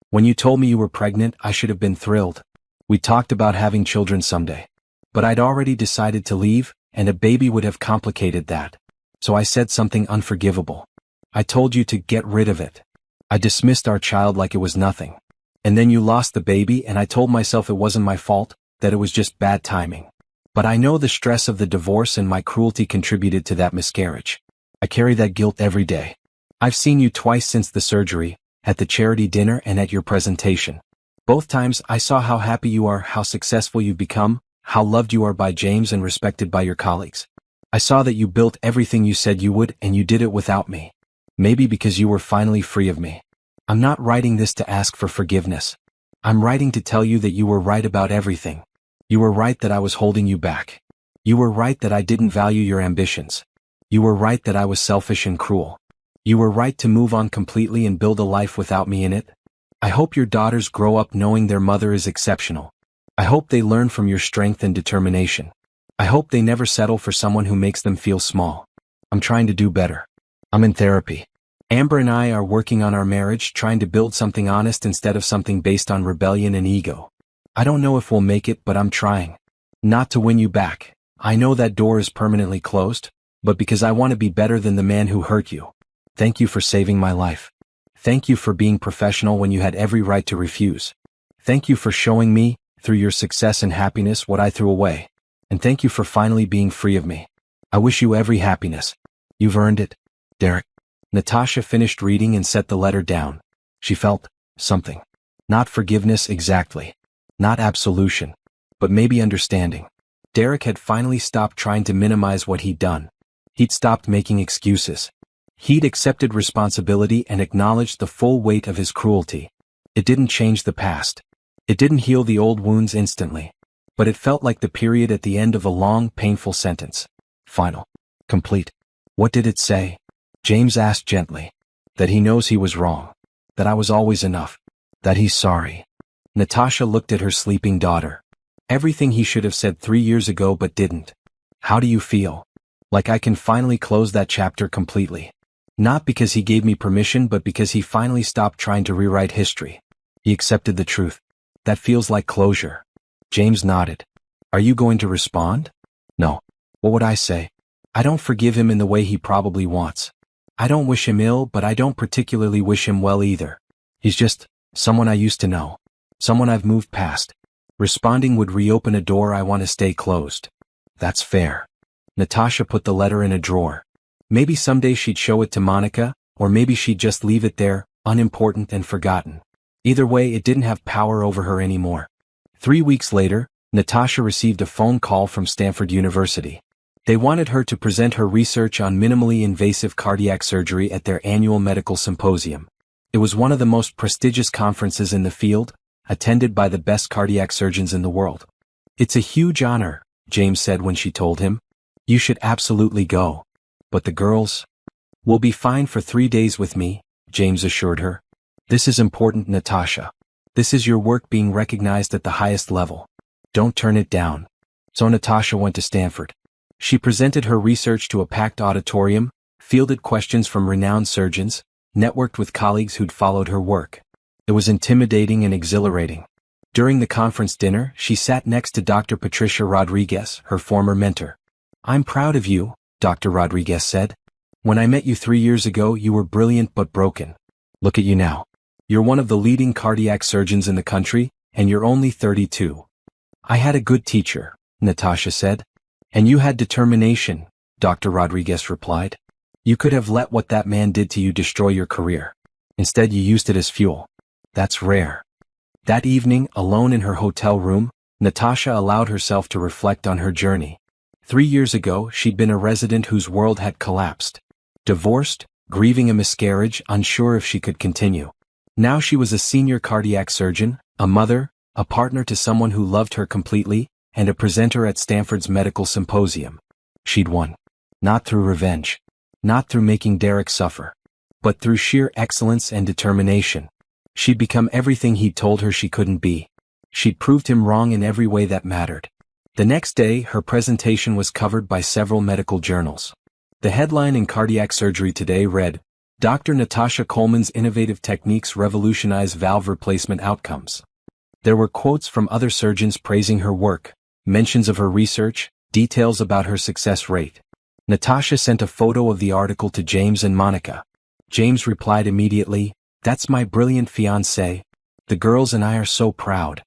When you told me you were pregnant, I should have been thrilled. We talked about having children someday. But I'd already decided to leave, and a baby would have complicated that. So I said something unforgivable. I told you to get rid of it. I dismissed our child like it was nothing. And then you lost the baby, and I told myself it wasn't my fault, that it was just bad timing. But I know the stress of the divorce and my cruelty contributed to that miscarriage. I carry that guilt every day. I've seen you twice since the surgery, at the charity dinner and at your presentation. Both times I saw how happy you are, how successful you've become, how loved you are by James and respected by your colleagues. I saw that you built everything you said you would, and you did it without me. Maybe because you were finally free of me. I'm not writing this to ask for forgiveness. I'm writing to tell you that you were right about everything. You were right that I was holding you back. You were right that I didn't value your ambitions. You were right that I was selfish and cruel. You were right to move on completely and build a life without me in it. I hope your daughters grow up knowing their mother is exceptional. I hope they learn from your strength and determination. I hope they never settle for someone who makes them feel small. I'm trying to do better. I'm in therapy. Amber and I are working on our marriage, trying to build something honest instead of something based on rebellion and ego. I don't know if we'll make it, but I'm trying. Not to win you back. I know that door is permanently closed, but because I want to be better than the man who hurt you. Thank you for saving my life. Thank you for being professional when you had every right to refuse. Thank you for showing me, through your success and happiness, what I threw away. And thank you for finally being free of me. I wish you every happiness. You've earned it, Derek. Natasha finished reading and set the letter down. She felt something. Not forgiveness exactly. Not absolution. But maybe understanding. Derek had finally stopped trying to minimize what he'd done. He'd stopped making excuses. He'd accepted responsibility and acknowledged the full weight of his cruelty. It didn't change the past. It didn't heal the old wounds instantly. But it felt like the period at the end of a long, painful sentence. Final. Complete. What did it say? James asked gently. That he knows he was wrong. That I was always enough. That he's sorry. Natasha looked at her sleeping daughter. Everything he should have said 3 years ago but didn't. How do you feel? Like I can finally close that chapter completely. Not because he gave me permission but because he finally stopped trying to rewrite history. He accepted the truth. That feels like closure. James nodded. Are you going to respond? No. What would I say? I don't forgive him in the way he probably wants. I don't wish him ill, but I don't particularly wish him well either. He's just someone I used to know. Someone I've moved past. Responding would reopen a door I want to stay closed. That's fair. Natasha put the letter in a drawer. Maybe someday she'd show it to Monica, or maybe she'd just leave it there, unimportant and forgotten. Either way, it didn't have power over her anymore. 3 weeks later, Natasha received a phone call from Stanford University. They wanted her to present her research on minimally invasive cardiac surgery at their annual medical symposium. It was one of the most prestigious conferences in the field, attended by the best cardiac surgeons in the world. It's a huge honor, James said when she told him. You should absolutely go. But the girls will be fine for 3 days with me, James assured her. This is important, Natasha. This is your work being recognized at the highest level. Don't turn it down. So Natasha went to Stanford. She presented her research to a packed auditorium, fielded questions from renowned surgeons, networked with colleagues who'd followed her work. It was intimidating and exhilarating. During the conference dinner, she sat next to Dr. Patricia Rodriguez, her former mentor. I'm proud of you, Dr. Rodriguez said. When I met you 3 years ago, you were brilliant but broken. Look at you now. You're one of the leading cardiac surgeons in the country, and you're only 32. I had a good teacher, Natasha said. And you had determination, Dr. Rodriguez replied. You could have let what that man did to you destroy your career. Instead, you used it as fuel. That's rare. That evening, alone in her hotel room, Natasha allowed herself to reflect on her journey. 3 years ago, she'd been a resident whose world had collapsed. Divorced, grieving a miscarriage, unsure if she could continue. Now she was a senior cardiac surgeon, a mother, a partner to someone who loved her completely, and a presenter at Stanford's medical symposium. She'd won. Not through revenge. Not through making Derek suffer. But through sheer excellence and determination. She'd become everything he'd told her she couldn't be. She'd proved him wrong in every way that mattered. The next day, her presentation was covered by several medical journals. The headline in Cardiac Surgery Today read, Dr. Natasha Coleman's innovative techniques revolutionize valve replacement outcomes. There were quotes from other surgeons praising her work, mentions of her research, details about her success rate. Natasha sent a photo of the article to James and Monica. James replied immediately, That's my brilliant fiancé. The girls and I are so proud.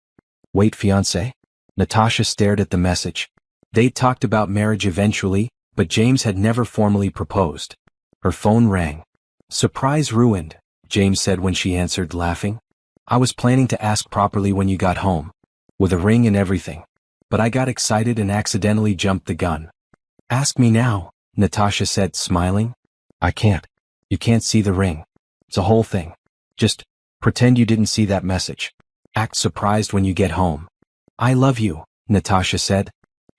Wait, fiancé? Natasha stared at the message. They'd talked about marriage eventually, but James had never formally proposed. Her phone rang. Surprise ruined, James said when she answered, laughing. I was planning to ask properly when you got home. With a ring and everything. But I got excited and accidentally jumped the gun. Ask me now, Natasha said, smiling. I can't. You can't see the ring. It's a whole thing. Just pretend you didn't see that message. Act surprised when you get home. I love you, Natasha said.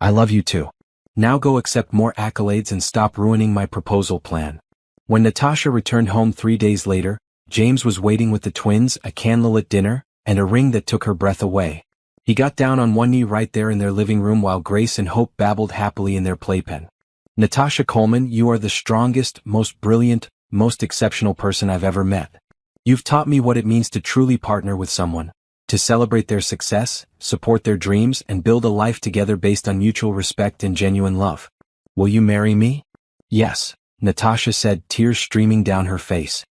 I love you too. Now go accept more accolades and stop ruining my proposal plan. When Natasha returned home 3 days later, James was waiting with the twins, a candlelit dinner, and a ring that took her breath away. He got down on one knee right there in their living room while Grace and Hope babbled happily in their playpen. Natasha Coleman, you are the strongest, most brilliant, most exceptional person I've ever met. You've taught me what it means to truly partner with someone, to celebrate their success, support their dreams, and build a life together based on mutual respect and genuine love. Will you marry me? Yes, Natasha said, tears streaming down her face.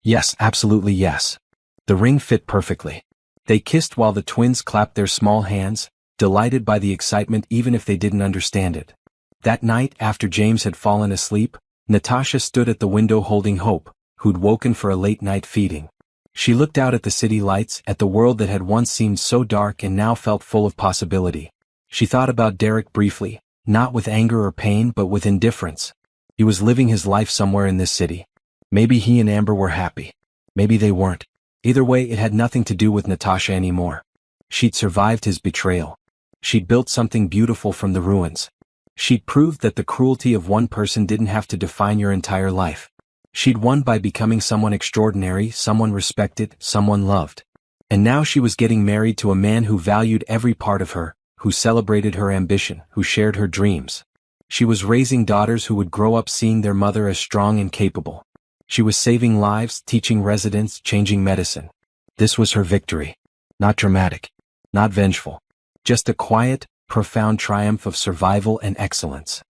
Yes, absolutely yes. The ring fit perfectly. They kissed while the twins clapped their small hands, delighted by the excitement even if they didn't understand it. That night, after James had fallen asleep, Natasha stood at the window holding Hope, who'd woken for a late-night feeding. She looked out at the city lights, at the world that had once seemed so dark and now felt full of possibility. She thought about Derek briefly, not with anger or pain but with indifference. He was living his life somewhere in this city. Maybe he and Amber were happy. Maybe they weren't. Either way, it had nothing to do with Natasha anymore. She'd survived his betrayal. She'd built something beautiful from the ruins. She'd proved that the cruelty of one person didn't have to define your entire life. She'd won by becoming someone extraordinary, someone respected, someone loved. And now she was getting married to a man who valued every part of her, who celebrated her ambition, who shared her dreams. She was raising daughters who would grow up seeing their mother as strong and capable. She was saving lives, teaching residents, changing medicine. This was her victory. Not dramatic. Not vengeful. Just a quiet, profound triumph of survival and excellence.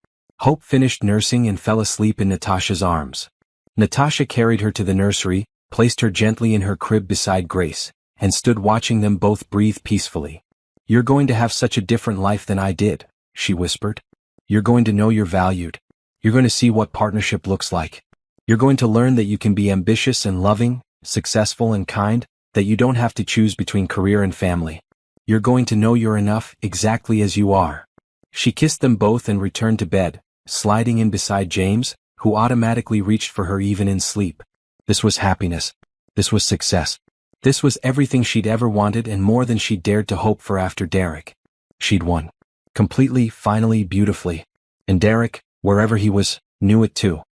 Hope finished nursing and fell asleep in Natasha's arms. Natasha carried her to the nursery, placed her gently in her crib beside Grace, and stood watching them both breathe peacefully. "You're going to have such a different life than I did," she whispered. "You're going to know you're valued. You're going to see what partnership looks like. You're going to learn that you can be ambitious and loving, successful and kind, that you don't have to choose between career and family. You're going to know you're enough exactly as you are." She kissed them both and returned to bed, sliding in beside James, who automatically reached for her even in sleep. This was happiness. This was success. This was everything she'd ever wanted and more than she'd dared to hope for after Derek. She'd won. Completely, finally, beautifully. And Derek, wherever he was, knew it too.